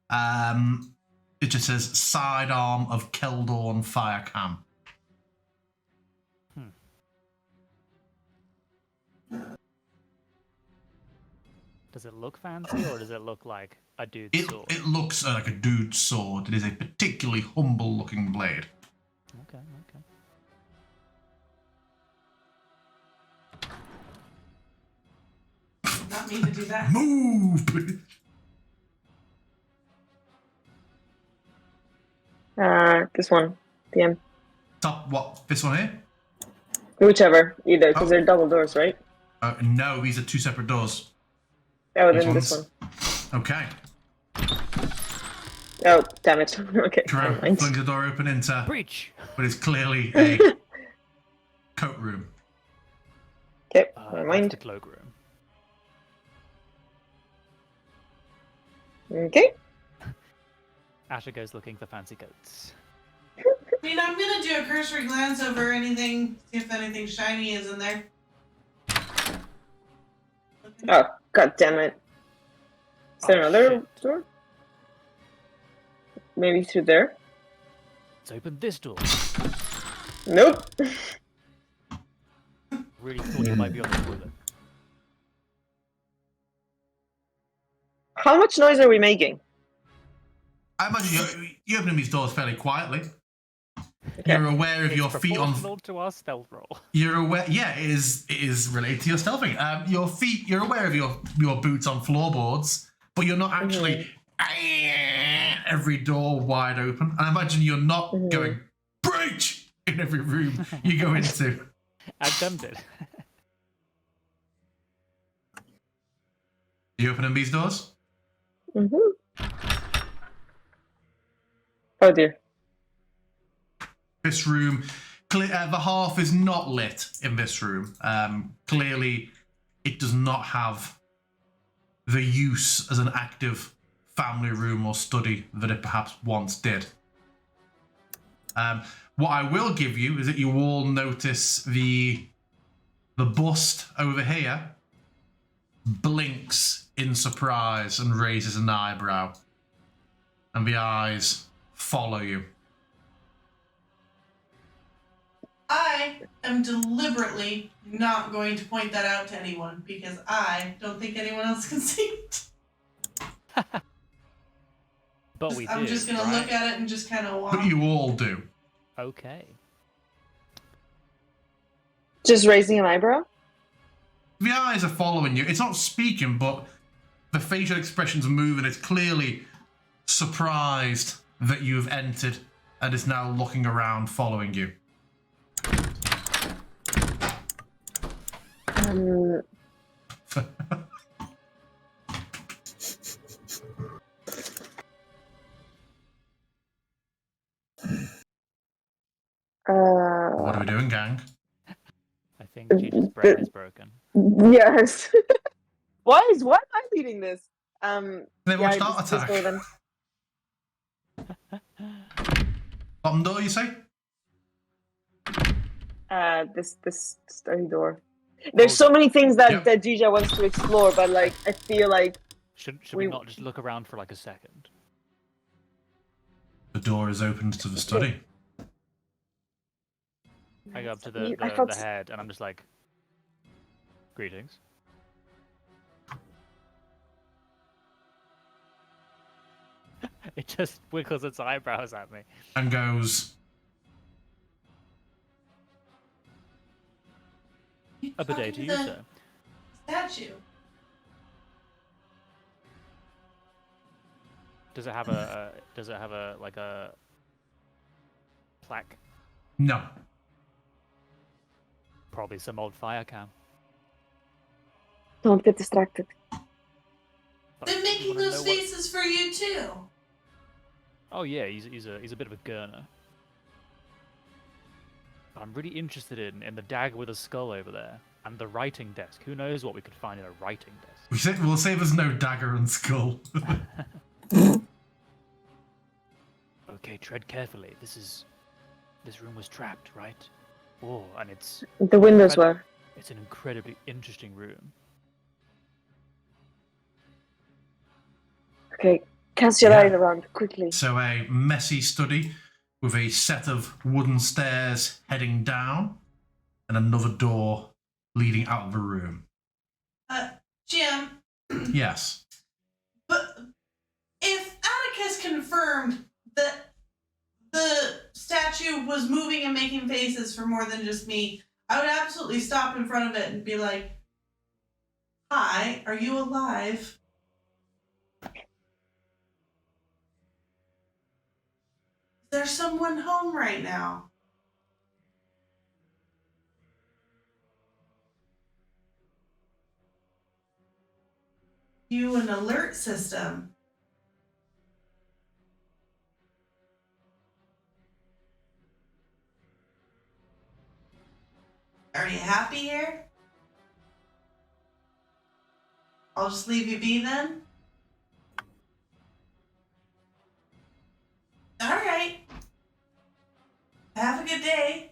Speaker 1: It just says sidearm of Keldorn Firecam.
Speaker 3: Does it look fancy, or does it look like a dude's sword?
Speaker 1: It looks like a dude's sword. It is a particularly humble-looking blade.
Speaker 3: Okay, okay.
Speaker 4: Did not mean to do that.
Speaker 1: Move!
Speaker 2: This one. PM.
Speaker 1: Top what? This one here?
Speaker 2: Whichever, either, because
Speaker 1: Oh.
Speaker 2: they're double doors, right?
Speaker 1: No, these are two separate doors.
Speaker 2: Oh,
Speaker 1: Which
Speaker 2: then this
Speaker 1: ones?
Speaker 2: one.
Speaker 1: Okay.
Speaker 2: Oh, damn it. Okay.
Speaker 1: Drew
Speaker 2: never mind.
Speaker 1: flings the door open into
Speaker 3: Breach!
Speaker 1: what is clearly a coat room.
Speaker 2: Okay, never
Speaker 3: That's
Speaker 2: mind.
Speaker 3: the cloakroom.
Speaker 2: Okay.
Speaker 3: Asher goes looking for fancy coats.
Speaker 4: I mean, I'm gonna do a cursory glance over anything, see if anything shiny is in there.
Speaker 2: Oh, god damn it. Is there
Speaker 3: Oh,
Speaker 2: another
Speaker 3: shit.
Speaker 2: door? Maybe through there?
Speaker 3: Let's open this door.
Speaker 2: Nope.
Speaker 3: Really thought you might be on the toilet.
Speaker 2: How much noise are we making?
Speaker 1: I imagine you're opening these doors fairly quietly.
Speaker 2: Okay.
Speaker 1: You're aware of
Speaker 3: It's
Speaker 1: your feet on.
Speaker 3: proportional to our stealth roll.
Speaker 1: You're aware. Yeah, it is related to your stealthing. Your feet. You're aware of your boots on floorboards, but you're not actually every door wide open. And I imagine you're not going breach in every room you go into.
Speaker 3: I'm tempted.
Speaker 1: You opening these doors?
Speaker 2: Oh dear.
Speaker 1: This room, the hearth is not lit in this room. Clearly, it does not have the use as an active family room or study that it perhaps once did. What I will give you is that you all notice the bust over here blinks in surprise and raises an eyebrow, and the eyes follow you.
Speaker 4: I am deliberately not going to point that out to anyone because I don't think anyone else can see it.
Speaker 3: But we do.
Speaker 4: I'm just gonna
Speaker 3: right?
Speaker 4: look at it and just kind of walk.
Speaker 1: But you all do.
Speaker 3: Okay.
Speaker 2: Just raising an eyebrow?
Speaker 1: The eyes are following you. It's not speaking, but the facial expressions move, and it's clearly surprised that you have entered and is now looking around, following you. What are we doing, gang?
Speaker 3: I think Gigi's brain is broken.
Speaker 2: Yes. Why am I leading this?
Speaker 1: They
Speaker 2: Yeah,
Speaker 1: watched Art
Speaker 2: just go
Speaker 1: Attack.
Speaker 2: then.
Speaker 1: Bottom door, you say?
Speaker 2: This study door. There's so many things that
Speaker 1: Yep.
Speaker 2: that Gija wants to explore, but like I feel like
Speaker 3: Should we
Speaker 2: We-
Speaker 3: not just look around for like a second?
Speaker 1: The door is opened to the study.
Speaker 3: I go up to
Speaker 2: I thought
Speaker 3: the head and I'm just like, greetings. It just wiggles its eyebrows at me.
Speaker 1: And goes,
Speaker 3: A bidet to you, sir.
Speaker 4: Statue.
Speaker 3: Does it have a like a plaque?
Speaker 1: no.
Speaker 3: Probably some old fire cam.
Speaker 2: don't get distracted.
Speaker 3: But
Speaker 4: They're
Speaker 3: you
Speaker 4: making
Speaker 3: wanna
Speaker 4: those
Speaker 3: know what-
Speaker 4: faces for you too.
Speaker 3: Oh yeah, he's a bit of a gurner. I'm really interested in the dagger with a skull over there and the writing desk. Who knows what we could find in a writing desk?
Speaker 1: We'll say there's no dagger and skull.
Speaker 3: Okay, tread carefully. This room was trapped, right? Oh, and it's
Speaker 2: The windows
Speaker 3: Incredible.
Speaker 2: were.
Speaker 3: it's an incredibly interesting room.
Speaker 2: Okay, cast your
Speaker 1: Yeah.
Speaker 2: light around quickly.
Speaker 1: So a messy study with a set of wooden stairs heading down and another door leading out of the room.
Speaker 4: Jim,
Speaker 1: Yes.
Speaker 4: but if Atticus confirmed that the statue was moving and making faces for more than just me, I would absolutely stop in front of it and be like, "Hi, are you alive?" Is there someone home right now? You an alert system. Are you happy here? I'll just leave you be then. All right. Have a good day.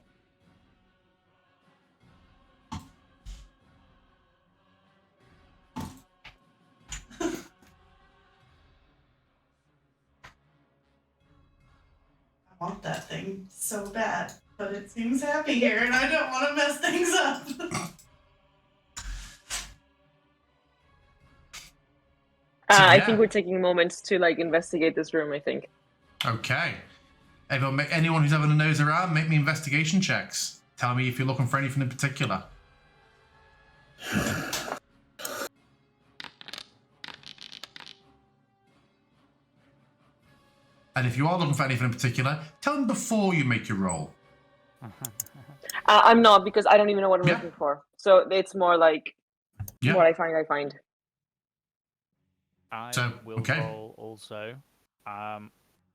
Speaker 4: I want that thing so bad, but it seems happy here, and I don't want to mess things up.
Speaker 2: I
Speaker 1: yeah.
Speaker 2: think we're taking moments to like investigate this room. I think.
Speaker 1: Okay. Anyone who's having a nose around, make me investigation checks. Tell me if you're looking for anything in particular. And if you are looking for anything in particular, tell them before you make your roll.
Speaker 2: I'm not, because I don't even know what I'm
Speaker 1: Yeah.
Speaker 2: looking for. So it's more like
Speaker 1: Yeah.
Speaker 2: what I find. I find.
Speaker 3: I
Speaker 1: So,
Speaker 3: will
Speaker 1: okay.
Speaker 3: roll also.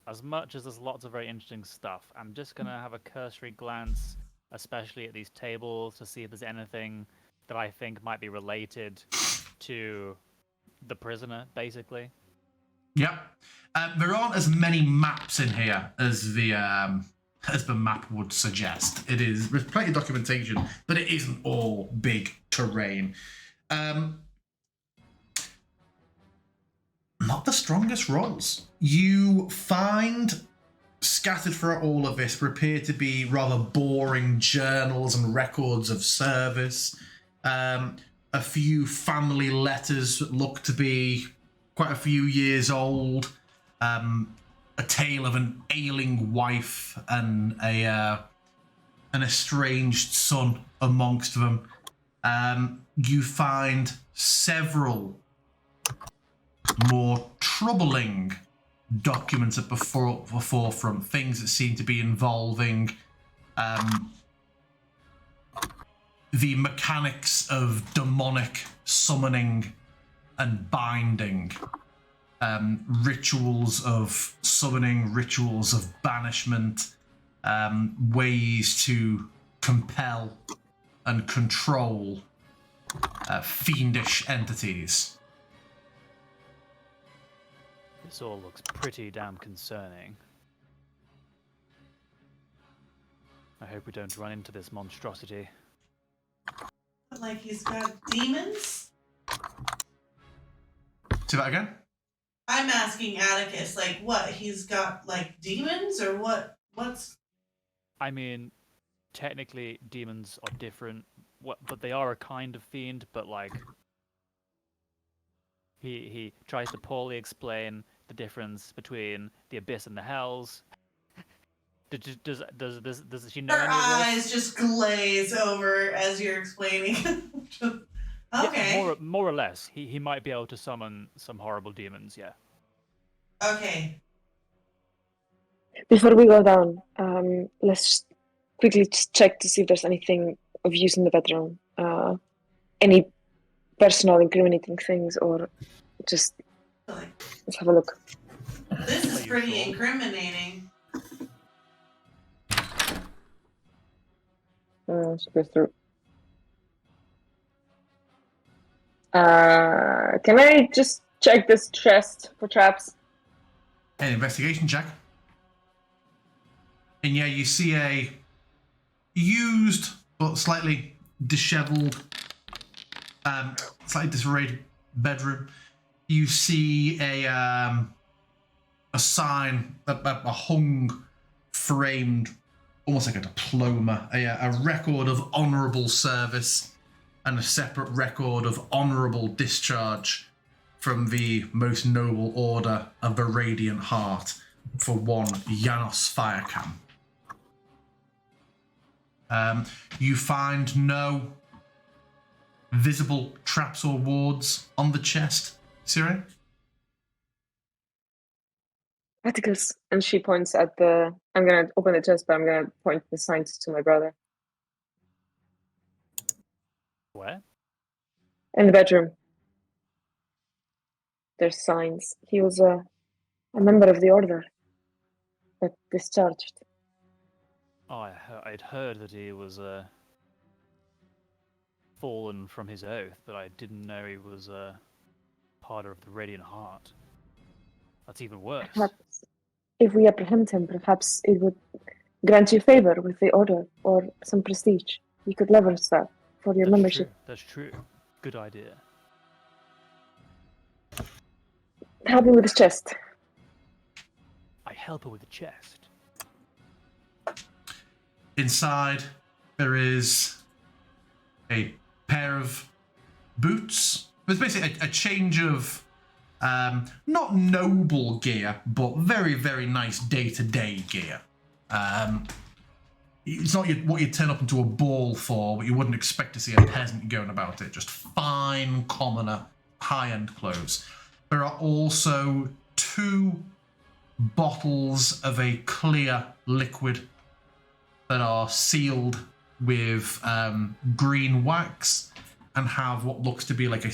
Speaker 3: As much as there's lots of very interesting stuff, I'm just going to have a cursory glance, especially at these tables, to see if there's anything that I think might be related to the prisoner, basically.
Speaker 1: Yep. There aren't as many maps in here as the map would suggest. There's plenty of documentation, but it isn't all big terrain. Not the strongest rolls. You find scattered throughout all of this appear to be rather boring journals and records of service. A few family letters that look to be quite a few years old. A tale of an ailing wife and an estranged son amongst them. You find several more troubling documents at the forefront, things that seem to be involving the mechanics of demonic summoning and binding, rituals of summoning, rituals of banishment, ways to compel and control fiendish entities.
Speaker 3: This all looks pretty damn concerning. I hope we don't run into this monstrosity.
Speaker 4: Like he's got demons?
Speaker 1: Say that again?
Speaker 4: I'm asking Atticus, like, what? He's got, like, demons? Or what? What's...
Speaker 3: I mean, technically, demons are different, but they are a kind of fiend, but, like, he tries to poorly explain the difference between the abyss and the hells. Does she know
Speaker 4: Her
Speaker 3: any of this?
Speaker 4: eyes just glaze over as you're explaining. Okay.
Speaker 3: Yeah, more or less. He might be able to summon some horrible demons, yeah.
Speaker 4: Okay.
Speaker 2: Before we go down, let's just quickly check to see if there's anything of use in the bedroom. Any personal incriminating things, or just
Speaker 4: Like,
Speaker 2: let's have a look.
Speaker 4: this is
Speaker 3: Are you
Speaker 4: pretty
Speaker 3: sure?
Speaker 4: incriminating.
Speaker 2: Let's go through. Can I just check this chest for traps?
Speaker 1: An investigation check. And yeah, you see a used but slightly disheveled, slightly disarrayed bedroom. You see a sign, a hung, framed, almost like a diploma, a record of honourable service and a separate record of honourable discharge from the most noble order of the Radiant Heart for one Janos Firecam. You find no visible traps or wards on the chest, Siri?
Speaker 2: Articles. And she points at the... I'm going to open the chest, but I'm going to point the signs to my brother.
Speaker 3: Where?
Speaker 2: In the bedroom. There's signs. He was a member of the order, but discharged.
Speaker 3: Oh, I'd heard that he was fallen from his oath, but I didn't know he was part of the Radiant Heart. That's even worse.
Speaker 2: Perhaps if we apprehend him, perhaps it would grant you favor with the order or some prestige. You could leverage that for your membership.
Speaker 3: That's true. Good idea.
Speaker 2: Help me with his chest.
Speaker 3: I help her with the chest.
Speaker 1: Inside, there is a pair of boots. There's basically a change of not noble gear, but very, very nice day-to-day gear. It's not what you'd turn up into a ball for, but you wouldn't expect to see a peasant going about it. Just fine, commoner, high-end clothes. There are also 2 bottles of a clear liquid that are sealed with green wax and have what looks to be like a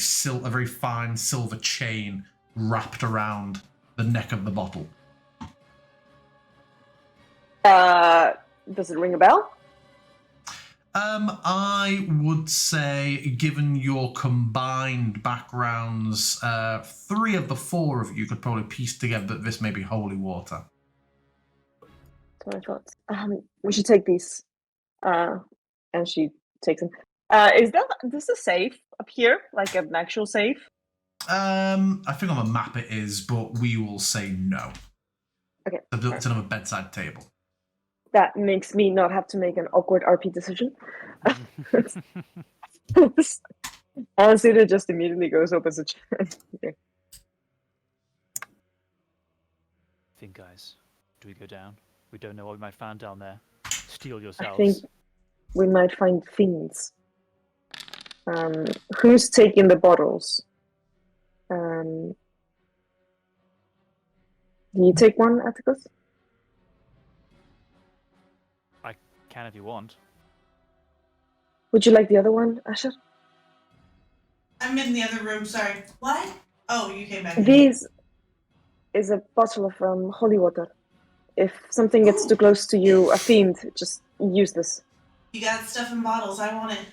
Speaker 1: very fine silver chain wrapped around the neck of the bottle.
Speaker 2: Does it ring a bell?
Speaker 1: I would say, given your combined backgrounds, 3 of the 4 of you could probably piece together that this may be holy water.
Speaker 2: That's what I thought. We should take these. And she takes them. Is this a safe up here? Like an actual safe?
Speaker 1: I think on the map it is, but we will say no.
Speaker 2: Okay.
Speaker 1: It's another bedside table.
Speaker 2: That makes me not have to make an awkward RP decision. Honestly, it just immediately goes up as a chance. Okay.
Speaker 3: Think, guys, do we go down? We don't know what we might find down there. Steal yourselves.
Speaker 2: I think we might find fiends. Who's taking the bottles? Do you take one, Atticus?
Speaker 3: I can if you want.
Speaker 2: Would you like the other one, Asher?
Speaker 4: I'm in the other room, sorry. What? Oh, you came back.
Speaker 2: This is a bottle of holy water. If something gets too close to you, a fiend, just use this.
Speaker 4: You got stuff in bottles. I want it.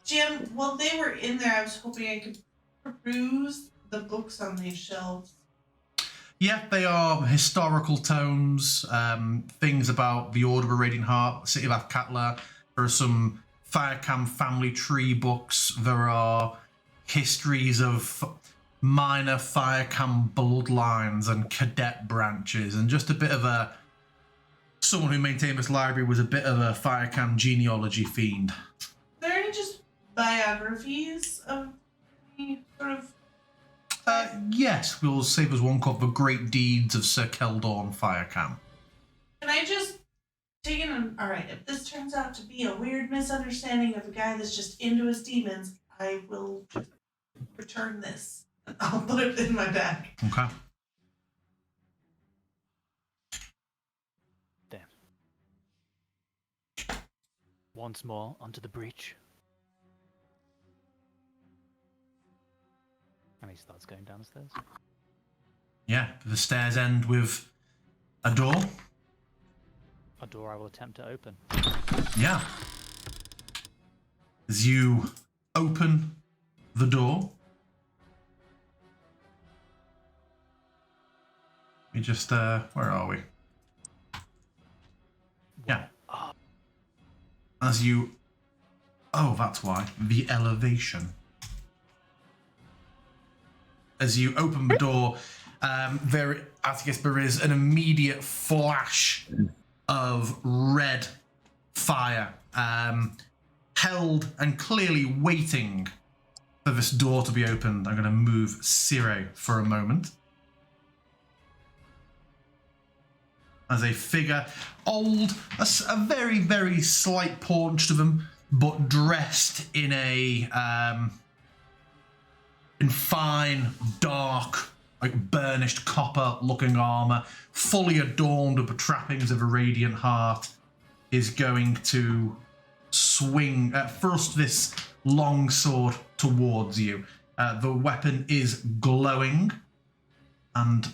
Speaker 4: Jim, while they were in there, I was hoping I could peruse the books on these shelves.
Speaker 1: Yeah, they are historical tomes, things about the Order of Radiant Heart, the city of Athkatla. There are some Firecam family tree books. There are histories of minor Firecam bloodlines and cadet branches, and just a bit of someone who maintained this library was a bit of a Firecam genealogy fiend.
Speaker 4: Are there any just biographies of any sort of...
Speaker 1: Yes, we'll say there's one called The Great Deeds of Sir Keldorn Firecam.
Speaker 4: Can I just take it? Alright, if this turns out to be a weird misunderstanding of a guy that's just into his demons, I will just return this. I'll put it in my bag.
Speaker 1: Okay.
Speaker 3: Then. Once more onto the breach. And he starts going down the stairs.
Speaker 1: Yeah, the stairs end with a door.
Speaker 3: A door I will attempt to open.
Speaker 1: Yeah. As you open the door, we just, where are we? Yeah. As you, oh, that's why, the elevation. As you open the door, there is an immediate flash of red fire held and clearly waiting for this door to be opened, I'm going to move Ciro for a moment. As a figure, old, a very, very slight paunch to them, but dressed in in fine, dark, like burnished copper-looking armor, fully adorned with the trappings of a radiant heart, is going to swing, thrust this long sword towards you. The weapon is glowing, and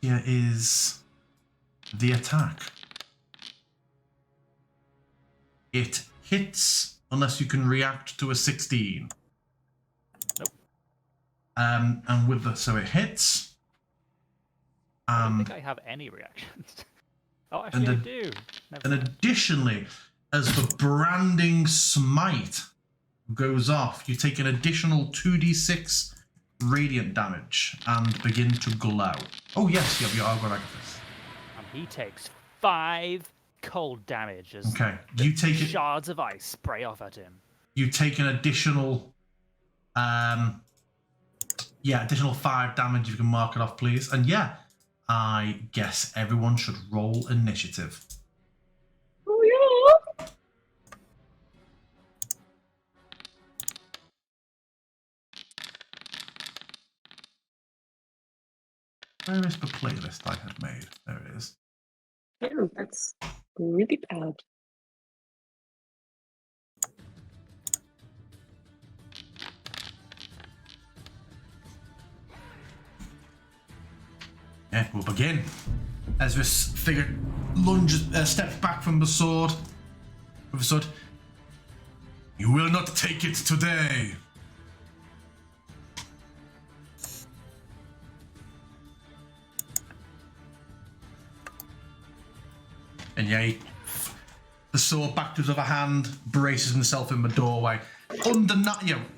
Speaker 1: here is the attack. It hits unless you can react to a 16.
Speaker 3: Nope.
Speaker 1: And with the, so it hits.
Speaker 3: I don't think I have any reactions. Oh, actually, I do.
Speaker 1: And additionally, as the branding smite goes off, you take an additional 2d6 radiant damage and begin to glow. Oh yes, you have your Argonagus.
Speaker 3: And he takes 5 cold damage as
Speaker 1: you take it.
Speaker 3: Shards of ice spray off at him.
Speaker 1: You take an additional, additional 5 damage. If you can mark it off, please. And yeah, I guess everyone should roll initiative.
Speaker 2: Oh yeah.
Speaker 1: Where is the playlist I had made? There it is.
Speaker 2: Yeah, that's really bad.
Speaker 1: Yeah, we'll begin. As this figure lunges, steps back from the sword, with the sword. You will not take it today. And yeah, the sword back to his other hand, braces himself in the doorway.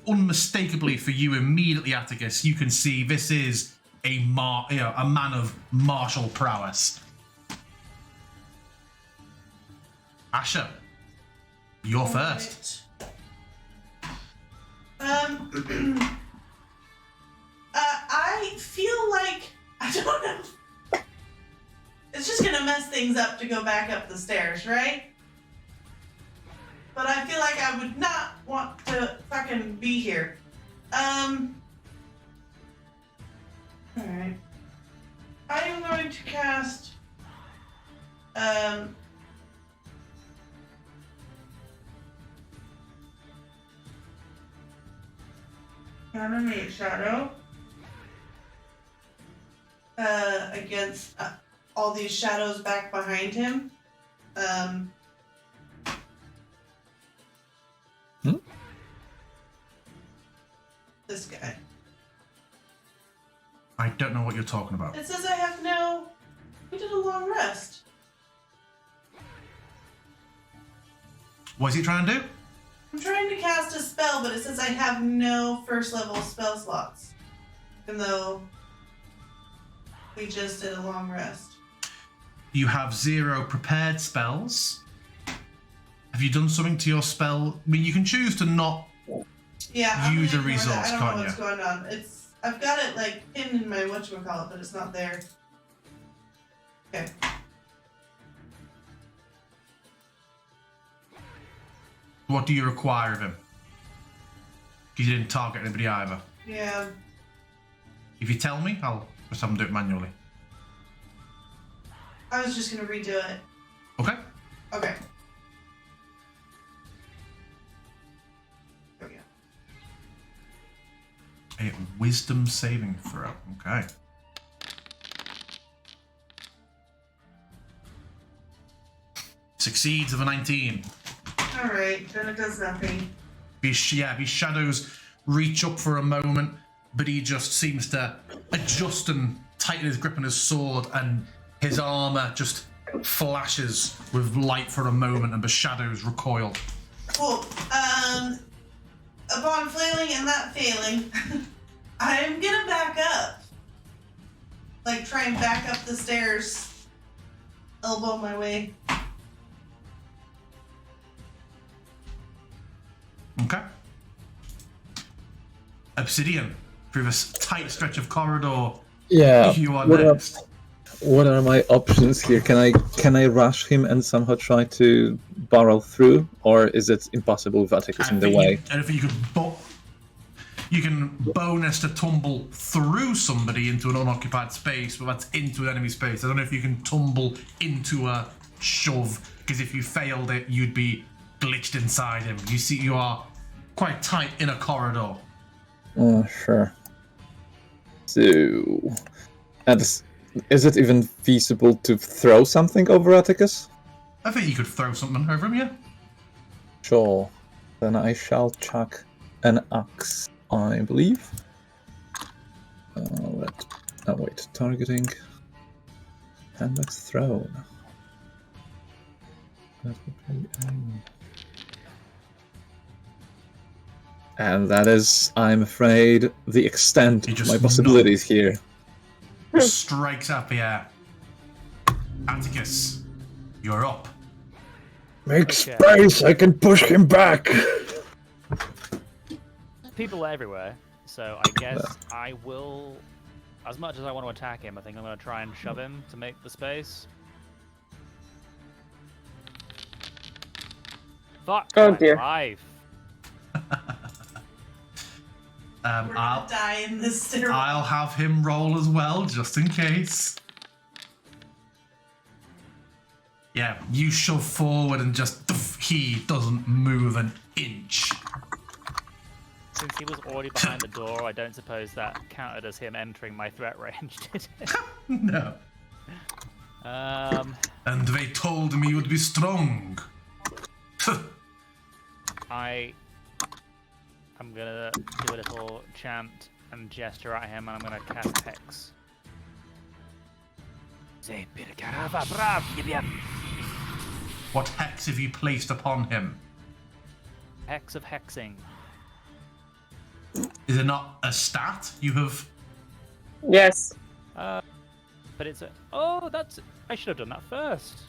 Speaker 1: Unmistakably for you, immediately, Atticus, you can see this is a man of martial prowess. Asher, you're first.
Speaker 4: I feel like I don't know. It's just gonna mess things up to go back up the stairs, right? But I feel like I would not want to fucking be here. Alright. I am going to cast Animate Shadow against all these shadows back behind him. This guy.
Speaker 1: I don't know what you're talking about.
Speaker 4: It says I have no... We did a long rest.
Speaker 1: What is he trying to do?
Speaker 4: I'm trying to cast a spell, but it says I have no first level spell slots. Even though we just did a long rest.
Speaker 1: You have 0 prepared spells. Have you done something to your spell? I mean, you can choose to not use a resource,
Speaker 4: I don't
Speaker 1: can't
Speaker 4: know
Speaker 1: you?
Speaker 4: what's going on. I've got it like pinned in my whatchamacallit, but it's not there. Okay.
Speaker 1: What do you require of him? Because you didn't target anybody either.
Speaker 4: Yeah.
Speaker 1: If you tell me, I'll just have him do it manually.
Speaker 4: I was just gonna redo it.
Speaker 1: Okay.
Speaker 4: Okay. There we go.
Speaker 1: A wisdom saving throw. Okay. Succeeds of a 19.
Speaker 4: Alright, then it does nothing.
Speaker 1: These shadows reach up for a moment, but he just seems to adjust and tighten his grip on his sword, and his armor just flashes with light for a moment, and the shadows recoil.
Speaker 4: Cool. Upon flailing and that failing, I'm gonna back up. Like, try and back up the stairs. Elbow my way.
Speaker 1: Okay. Obsidian, through this tight stretch of corridor,
Speaker 5: Yeah.
Speaker 1: you are
Speaker 5: what
Speaker 1: next.
Speaker 5: What are my options here? Can I rush him and somehow try to barrel through, or is it impossible with Atticus in the way?
Speaker 1: I don't think you could. You can bonus to tumble through somebody into an unoccupied space, but that's into an enemy space. I don't know if you can tumble into a shove, because if you failed it, you'd be glitched inside him. You see, you are quite tight in a corridor.
Speaker 5: Oh, sure. So, and is it even feasible to throw something over Atticus?
Speaker 1: I think you could throw something over him, yeah?
Speaker 5: Sure. Then I shall chuck an axe, I believe. Wait. Targeting. Hand axe thrown. That would be And that is, I'm afraid, the extent of my possibilities here.
Speaker 1: Strikes up the air. Atticus, you're up.
Speaker 5: Make space, I can push him back!
Speaker 3: People are everywhere, so I guess I will... As much as I want to attack him, I think I'm going to try and shove him to make the space. Fuck
Speaker 2: Oh,
Speaker 3: my
Speaker 2: dear.
Speaker 3: life.
Speaker 4: We're gonna die in this stairwell.
Speaker 1: I'll have him roll as well, just in case. Yeah, you shove forward and just he doesn't move an inch.
Speaker 3: Since he was already behind the door, I don't suppose that counted as him entering my threat range, did it?
Speaker 1: No. And they told me you'd be strong.
Speaker 3: I'm gonna do a little chant and gesture at him, and I'm gonna cast Hex.
Speaker 1: What hex have you placed upon him?
Speaker 3: Hex of hexing.
Speaker 1: Is it not a stat you have?
Speaker 2: Yes.
Speaker 3: But it's a... Oh, that's... I should have done that first.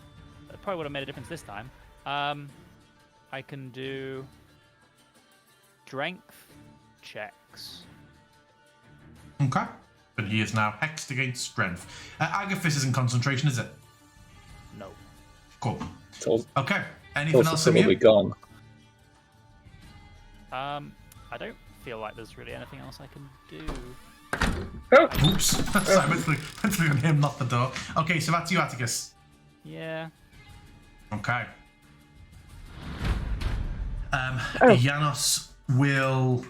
Speaker 3: That probably would have made a difference this time. I can do... Strength checks.
Speaker 1: Okay. But he is now hexed against strength. Agathis isn't concentration, is it?
Speaker 3: No.
Speaker 1: Cool.
Speaker 5: It's
Speaker 1: Okay. Anything else from
Speaker 5: probably
Speaker 1: you?
Speaker 5: gone.
Speaker 3: I don't feel like there's really anything else I can do.
Speaker 2: Oh.
Speaker 1: Oops. Sorry, I went through on him, not the door. Okay, so that's you, Atticus.
Speaker 3: Yeah.
Speaker 1: Okay. Janos will...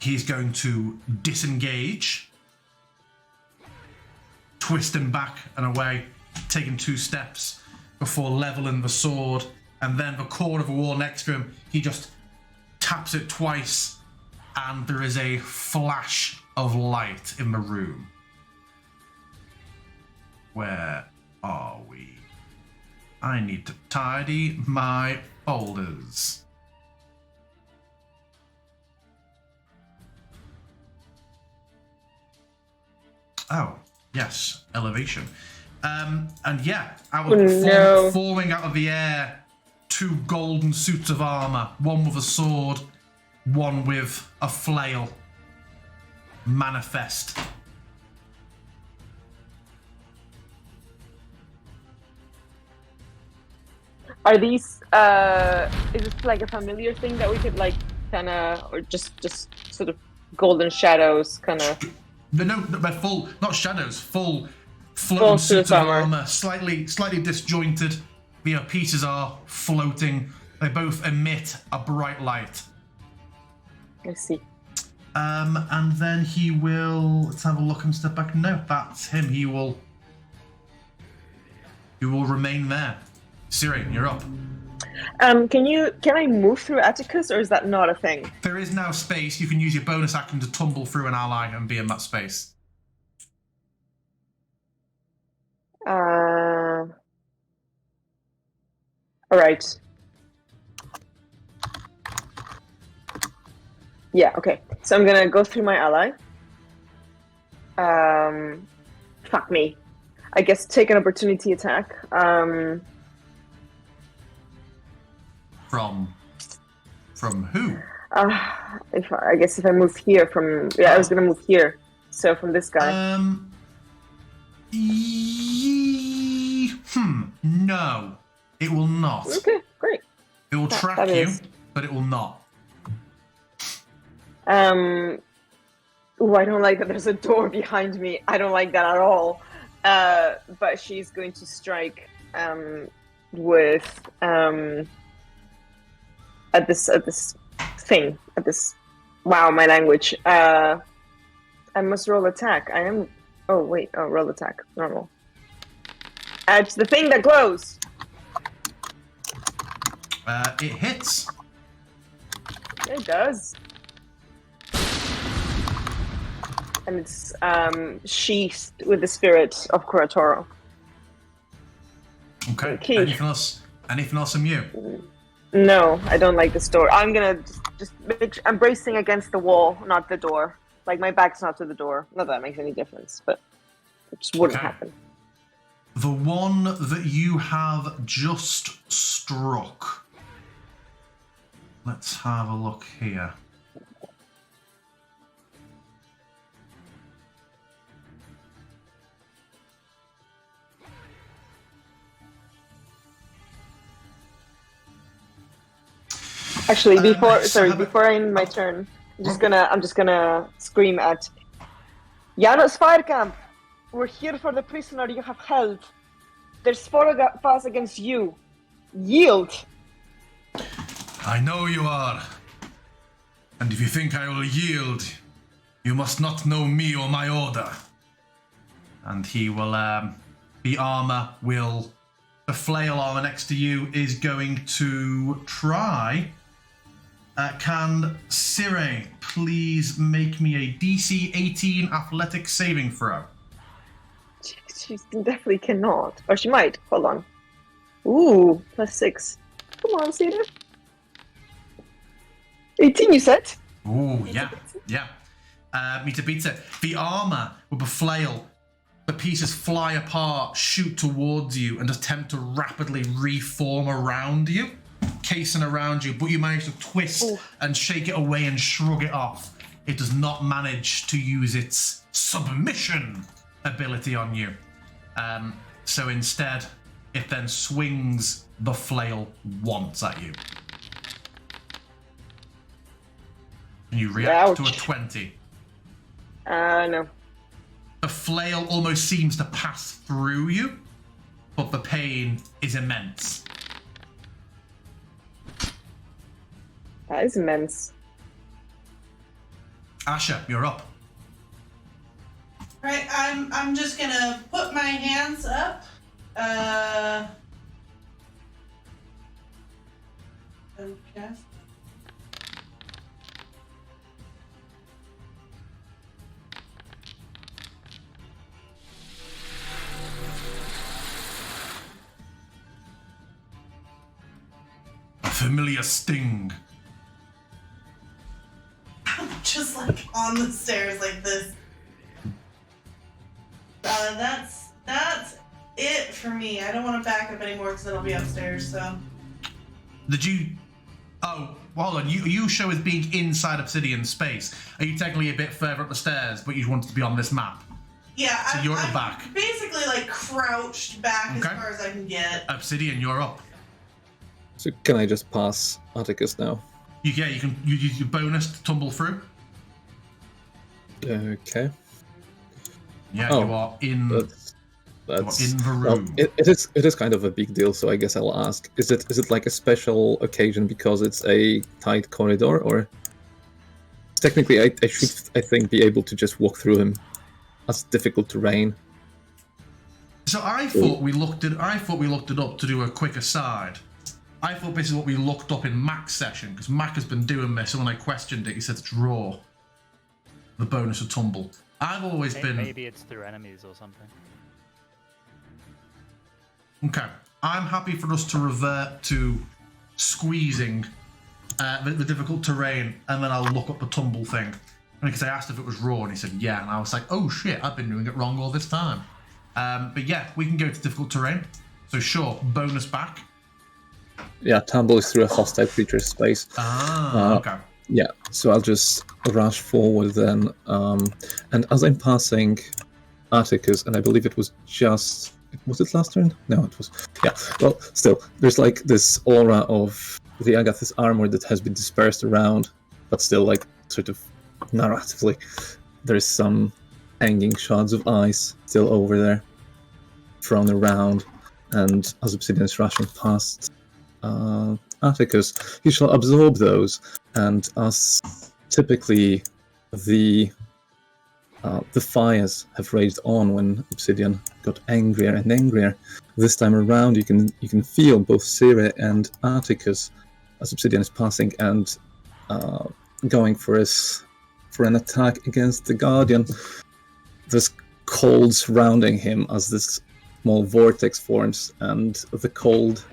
Speaker 1: He's going to disengage, twist him back and away, taking 2 steps before leveling the sword, and then the corner of the wall next to him, he just taps it twice, and there is a flash of light in the room. Where are we? I need to tidy my folders. Oh, yes, elevation. And yeah, forming out of the air, 2 golden suits of armor, one with a sword, one with a flail. Manifest.
Speaker 2: Are these, is it like a familiar thing that we could like kinda, or just sort of golden shadows kinda?
Speaker 1: No, they're full, not shadows, full floating suits of armor, slightly disjointed. The pieces are floating. They both emit a bright light.
Speaker 2: I see.
Speaker 1: And then he will, let's have a look and step back. No, that's him. He will remain there. Siri, you're up.
Speaker 2: Can I move through Atticus, or is that not a thing?
Speaker 1: There is now space. You can use your bonus action to tumble through an ally and be in that space.
Speaker 2: All right. Yeah, okay. So I'm gonna go through my ally. Fuck me. I guess take an opportunity attack.
Speaker 1: From who?
Speaker 2: I guess if I move here from... Yeah, I was gonna move here. So from this guy.
Speaker 1: No. It will not.
Speaker 2: Okay, great.
Speaker 1: It will track
Speaker 2: that
Speaker 1: you,
Speaker 2: is.
Speaker 1: but it will not.
Speaker 2: Ooh, I don't like that there's a door behind me. I don't like that at all. But she's going to strike with at this thing, at this... Wow, my language. I must roll attack. I am... Oh, wait. Oh, roll attack. Normal. It's the thing that glows.
Speaker 1: It hits.
Speaker 2: It does. And it's sheathed with the spirit of Kuratoro.
Speaker 1: Okay.
Speaker 2: Okay.
Speaker 1: Anything else? Anything else from you?
Speaker 2: No, I don't like this door. I'm gonna I'm bracing against the wall, not the door. Like, my back's not to the door. Not that makes any difference, but it just wouldn't
Speaker 1: Okay.
Speaker 2: happen.
Speaker 1: The one that you have just struck. Let's have a look here.
Speaker 2: Actually, before
Speaker 1: so
Speaker 2: before I end my turn, I'm just gonna scream at Janos Firekamp. We're here for the prisoner you have held. There's 4 of us against you. Yield.
Speaker 1: I know you are. And if you think I will yield, you must not know me or my order. And he will, the armor will, the flail armor next to you is going to try. Can Sire please make me a DC 18 athletics saving throw?
Speaker 2: She definitely cannot. Or she might. Hold on. Ooh, +6. Come on, Cedar. 18, you said?
Speaker 1: Ooh, yeah. Meter pizza. The armor with the flail, the pieces fly apart, shoot towards you, and attempt to rapidly reform around you, casing around you, but you manage to twist and shake it away and shrug it off. It does not manage to use its submission ability on you. So instead, it then swings the flail once at you. And you react to a 20.
Speaker 2: No.
Speaker 1: The flail almost seems to pass through you, but the pain is immense.
Speaker 2: That is immense.
Speaker 1: Asha, you're up.
Speaker 4: Right, I'm just gonna put my hands up. Okay.
Speaker 1: A familiar sting.
Speaker 4: I'm just like on the stairs like this. That's it for me. I don't want to back up anymore because then I'll be upstairs. So.
Speaker 1: Did you? Oh, well, hold on. You show as being inside Obsidian space. Are you technically a bit further up the stairs, but you wanted to be on this map?
Speaker 4: Yeah,
Speaker 1: So you're at the
Speaker 4: I'm
Speaker 1: back.
Speaker 4: basically like crouched back
Speaker 1: Okay.
Speaker 4: as far as I can get.
Speaker 1: Obsidian, you're up.
Speaker 5: So can I just pass Atticus now?
Speaker 1: You can use your bonus to tumble through.
Speaker 5: Okay.
Speaker 1: Yeah,
Speaker 5: Oh,
Speaker 1: you are in.
Speaker 5: That's
Speaker 1: in the
Speaker 5: well,
Speaker 1: room.
Speaker 5: it is kind of a big deal, so I guess I'll ask: is it like a special occasion because it's a tight corridor, or technically I should I think be able to just walk through him? That's difficult terrain.
Speaker 1: So I thought we looked it up to do a quick aside. I thought this is what we looked up in Mac's session, because Mac has been doing this, and when I questioned it, he said it's raw. The bonus of tumble. I've always been...
Speaker 3: Maybe it's through enemies or something.
Speaker 1: Okay. I'm happy for us to revert to squeezing the difficult terrain, and then I'll look up the tumble thing. Because I asked if it was raw, and he said yeah, and I was like, oh shit, I've been doing it wrong all this time. But yeah, we can go to difficult terrain. So sure, bonus back.
Speaker 5: Yeah, tumbles through a hostile creature's space.
Speaker 1: Okay.
Speaker 5: Yeah, so I'll just rush forward then. And as I'm passing Atticus, and I believe it was just... Was it last turn? No, it was... Yeah, well, still, there's like this aura of the Agatha's armor that has been dispersed around, but still, like, sort of narratively, there's some hanging shards of ice still over there, thrown around, and as Obsidian is rushing past Atticus, he shall absorb those, and as typically the fires have raged on when Obsidian got angrier and angrier. This time around, you can feel both Sire and Atticus as Obsidian is passing and going for an attack against the Guardian. There's cold surrounding him as this small vortex forms, and the cold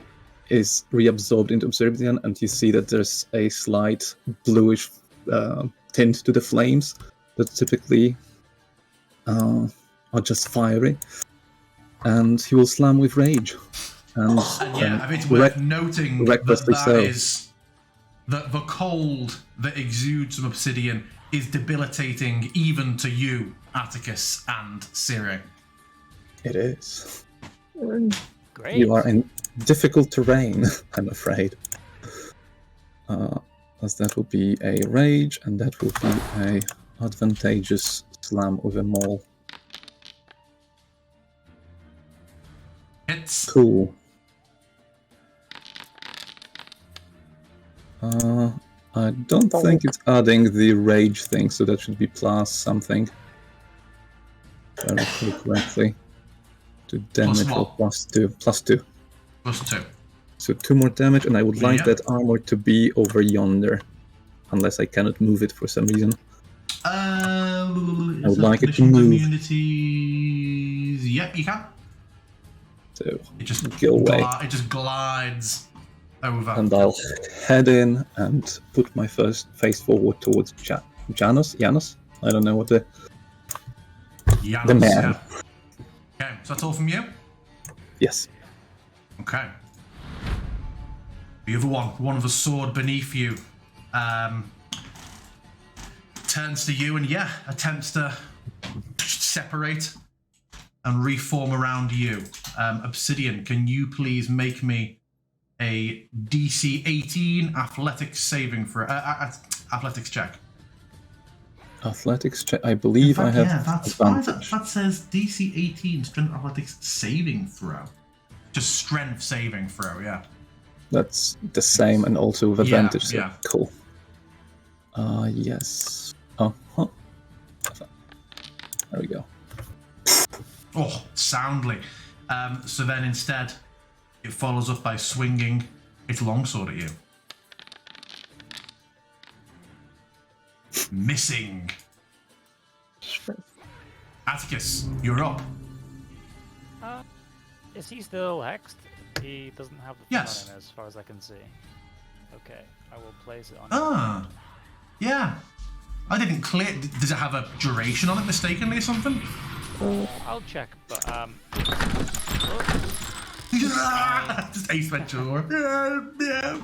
Speaker 5: is reabsorbed into Obsidian, and you see that there's a slight bluish tint to the flames that typically are just fiery, and he will slam with rage. And
Speaker 1: yeah, it's worth noting
Speaker 5: recklessly
Speaker 1: that
Speaker 5: so.
Speaker 1: is that the cold that exudes from Obsidian is debilitating even to you, Atticus and Sire.
Speaker 5: It is.
Speaker 3: Great.
Speaker 5: You are in difficult terrain, I'm afraid. As that will be a rage, and that will be a advantageous slam with a maul.
Speaker 1: It's
Speaker 5: Cool. I don't think it's adding the rage thing, so that should be plus something. If I recall correctly. To damage or
Speaker 1: what?
Speaker 5: plus 2. Plus 2.
Speaker 1: +2.
Speaker 5: So 2 more damage, and I would like
Speaker 1: Yeah.
Speaker 5: that armor to be over yonder. Unless I cannot move it for some reason.
Speaker 1: I
Speaker 5: would like it to move.
Speaker 1: Communities. Yep, you can.
Speaker 5: So
Speaker 1: It just
Speaker 5: go away.
Speaker 1: It just glides over.
Speaker 5: And I'll head in and put my first face forward towards Janus? I don't know what the
Speaker 1: Janus,
Speaker 5: man.
Speaker 1: yeah. Okay, so that's all from you?
Speaker 5: Yes.
Speaker 1: Okay. The other one with a sword beneath you, turns to you and attempts to separate and reform around you. Obsidian, can you please make me a DC 18 athletics saving for athletics check?
Speaker 5: Athletics check. I believe I have advantage.
Speaker 1: That says DC 18 strength athletics saving throw. Just strength saving throw, yeah.
Speaker 5: That's the same and also with advantage. So
Speaker 1: yeah.
Speaker 5: Cool. Yes. Uh-huh. There we go.
Speaker 1: Oh, soundly. So then instead, it follows up by swinging its longsword at you. Missing. Atticus, you're up.
Speaker 3: Is he still hexed? He doesn't have the thing
Speaker 1: Yes.
Speaker 3: on him as far as I can see. Okay, I will place it on
Speaker 1: Ah, yeah. I didn't clear. Does it have a duration on it mistakenly or something?
Speaker 3: I'll check, but
Speaker 1: Just Ace Ventura. Yeah.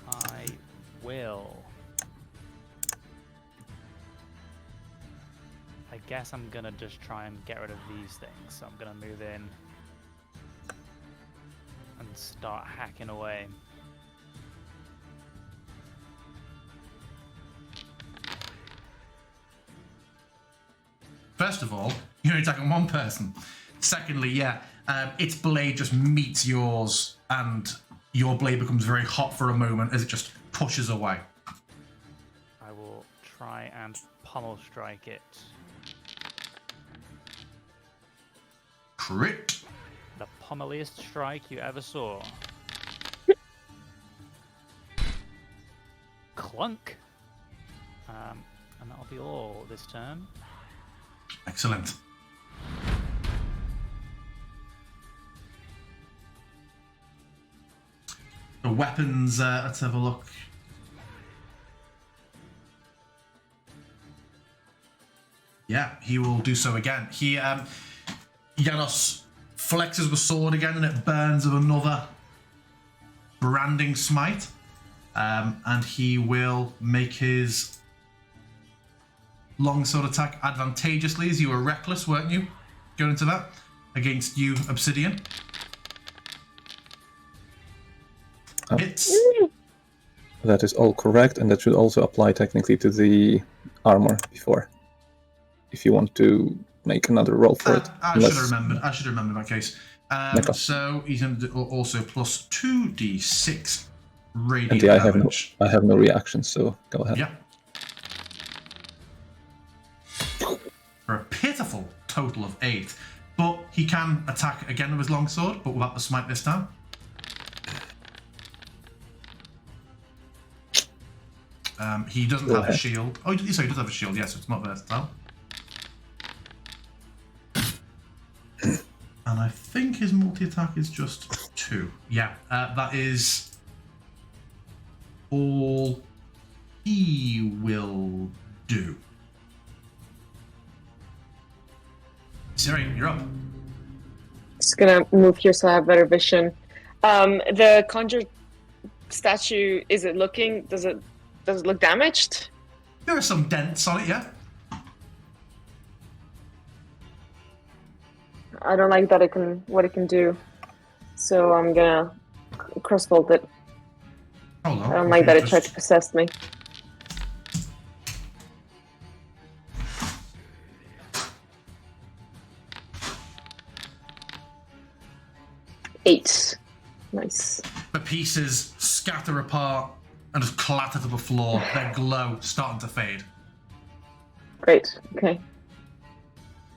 Speaker 3: I will. I guess I'm gonna just try and get rid of these things. So I'm gonna move in and start hacking away.
Speaker 1: First of all, you're attacking one person. Secondly, its blade just meets yours, and your blade becomes very hot for a moment as it just pushes away.
Speaker 3: I will try and pummel strike it.
Speaker 1: Crit.
Speaker 3: The pummeliest strike you ever saw. Clunk. And that'll be all this turn.
Speaker 1: Excellent. The weapons, let's have a look. Yeah, he will do so again. Janos flexes the sword again and it burns with another branding smite, and he will make his longsword attack advantageously, as you were reckless, weren't you? Going into that against you, Obsidian. Hits.
Speaker 5: That is all correct, and that should also apply technically to the armor before. If you want to make another roll for it.
Speaker 1: I should have remembered. I should have remembered in that case.
Speaker 5: Okay.
Speaker 1: So he's going to do also plus 2d6 radiant
Speaker 5: And yeah,
Speaker 1: damage.
Speaker 5: I have no reaction, so go ahead.
Speaker 1: Yeah. For a pitiful total of 8. But he can attack again with his longsword, but without the smite this time. He doesn't have a shield. Oh, sorry, he does have a shield, yes, so it's not versatile. And I think his multi-attack is just 2. Yeah, that is all he will do. Siri, you're up.
Speaker 2: Just gonna move here so I have better vision. The conjure statue, is it looking? Does it look damaged?
Speaker 1: There are some dents on it, yeah.
Speaker 2: I don't like that what it can do, so I'm gonna crossbolt it.
Speaker 1: Hold on.
Speaker 2: I don't like that it tried to possess me. Eight. Nice.
Speaker 1: The pieces scatter apart and just clatter to the floor. Their glow starting to fade.
Speaker 2: Great. Okay.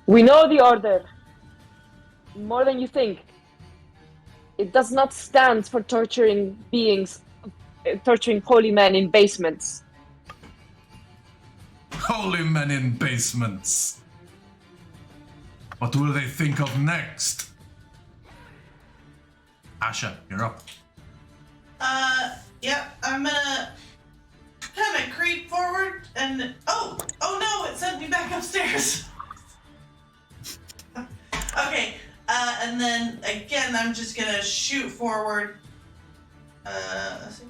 Speaker 2: We know the order. More than you think. It does not stand for torturing beings, torturing holy men in basements.
Speaker 1: Holy men in basements. What will they think of next? Asha, you're up.
Speaker 4: Yep, I'm gonna kind of creep forward and oh no, it sent me back upstairs. Okay, and then again, I'm just gonna shoot forward. Let's see.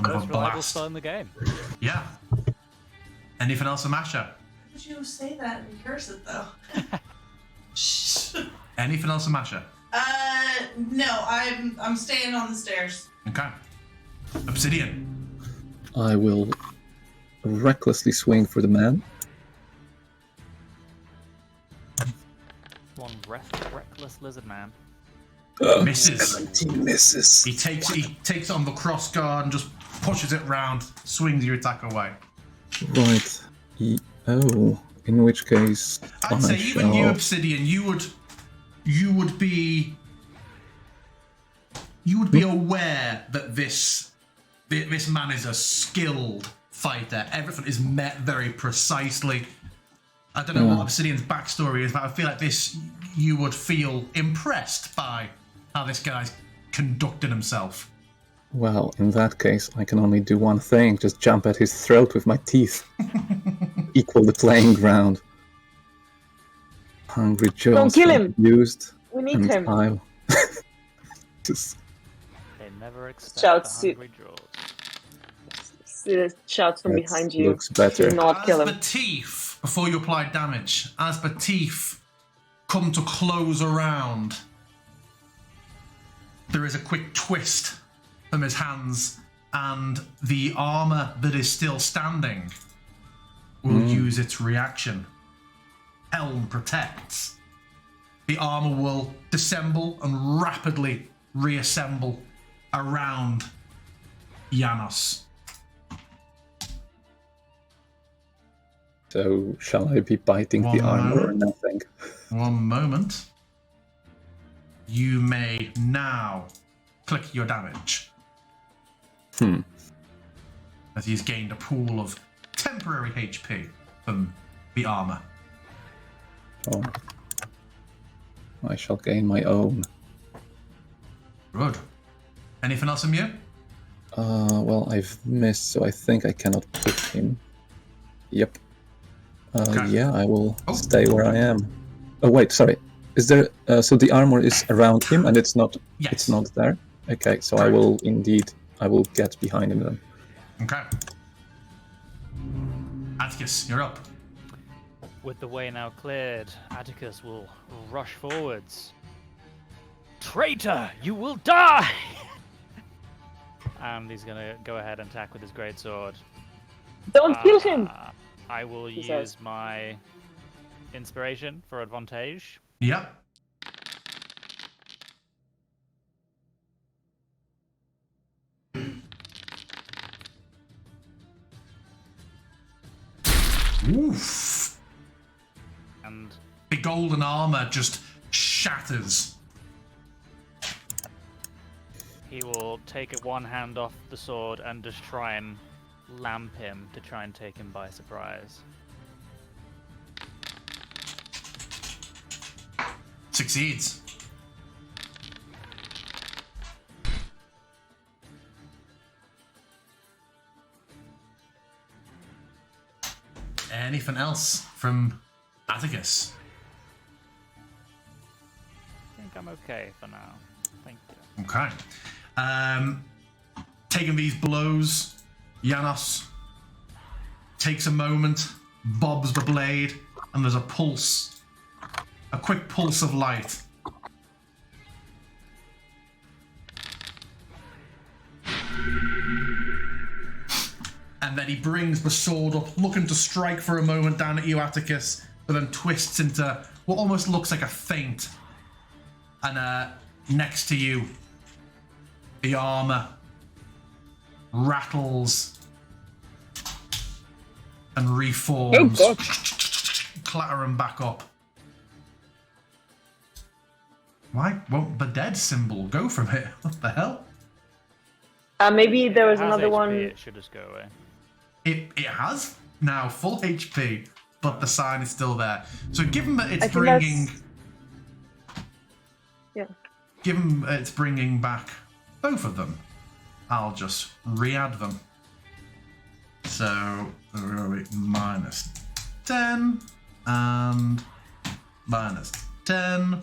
Speaker 3: Most reliable spell in the game.
Speaker 1: Yeah. Anything else from Asha?
Speaker 4: How did you say that in cursive though? Shh.
Speaker 1: Anything else from Asha?
Speaker 4: No, I'm staying on the stairs.
Speaker 1: Okay. Obsidian.
Speaker 5: I will recklessly swing for the man.
Speaker 3: One reckless lizard man.
Speaker 1: Misses.
Speaker 5: 17 misses.
Speaker 1: He takes it on the cross guard and just pushes it round, swings your attack away.
Speaker 5: Right. Oh, in which case
Speaker 1: I'd say even you, Obsidian, you would be aware that this man is a skilled fighter. Everything is met very precisely. I don't know what Obsidian's backstory is, but I feel like you would feel impressed by how this guy's conducted himself.
Speaker 5: Well, in that case, I can only do one thing: just jump at his throat with my teeth. Equal the playing ground. Hungry Jaws.
Speaker 2: Don't kill him.
Speaker 5: Used.
Speaker 2: We need him.
Speaker 5: I'll just
Speaker 3: They never expect
Speaker 2: Shouts
Speaker 3: the
Speaker 2: it.
Speaker 3: hungry jaws.
Speaker 2: Shouts from behind you.
Speaker 5: looks better.
Speaker 2: Do not kill him.
Speaker 1: As the teeth, before you apply damage, as the teeth come to close around, there is a quick twist from his hands, and the armor that is still standing will use its reaction. Helm protects. The armor will disassemble and rapidly reassemble around Janos.
Speaker 5: So, shall I be biting the
Speaker 1: One
Speaker 5: armor or
Speaker 1: moment.
Speaker 5: nothing?
Speaker 1: One moment. You may now click your damage. As he's gained a pool of temporary HP from the armor.
Speaker 5: Oh. I shall gain my own.
Speaker 1: Good. Anything else from you?
Speaker 5: Well, I've missed, so I think I cannot push him. Yep.
Speaker 1: Okay.
Speaker 5: Yeah, I will
Speaker 1: Oh.
Speaker 5: stay where I am. Oh wait, sorry. Is there? So the armor is around him, and it's not.
Speaker 1: Yes.
Speaker 5: It's not there. Okay, so
Speaker 1: Correct.
Speaker 5: I will indeed. I will get behind him then.
Speaker 1: Okay. Atticus, you're up.
Speaker 3: With the way now cleared, Atticus will rush forwards. Traitor, you will die! And he's gonna go ahead and attack with his greatsword.
Speaker 2: Don't kill him!
Speaker 3: I will
Speaker 2: He
Speaker 3: use
Speaker 2: says.
Speaker 3: my inspiration for advantage.
Speaker 1: Yep. Oof.
Speaker 3: And
Speaker 1: The golden armor just shatters.
Speaker 3: he will take one hand off the sword and just try and lamp him to try and take him by surprise.
Speaker 1: Succeeds. Anything else from Atticus?
Speaker 3: I think I'm okay for now. Thank you.
Speaker 1: Okay. Taking these blows, Janos takes a moment, bobs the blade, and there's a pulse. A quick pulse of light. And then he brings the sword up, looking to strike for a moment down at you, Atticus, but then twists into what almost looks like a feint. And next to you, the armor rattles and reforms,
Speaker 2: Oh, God.
Speaker 1: clattering back up. Why won't the dead symbol go from it? What the hell?
Speaker 2: Maybe there was
Speaker 3: It has
Speaker 2: another
Speaker 3: HP,
Speaker 2: one.
Speaker 3: It should just go away.
Speaker 1: It has now full HP, but the sign is still there. So given that it's
Speaker 2: I think
Speaker 1: bringing,
Speaker 2: that's- Yeah.
Speaker 1: given it's bringing back both of them, I'll just re-add them. So where are we? Minus 10 and minus 10.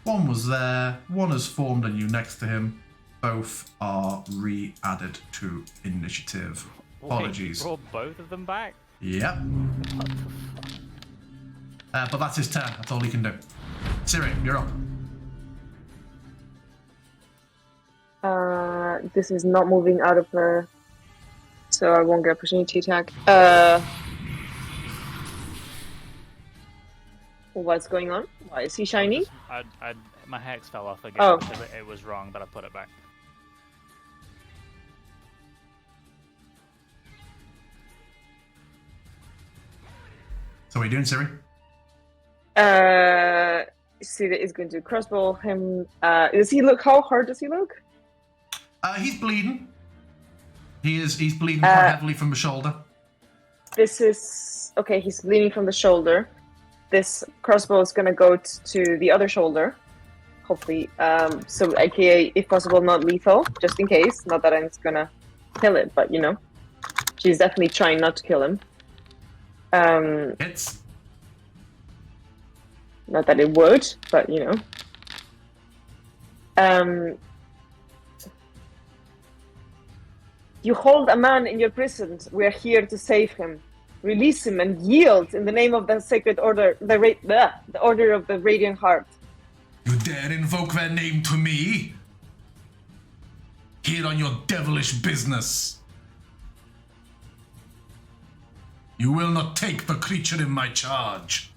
Speaker 1: One was there. One has formed a new next to him. Both are re-added to initiative. Apologies.
Speaker 3: Wait, brought both of them back?
Speaker 1: Yep.
Speaker 3: What the fuck?
Speaker 1: But that's his turn. That's all he can do. Siri, you're up.
Speaker 2: This is not moving out of her, so I won't get opportunity attack. What's going on? Why is he shiny?
Speaker 3: My hex fell off again
Speaker 2: Oh.
Speaker 3: because it was wrong, but I put it back.
Speaker 1: So what are you doing, Siri?
Speaker 2: Sita is going to crossbow him. Does he look? How hard does he look?
Speaker 1: He's bleeding. He's bleeding quite heavily from the shoulder.
Speaker 2: This is okay. He's bleeding from the shoulder. This crossbow is going to go to the other shoulder. Hopefully, so AKA, if possible, not lethal, just in case. Not that I'm going to kill it, but you know, she's definitely trying not to kill him.
Speaker 1: Hits.
Speaker 2: Not that it would, but you know. You hold a man in your prison. We are here to save him. Release him and yield in the name of the sacred order, the order of the Radiant Heart.
Speaker 1: You dare invoke their name to me? Here on your devilish business. You will not take the creature in my charge.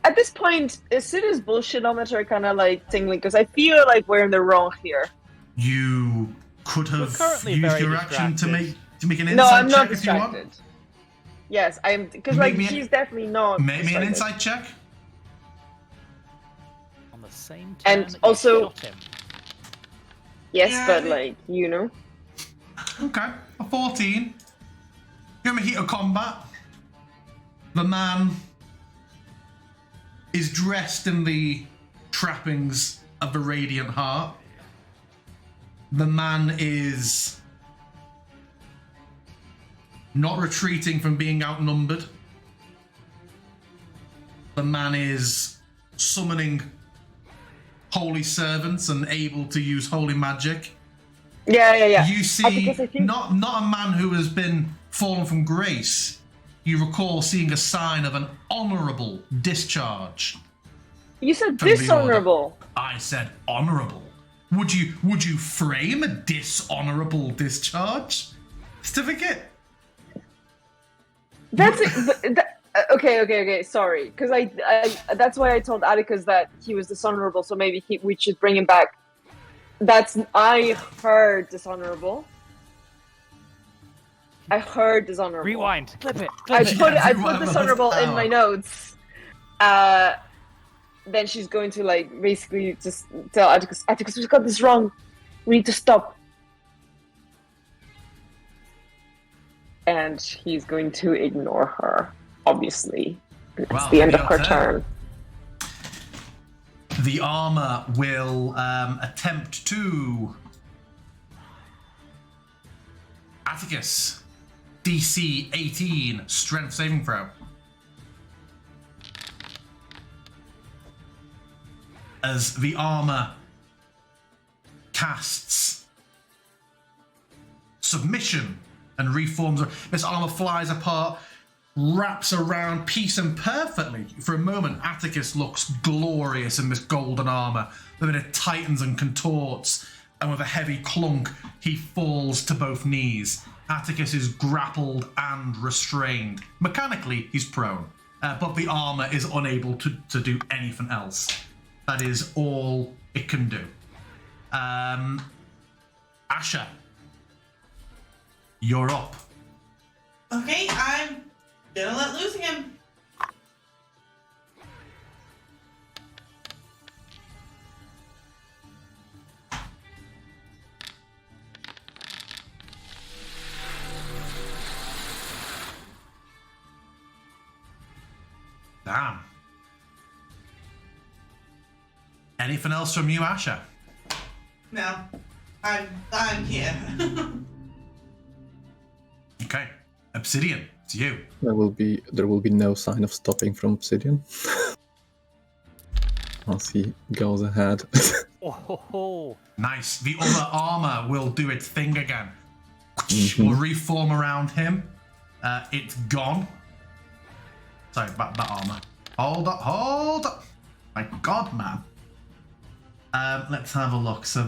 Speaker 2: At this point, is Sita's bullshitometer kind of like tingling? Because I feel like we're in the wrong here.
Speaker 1: You could have
Speaker 3: currently
Speaker 1: used
Speaker 3: very
Speaker 1: your action to
Speaker 3: distracted.
Speaker 1: make an
Speaker 2: No,
Speaker 1: insight
Speaker 2: I'm not
Speaker 1: check if you want.
Speaker 2: distracted. Yes, I'm because
Speaker 1: Make
Speaker 2: like
Speaker 1: me-
Speaker 2: she's definitely not.
Speaker 1: Make me an
Speaker 2: distracted.
Speaker 1: insight check.
Speaker 3: On the same turn
Speaker 2: And
Speaker 3: that you
Speaker 2: also-
Speaker 3: shot him.
Speaker 2: Yes,
Speaker 4: Yeah,
Speaker 2: but
Speaker 4: I-
Speaker 2: like you know.
Speaker 1: Okay, a 14. You're in the heat of combat. The man is dressed in the trappings of the Radiant Heart. The man is not retreating from being outnumbered. The man is summoning holy servants and able to use holy magic.
Speaker 2: Yeah.
Speaker 1: You see,
Speaker 2: I think...
Speaker 1: not a man who has been fallen from grace. You recall seeing a sign of an honourable discharge.
Speaker 2: You said
Speaker 1: from the
Speaker 2: dishonorable.
Speaker 1: order. I said honourable. Would you frame a dishonourable discharge certificate?
Speaker 2: That's it. Okay. Sorry, because I that's why I told Atticus that he was dishonorable. So maybe we should bring him back. I heard dishonorable.
Speaker 3: Rewind. Clip it.
Speaker 2: I
Speaker 3: Clip it.
Speaker 2: put
Speaker 1: Rewind
Speaker 2: dishonorable
Speaker 1: the
Speaker 2: in my notes. Then she's going to basically just tell Atticus, we got this wrong. We need to stop. And he's going to ignore her, obviously. It's the end of her turn.
Speaker 1: The armor will attempt to... Atticus, DC 18, strength saving throw. As the armor casts submission and reforms, this armor flies apart, wraps around piece and perfectly. For a moment, Atticus looks glorious in this golden armor. Then it tightens and contorts, and with a heavy clunk, he falls to both knees. Atticus is grappled and restrained. Mechanically, he's prone, but the armor is unable to do anything else. That is all it can do. Asha, you're up.
Speaker 4: Okay, I'm gonna let loose again.
Speaker 1: Damn. Anything else from you, Asha?
Speaker 4: No, I'm here.
Speaker 1: Okay, Obsidian, it's you.
Speaker 5: There will be no sign of stopping from Obsidian. As he goes ahead.
Speaker 3: Oh.
Speaker 1: Nice. The other armor will do its thing again.
Speaker 5: Mhm.
Speaker 1: Will reform around him. It's gone. Sorry, that armor. Hold up. My God, man. Let's have a look. So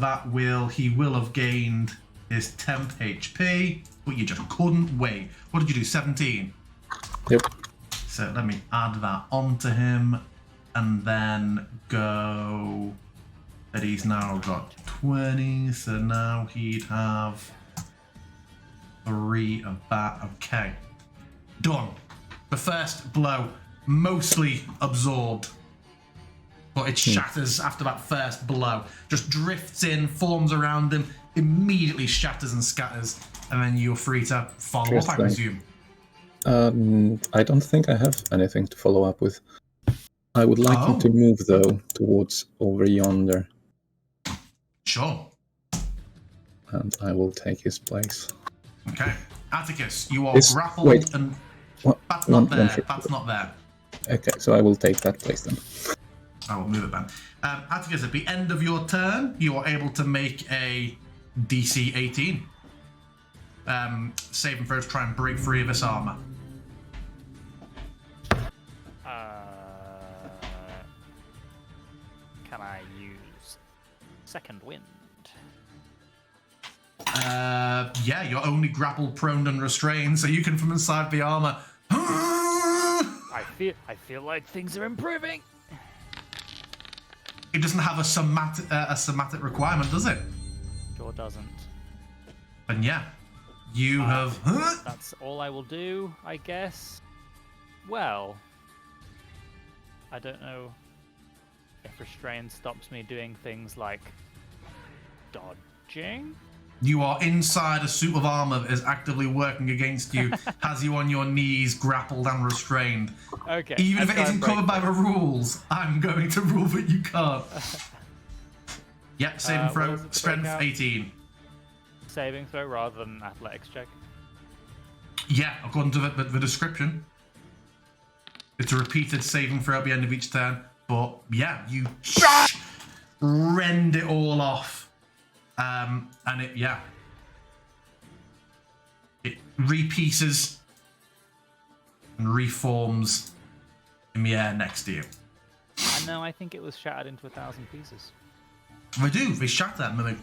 Speaker 1: he will have gained his temp HP, but you just couldn't wait. What did you do? 17?
Speaker 5: Yep.
Speaker 1: So let me add that onto him, and then go that he's now got 20, so now he'd have 3 of that. Okay. Done. The first blow, mostly absorbed, but it shatters after that first blow. Just drifts in, forms around him, immediately shatters and scatters, and then you're free to follow up, I presume.
Speaker 5: I don't think I have anything to follow up with. I would like him to move, though, towards over yonder.
Speaker 1: Sure.
Speaker 5: And I will take his place.
Speaker 1: Okay. Atticus, you are grappled
Speaker 5: wait.
Speaker 1: and...
Speaker 5: What?
Speaker 1: That's not there. That's not there.
Speaker 5: Okay, so I will take that place then.
Speaker 1: I will move it then. Atticus, at the end of your turn, you are able to make a DC 18. Saving throw to try and break free of this armor.
Speaker 3: Can I use second wind?
Speaker 1: Yeah, you're only grappled, prone, and restrained, so you can from inside the armor.
Speaker 3: I feel like things are improving.
Speaker 1: It doesn't have a somatic requirement, does it?
Speaker 3: Sure doesn't.
Speaker 1: And yeah, you have.
Speaker 3: That's all I will do, I guess. Well, I don't know if restraint stops me doing things like dodging.
Speaker 1: You are inside a suit of armor that is actively working against you, has you on your knees, grappled and restrained.
Speaker 3: Okay.
Speaker 1: Even if it isn't covered by the rules, I'm going to rule that you can't. Yep, saving throw, strength 18.
Speaker 3: saving throw rather than an athletics check?
Speaker 1: Yeah, according to the description. It's a repeated saving throw at the end of each turn. But yeah, you rend it all off. And it repieces and reforms in the air next to you.
Speaker 3: And now I think it was shattered into 1,000 pieces.
Speaker 1: They shatter and then they...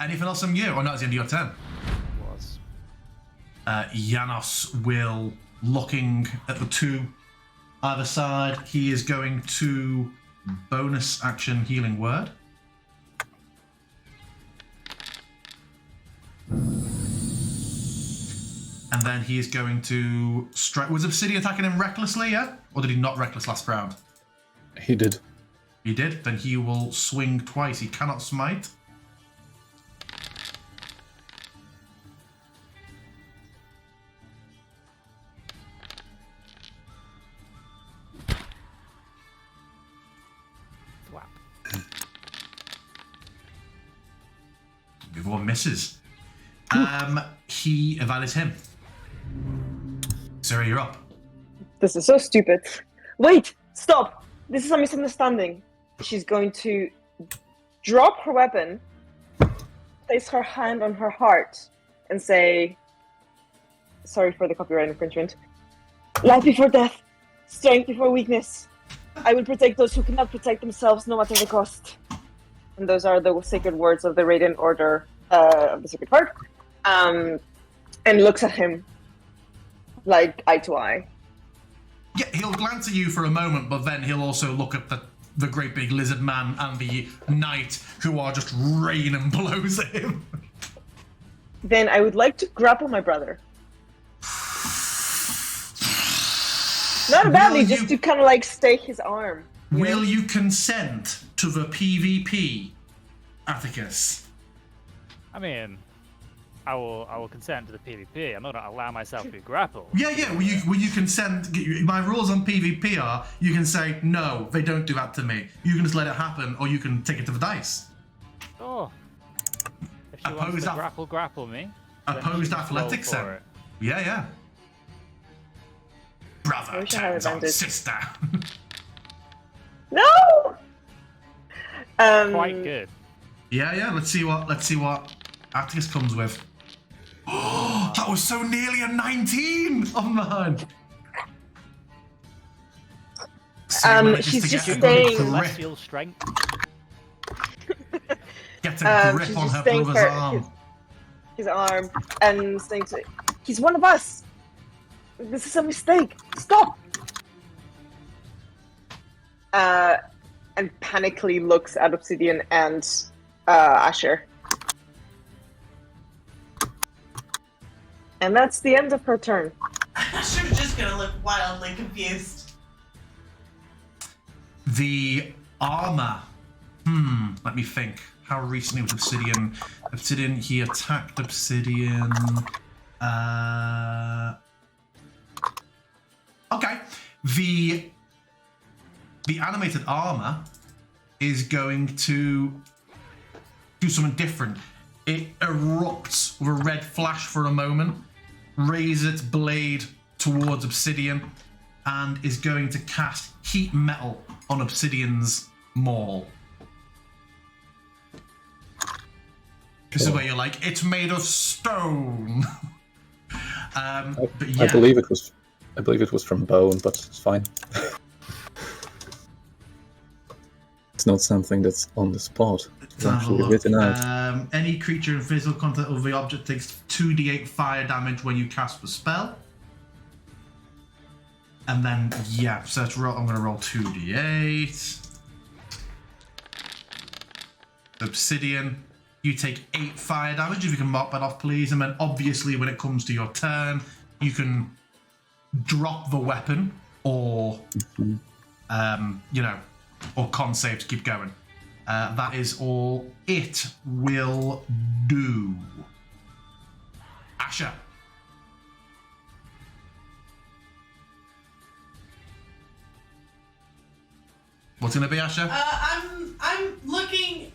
Speaker 1: Anything else from you? Or no, it's the end of your turn.
Speaker 3: It was.
Speaker 1: Janos will, looking at the two either side, he is going to bonus action healing word. And then he is going to strike. Was Obsidian attacking him recklessly, yeah? Or did he not reckless last round?
Speaker 5: He did.
Speaker 1: He did? Then he will swing twice. He cannot smite.
Speaker 3: Wow.
Speaker 1: Everyone misses. That is him. Sarah, you're up.
Speaker 2: This is so stupid. Wait! Stop! This is a misunderstanding. She's going to drop her weapon, place her hand on her heart, and say, sorry for the copyright infringement, life before death, strength before weakness. I will protect those who cannot protect themselves, no matter the cost. And those are the sacred words of the Radiant Order of the Sacred Heart. And looks at him like eye to eye.
Speaker 1: Yeah, he'll glance at you for a moment, but then he'll also look at the great big lizard man and the knight who are just raining blows at him.
Speaker 2: Then I would like to grapple my brother. Not badly, just to kind of like stake his arm.
Speaker 1: Will you consent to the PvP, Atticus?
Speaker 3: I mean, I will consent to the PvP. I'm not going to allow myself to be grappled.
Speaker 1: Yeah. Will you consent? My rules on PvP are you can say no, they don't do that to me. You can just let it happen, or you can take it to the dice.
Speaker 3: Oh. If she wants to grapple me.
Speaker 1: Opposed
Speaker 3: then
Speaker 1: athletics,
Speaker 3: roll for
Speaker 1: then.
Speaker 3: it.
Speaker 1: Yeah. Brother turns on sister.
Speaker 2: No!
Speaker 3: Quite good.
Speaker 1: Yeah. Let's see what Atticus comes with. Oh, that was so nearly a 19 on mine.
Speaker 2: She's just staying.
Speaker 3: Celestial strength.
Speaker 1: Get a grip on her brother's arm.
Speaker 2: His arm, and saying to, he's one of us. This is a mistake. Stop. And panically looks at Obsidian and Asher. And that's the end of her turn.
Speaker 4: Asher's just gonna look wildly confused.
Speaker 1: The armor. Let me think. How recently was Obsidian? Obsidian, he attacked Obsidian. Okay. The animated armor is going to do something different. It erupts with a red flash for a moment, raises its blade towards Obsidian, and is going to cast heat metal on Obsidian's maul. This is where you're like, it's made of stone. But yeah.
Speaker 5: I believe it was from bone, but it's fine. It's not something that's on the spot. It's actually written out.
Speaker 1: Any creature in physical contact of the object takes 2d8 fire damage when you cast the spell. And then, yeah, so I'm going to roll 2d8. Obsidian, you take 8 fire damage, if you can mark that off, please. And then, obviously, when it comes to your turn, you can drop the weapon or, or con save to keep going. That is all it will do. Asher. What's gonna be, Asher?
Speaker 4: I'm looking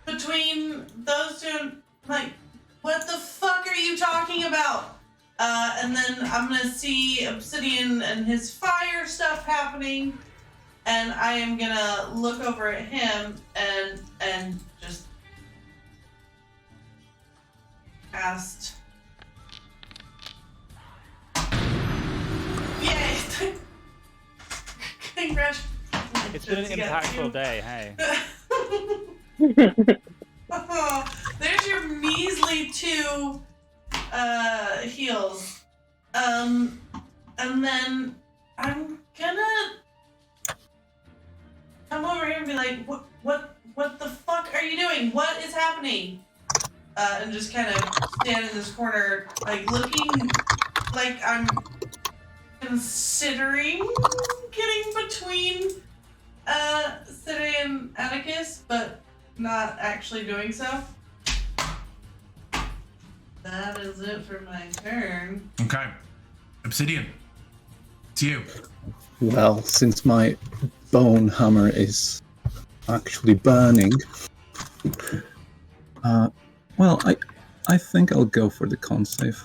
Speaker 4: between those two. like, what the fuck are you talking about? And then I'm gonna see Obsidian and his fire stuff happening, and I am gonna look over at him and just cast. Yay! Congratulations.
Speaker 3: It's been an impactful day, hey.
Speaker 4: Oh, there's your measly 2 heals. And then I'm gonna come over here and be like, what the fuck are you doing? What is happening? And just kind of stand in this corner, like looking like I'm considering getting between City and Atticus, but not actually doing so. That is it for my turn.
Speaker 1: Okay. Obsidian. It's you.
Speaker 5: Well, since my bone hammer is actually burning, well, I think I'll go for the con save.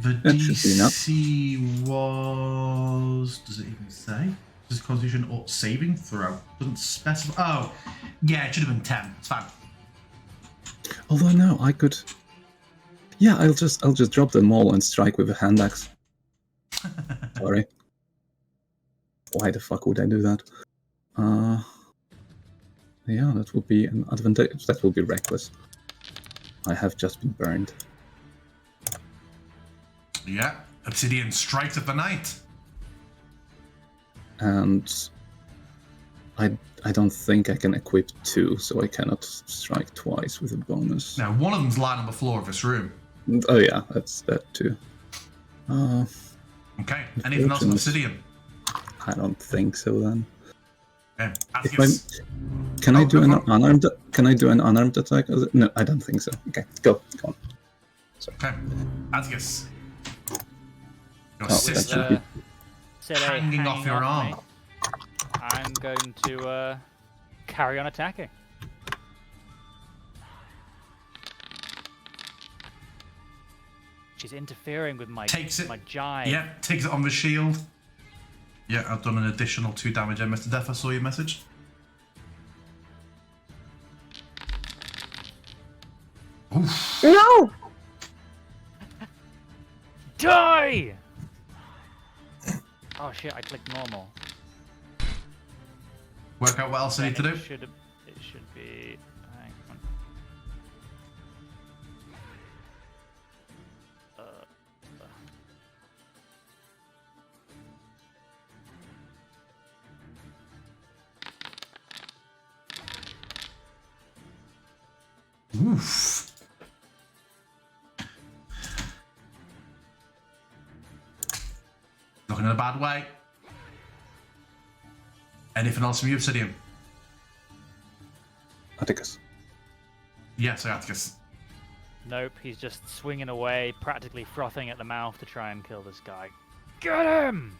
Speaker 1: The
Speaker 5: That should be enough.
Speaker 1: DC was... Does it even say? Does Constitution or saving throw? Doesn't specify. Oh, yeah, it should have been 10. It's fine.
Speaker 5: Although no, I could. Yeah, I'll just drop them all and strike with a hand axe. Sorry. Why the fuck would I do that? Yeah, that would be an advantage. That would be reckless. I have just been burned.
Speaker 1: Yeah, Obsidian strikes at the knight.
Speaker 5: And I don't think I can equip 2, so I cannot strike twice with a bonus.
Speaker 1: Now, one of them's lying on the floor of this room.
Speaker 5: Oh yeah, that's that too.
Speaker 1: Okay, anything else on Obsidian?
Speaker 5: I don't think so then.
Speaker 1: Okay,
Speaker 5: If
Speaker 1: Atticus.
Speaker 5: Can I do
Speaker 1: go
Speaker 5: an
Speaker 1: for it.
Speaker 5: unarmed? Can I do an unarmed attack? No, I don't think so. Okay, go on.
Speaker 1: Okay, Atticus. Your
Speaker 5: Oh,
Speaker 1: sister.
Speaker 5: that should be-
Speaker 3: Said
Speaker 1: Hanging off your arm.
Speaker 3: me. I'm going to carry on attacking. She's interfering with my
Speaker 1: Takes it.
Speaker 3: my jive.
Speaker 1: Yeah, takes it on the shield. Yeah, I've done an additional 2 damage. I missed a death. I saw your message. Oof.
Speaker 2: No!
Speaker 3: Die! Oh shit! I clicked normal.
Speaker 1: Work out what else I need to do.
Speaker 3: It should be. Hang on.
Speaker 1: Oof. Looking in a bad way. Anything else from you, Obsidian?
Speaker 5: Atticus.
Speaker 1: Yes, Atticus.
Speaker 3: Nope, he's just swinging away, practically frothing at the mouth to try and kill this guy. Get him!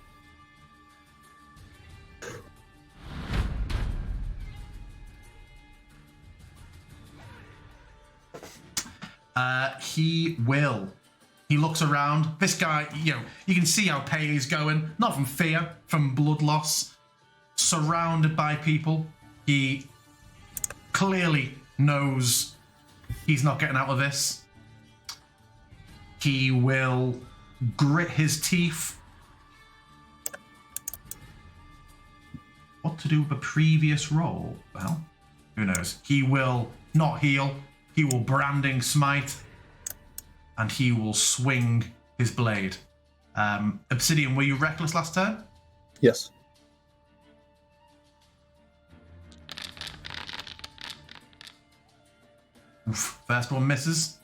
Speaker 1: He will. He looks around. This guy, you can see how pale he's going. Not from fear, from blood loss. Surrounded by people. He clearly knows he's not getting out of this. He will grit his teeth. What to do with a previous roll? Well, who knows? He will not heal. He will branding smite. And he will swing his blade. Obsidian, were you reckless last turn?
Speaker 5: Yes.
Speaker 1: Oof. First one misses.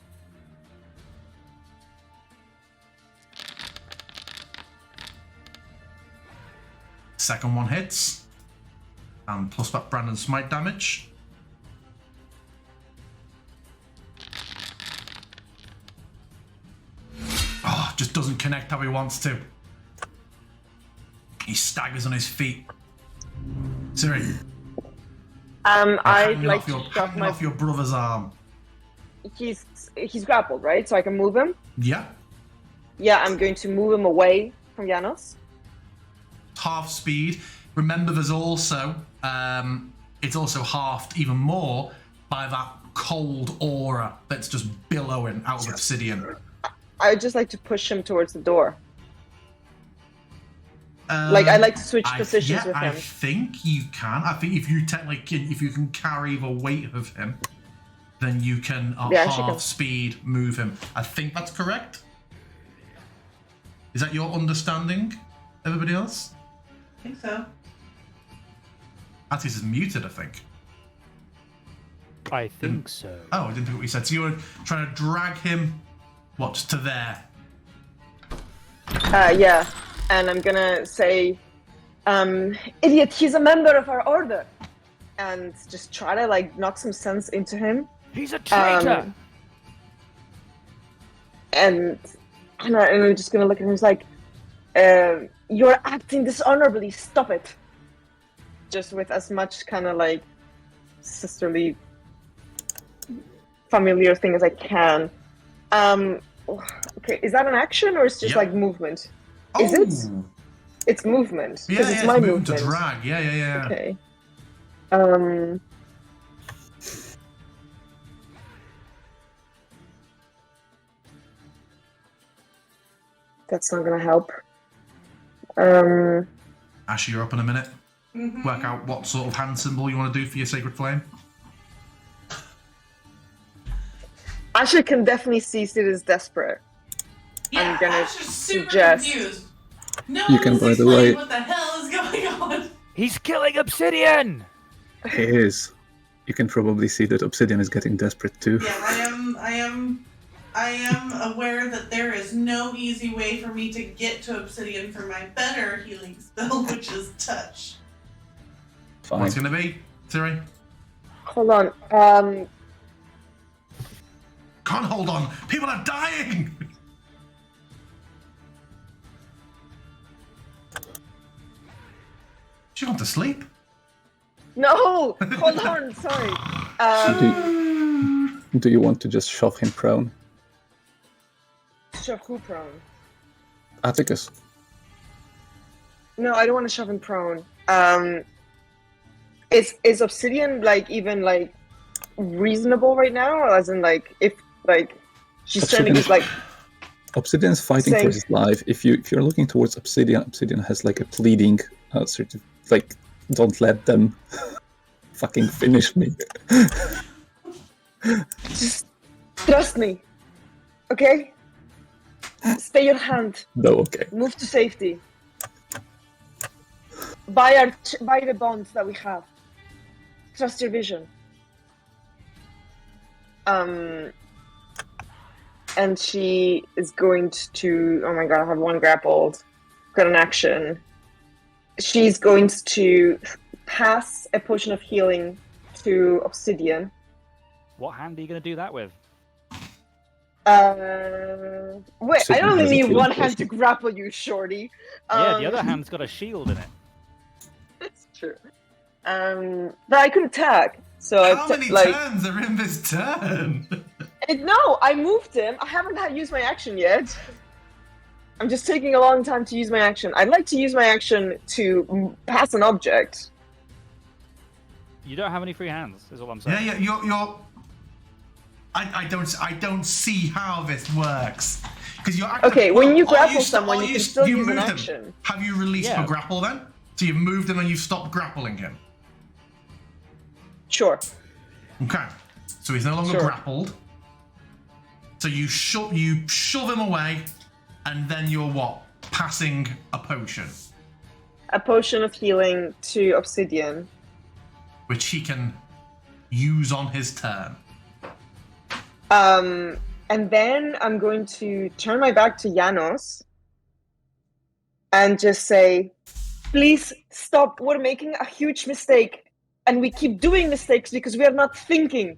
Speaker 1: Second one hits. And plus that Brandon smite damage. Oh, just doesn't connect how he wants to. He staggers on his feet. Siri.
Speaker 2: I'd like to shove
Speaker 1: hanging
Speaker 2: my.
Speaker 1: off your brother's arm.
Speaker 2: He's grappled, right? So I can move him.
Speaker 1: Yeah.
Speaker 2: Yeah, I'm going to move him away from Janos.
Speaker 1: Half speed. Remember, there's also it's also halved even more by that cold aura that's just billowing out of obsidian.
Speaker 2: I'd just like to push him towards the door. I'd like to switch positions with him.
Speaker 1: I think you can. I think if you can carry the weight of him, then you can half speed move him. I think that's correct. Is that your understanding? Everybody else?
Speaker 4: I think so.
Speaker 1: Attis is muted, I think.
Speaker 3: I think so.
Speaker 1: Oh, I didn't do what we said. So you were trying to drag him, what, to there?
Speaker 2: Yeah. And I'm gonna say, idiot, he's a member of our order. And just try to, knock some sense into him.
Speaker 3: He's a traitor!
Speaker 2: And I'm just gonna look at him. He's like, you're acting dishonorably. Stop it. Just with as much kind of sisterly, familiar thing as I can. Okay, is that an action or is it just movement?
Speaker 1: Oh.
Speaker 2: Is it? It's movement.
Speaker 1: Yeah,
Speaker 2: it's my movement.
Speaker 1: To drag. Yeah.
Speaker 2: Okay. That's not gonna help.
Speaker 1: Ash, you're up in a minute.
Speaker 4: Mm-hmm.
Speaker 1: Work out what sort of hand symbol you want to do for your sacred flame.
Speaker 2: Asher can definitely see Sid is desperate.
Speaker 4: Yeah,
Speaker 2: I'm gonna
Speaker 4: Ash is super
Speaker 2: suggest-
Speaker 4: confused. No
Speaker 5: You can,
Speaker 4: one's
Speaker 5: by the
Speaker 4: explaining
Speaker 5: way-
Speaker 4: what the hell is going on.
Speaker 3: He's killing obsidian!
Speaker 5: He is. You can probably see that Obsidian is getting desperate too.
Speaker 4: Yeah, I am aware that there is no easy way for me to get to obsidian for my better healing spell, which is touch.
Speaker 5: Fine.
Speaker 1: What's it going to be, Siri?
Speaker 2: Hold on.
Speaker 1: Can't hold on. People are dying. She went to sleep.
Speaker 2: No! Hold on, sorry.
Speaker 5: Do you want to just shove him prone?
Speaker 2: Shove who prone?
Speaker 5: Atticus.
Speaker 2: No, I don't want to shove him prone. Is obsidian even reasonable right now? Or as in if she's turning his
Speaker 5: Obsidian's fighting
Speaker 2: Same.
Speaker 5: for his life. If you're looking towards Obsidian, Obsidian has a pleading sort of don't let them fucking finish me.
Speaker 2: just trust me. Okay? Stay your hand.
Speaker 5: No, okay.
Speaker 2: Move to safety. By the bonds that we have. Trust your vision. And she is going to. Oh my god! I have one grappled. Got an action. She's going to pass a potion of healing to Obsidian.
Speaker 3: What hand are you going to do that with?
Speaker 2: Wait, I
Speaker 5: Obsidian
Speaker 2: only
Speaker 5: has a
Speaker 2: need
Speaker 5: healing
Speaker 2: one hand to
Speaker 5: potion.
Speaker 2: grapple you, shorty.
Speaker 3: Yeah, the other hand's got a shield in it.
Speaker 2: That's true. But I could attack. So
Speaker 1: How many turns are in this turn?
Speaker 2: No, I moved him. I haven't used my action yet. I'm just taking a long time to use my action. I'd like to use my action to pass an object.
Speaker 3: You don't have any free hands, is all I'm saying.
Speaker 1: Yeah, you're. I don't see how this works because you're.
Speaker 2: Okay, when you
Speaker 1: Are
Speaker 2: grapple
Speaker 1: st-
Speaker 2: someone,
Speaker 1: are
Speaker 2: you can still use an
Speaker 1: moved him?
Speaker 2: action.
Speaker 1: Have you released
Speaker 3: Yeah.
Speaker 1: your grapple then? So you've moved him and you've stopped grappling him.
Speaker 2: Sure.
Speaker 1: Okay, so he's no longer
Speaker 2: Sure.
Speaker 1: grappled. So you shove him away, and then you're what? Passing a potion,
Speaker 2: A potion of healing to Obsidian.
Speaker 1: which he can use on his turn.
Speaker 2: And then I'm going to turn my back to Janos and just say, please stop. We're making a huge mistake. And we keep doing mistakes because we are not thinking.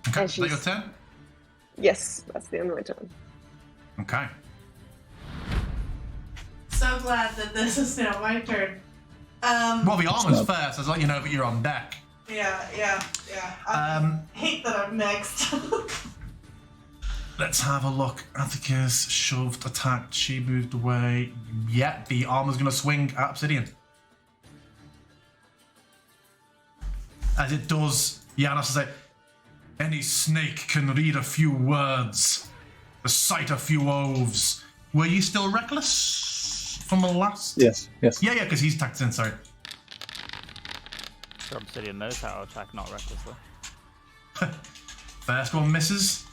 Speaker 1: Okay,
Speaker 2: And
Speaker 1: is that your
Speaker 2: she's-
Speaker 1: turn?
Speaker 2: Yes, that's the end of my turn.
Speaker 1: Okay.
Speaker 4: So glad that this is now my turn.
Speaker 1: Well, the armor's
Speaker 5: not-
Speaker 1: first, as let you know that you're on deck.
Speaker 4: Yeah. I hate that I'm next.
Speaker 1: Let's have a look. Atticus shoved, attacked, she moved away. Yep, the armor's gonna swing at Obsidian. As it does, Janos will say, any snake can read a few words, recite a few oaths. Were you still reckless from the last?
Speaker 5: Yes.
Speaker 1: Yeah, because he's attacked in, sorry.
Speaker 3: Sure, Obsidian knows how to attack not recklessly.
Speaker 1: First one misses.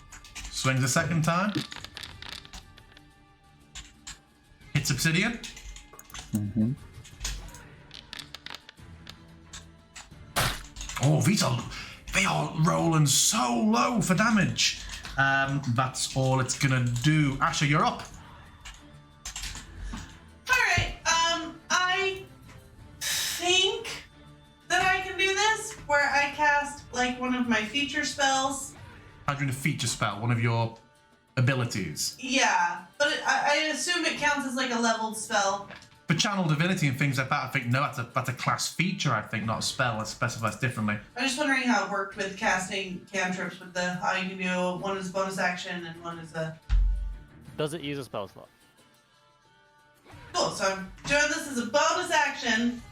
Speaker 1: Swings a second time. Hits Obsidian.
Speaker 5: Mm-hmm.
Speaker 1: Oh, they are rolling so low for damage. That's all it's gonna do. Asher, you're up.
Speaker 4: Alright, I think that I can do this where I cast like one of my feature spells.
Speaker 1: How do you do a feature spell? One of your abilities.
Speaker 4: Yeah, but I assume it counts as like a leveled spell.
Speaker 1: For channel divinity and things like that, I think no, that's a class feature. I think, not a spell. It specifies differently.
Speaker 4: I'm just wondering how it worked with casting cantrips with the how you can do one is bonus action and one is a.
Speaker 3: Does it use a spell slot?
Speaker 4: Cool. So I'm doing this as a bonus action.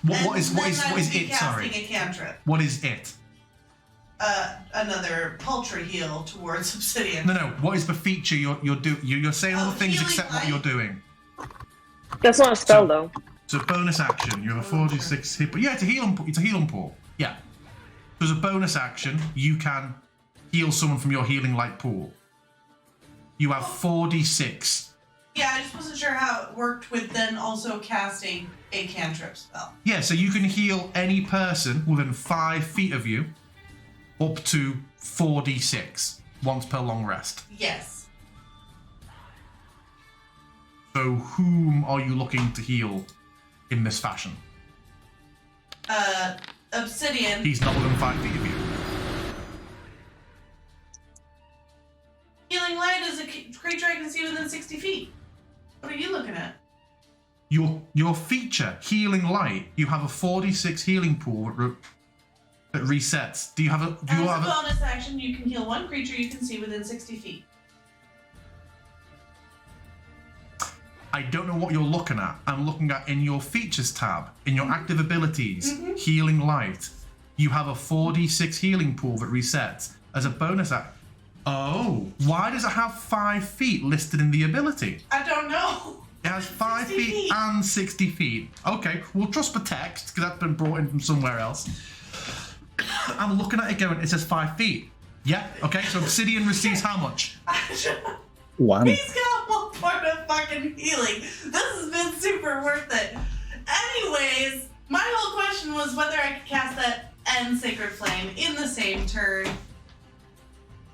Speaker 1: What
Speaker 4: and
Speaker 1: is
Speaker 4: then I would
Speaker 1: it?
Speaker 4: be casting
Speaker 1: Sorry.
Speaker 4: a cantrip.
Speaker 1: What is it?
Speaker 4: Another paltry heal towards Obsidian.
Speaker 1: No. What is the feature you're saying all the things
Speaker 4: healing
Speaker 1: except what
Speaker 4: light.
Speaker 1: you're doing.
Speaker 2: That's not a spell, though.
Speaker 1: So bonus action, you have a 46 hit, but yeah, it's a healing pool. Yeah. So as a bonus action, you can heal someone from your healing light pool. You have 4d6.
Speaker 4: Yeah, I just wasn't sure how it worked with then also casting a cantrip spell.
Speaker 1: Yeah, so you can heal any person within 5 feet of you up to 4d6 once per long rest.
Speaker 4: Yes.
Speaker 1: So whom are you looking to heal in this fashion?
Speaker 4: Obsidian.
Speaker 1: He's not within 5 feet of you.
Speaker 4: Healing light is a creature I can see within 60 feet. What are you looking at?
Speaker 1: Your feature, healing light, you have a 4d6 healing pool that resets. Do you have a? Do you
Speaker 4: As
Speaker 1: have
Speaker 4: a bonus action, you can heal one creature you can see within 60 feet.
Speaker 1: I don't know what you're looking at. I'm looking at in your features tab, in your active abilities, healing light. You have a 4d6 healing pool that resets as a bonus act. Oh, why does it have 5 feet listed in the ability?
Speaker 4: I don't know.
Speaker 1: It has 5
Speaker 4: 60
Speaker 1: feet
Speaker 4: feet.
Speaker 1: and 60 feet. Okay, we'll trust the text because that's been brought in from somewhere else. I'm looking at it going, it says 5 feet. Yeah, okay, so Obsidian receives how much?
Speaker 5: One.
Speaker 4: He's got 1 point of fucking healing. This has been super worth it. Anyways, my whole question was whether I could cast that and Sacred Flame in the same turn.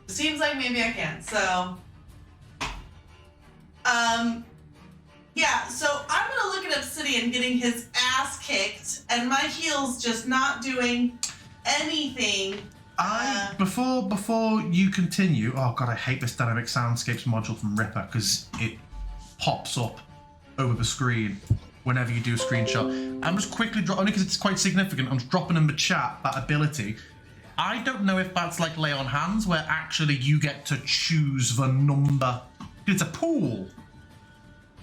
Speaker 4: Seems like maybe I can, so... Yeah, so I'm gonna look at Obsidian getting his ass kicked, and my heal's just not doing anything.
Speaker 1: Before you continue, oh god, I hate this dynamic soundscapes module from Ripper because it pops up over the screen whenever you do a screenshot. I'm just quickly only because it's quite significant. I'm just dropping in the chat that ability. I don't know if that's like Lay on Hands, where actually you get to choose the number. It's a pool.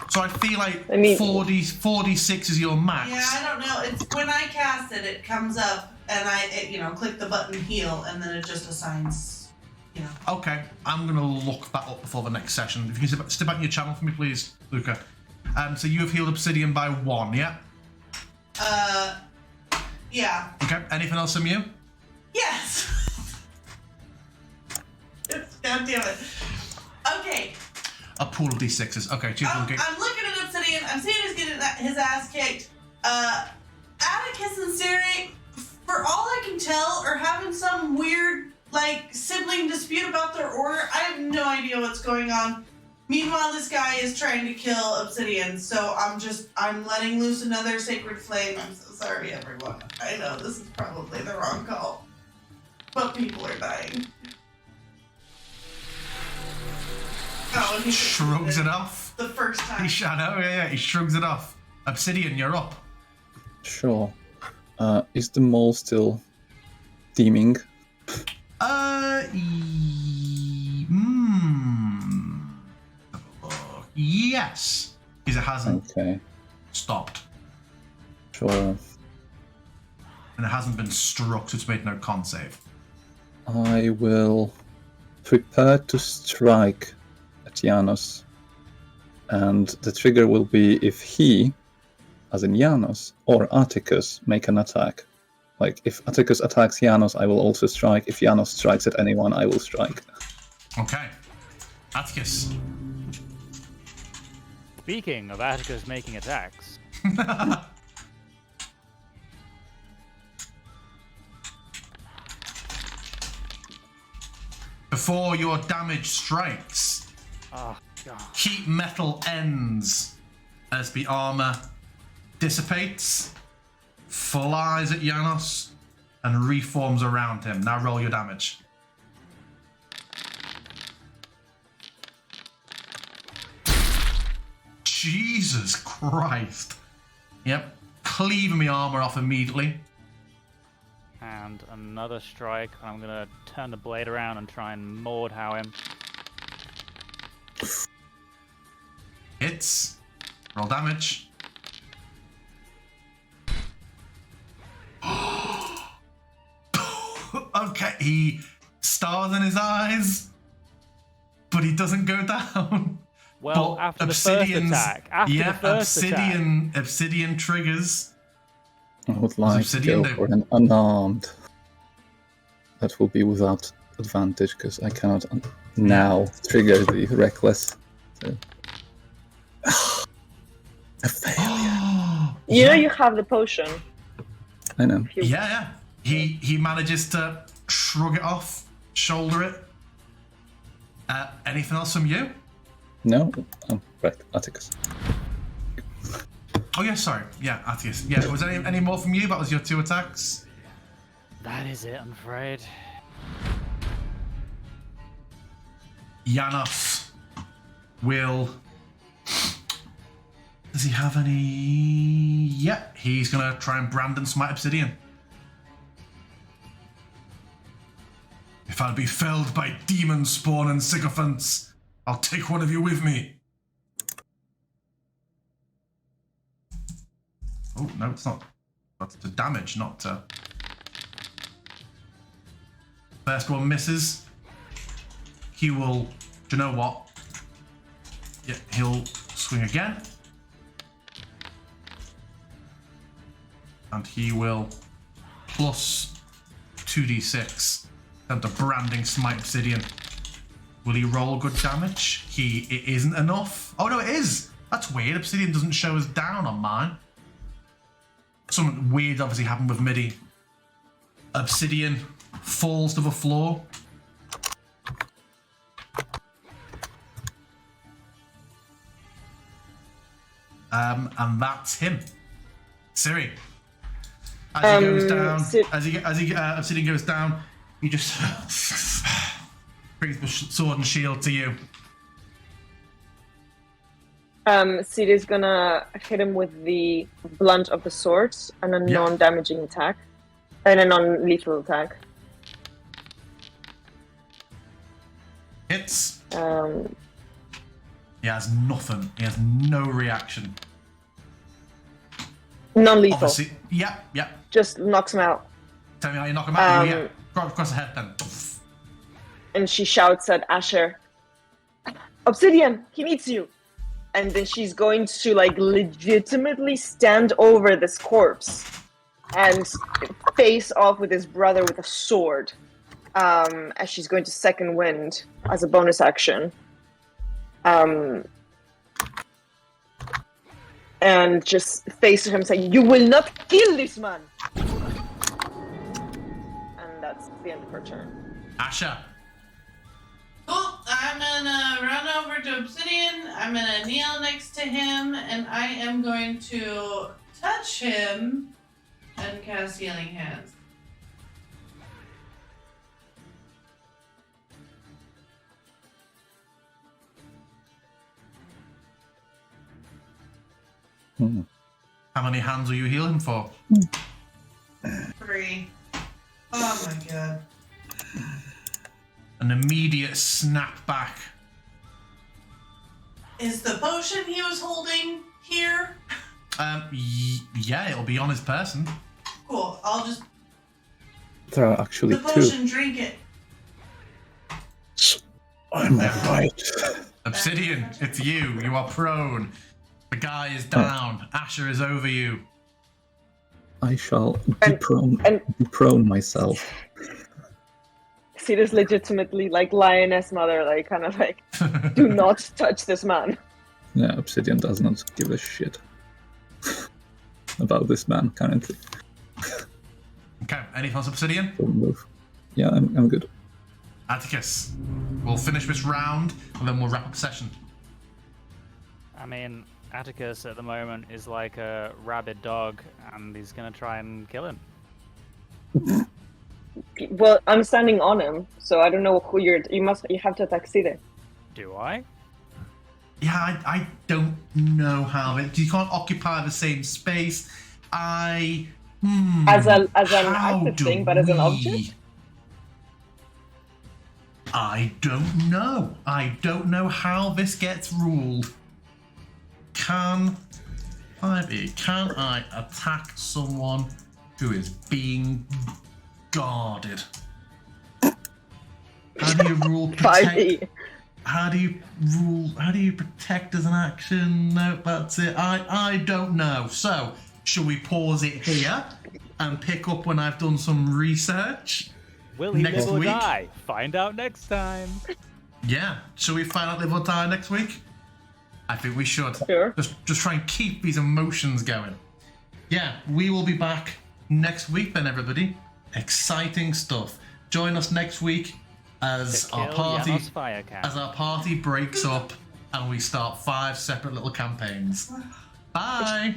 Speaker 1: So I feel like 46 is your max.
Speaker 4: Yeah, I don't know. It's when I cast it, it comes up, and I click the button heal, and then it just assigns,
Speaker 1: Okay, I'm gonna look that up before the next session. If you can step back in your channel for me, please, Luca. So you have healed Obsidian by 1, yeah?
Speaker 4: Yeah.
Speaker 1: Okay, anything else from you?
Speaker 4: Yes. God damn it. Okay.
Speaker 1: A pool of d6s. Okay, choose one.
Speaker 4: I'm looking at Obsidian. I'm seeing he's getting his ass kicked. Atticus and Siri, for all I can tell, are having some weird, sibling dispute about their order. I have no idea what's going on. Meanwhile, this guy is trying to kill Obsidian, so I'm letting loose another Sacred Flame. I'm so sorry, everyone. I know this is probably the wrong call, but people are dying. Oh, and he
Speaker 1: shrugs it off.
Speaker 4: The first time.
Speaker 1: I know, yeah, he shrugs it off. Obsidian, you're up.
Speaker 5: Sure. Is the mole still steaming?
Speaker 1: Yes, because it hasn't
Speaker 5: Okay,
Speaker 1: stopped
Speaker 5: sure.
Speaker 1: and it hasn't been struck, so it's made no con save.
Speaker 5: I will prepare to strike at Janos. And the trigger will be if he, as in Janos, or Atticus make an attack. Like, if Atticus attacks Janos, I will also strike. If Janos strikes at anyone, I will strike.
Speaker 1: Okay. Atticus.
Speaker 3: Speaking of Atticus making attacks,
Speaker 1: Before your damage strikes,
Speaker 3: oh god,
Speaker 1: heat metal ends as the armor dissipates, flies at Janos, and reforms around him. Now roll your damage. Jesus Christ. Yep. Cleaving the armor off immediately.
Speaker 3: and another strike. I'm gonna turn the blade around and try and Mordhau him.
Speaker 1: Hits. Roll damage. Okay, he stars in his eyes, but he doesn't go down.
Speaker 3: Well,
Speaker 1: But
Speaker 3: after the first
Speaker 1: Obsidian's-
Speaker 3: attack, after the first attack,
Speaker 1: Obsidian triggers.
Speaker 5: I would like to
Speaker 1: Obsidian
Speaker 5: go
Speaker 1: do?
Speaker 5: for an unarmed. That will be without advantage because I cannot now trigger the reckless. So. A failure.
Speaker 2: You know you have the potion.
Speaker 5: I know.
Speaker 2: If you-
Speaker 1: Yeah. He manages to shrug it off, shoulder it. Anything else from you?
Speaker 5: No? Oh, right. Atticus.
Speaker 1: Oh yeah, sorry. Yeah, Atticus. Yeah, was there any more from you? That was your 2 attacks.
Speaker 3: that is it, I'm afraid.
Speaker 1: Janos will. Does he have any? Yeah, he's gonna try and Brandon smite Obsidian. If I'll be felled by demon spawn and sycophants, I'll take one of you with me. Oh no, it's not. That's to damage, not to. First one misses. He will. Do you know what? Yeah, he'll swing again. And he will plus 2d6 and the branding smite Obsidian. Will he roll good damage? It isn't enough. Oh no, it is. That's weird. Obsidian doesn't show us down on mine. Something weird obviously happened with MIDI. Obsidian falls to the floor. And that's him. Siri. As he goes down, Obsidian goes down, he just brings the sword and shield to you.
Speaker 2: Ciri's gonna hit him with the blunt of the sword and a
Speaker 1: Yeah.
Speaker 2: non-damaging attack. And a non-lethal attack.
Speaker 1: Hits. He has nothing. He has no reaction.
Speaker 2: Non-lethal.
Speaker 1: Obviously, yeah.
Speaker 2: Just knocks him out.
Speaker 1: Tell me how you knock him out. Yeah. Across the head then.
Speaker 2: And she shouts at Asher, Obsidian, he needs you. And then she's going to like legitimately stand over this corpse and face off with his brother with a sword. As she's going to second wind as a bonus action. And just face him saying, you will not kill this man! And that's the end of her turn.
Speaker 1: Asher.
Speaker 4: Cool. I'm gonna run over to Obsidian. I'm gonna kneel next to him, and I am going to touch him and cast Healing Hands.
Speaker 1: How How many hands will you heal him for?
Speaker 4: 3. Oh my god.
Speaker 1: An immediate snap back.
Speaker 4: Is the potion he was holding here?
Speaker 1: Yeah, it'll be on his person.
Speaker 4: Cool. I'll just
Speaker 5: There are actually
Speaker 4: the
Speaker 5: two.
Speaker 4: potion, drink it.
Speaker 5: Am I right?
Speaker 1: Obsidian, it's you. You are prone. The guy is down. Asher is over you.
Speaker 5: I shall
Speaker 2: And-
Speaker 5: deprone myself.
Speaker 2: Sita's legitimately like lioness mother, like kind of like, do not touch this man.
Speaker 5: Yeah, Obsidian does not give a shit about this man currently.
Speaker 1: Okay, anything else, Obsidian?
Speaker 5: Don't move. Yeah, I'm good.
Speaker 1: Atticus, we'll finish this round and then we'll wrap up the session.
Speaker 3: I mean, Atticus at the moment is like a rabid dog, and he's gonna try and kill him.
Speaker 2: Well, I'm standing on him, so I don't know who you have to attack Sita.
Speaker 3: Do I?
Speaker 1: Yeah, I don't know how it. You can't occupy the same space. As an
Speaker 2: active thing, but as an object?
Speaker 1: I don't know. I don't know how this gets ruled. Can I attack someone who is being guarded? How do you rule protect?
Speaker 2: 5e.
Speaker 1: How do you protect as an action? No, that's it. I don't know. So, shall we pause it here and pick up when I've done some research?
Speaker 3: Will he
Speaker 1: Next
Speaker 3: live or
Speaker 1: week?
Speaker 3: die? Find out next time.
Speaker 1: Yeah. Shall we find out live or die next week? I think we should.
Speaker 2: Sure.
Speaker 1: Just try and keep these emotions going. Yeah, we will be back next week then, everybody. Exciting stuff. Join us next week as
Speaker 3: To
Speaker 1: our
Speaker 3: kill
Speaker 1: party
Speaker 3: Janos Firecat.
Speaker 1: as our party breaks up and we start 5 separate little campaigns. Bye.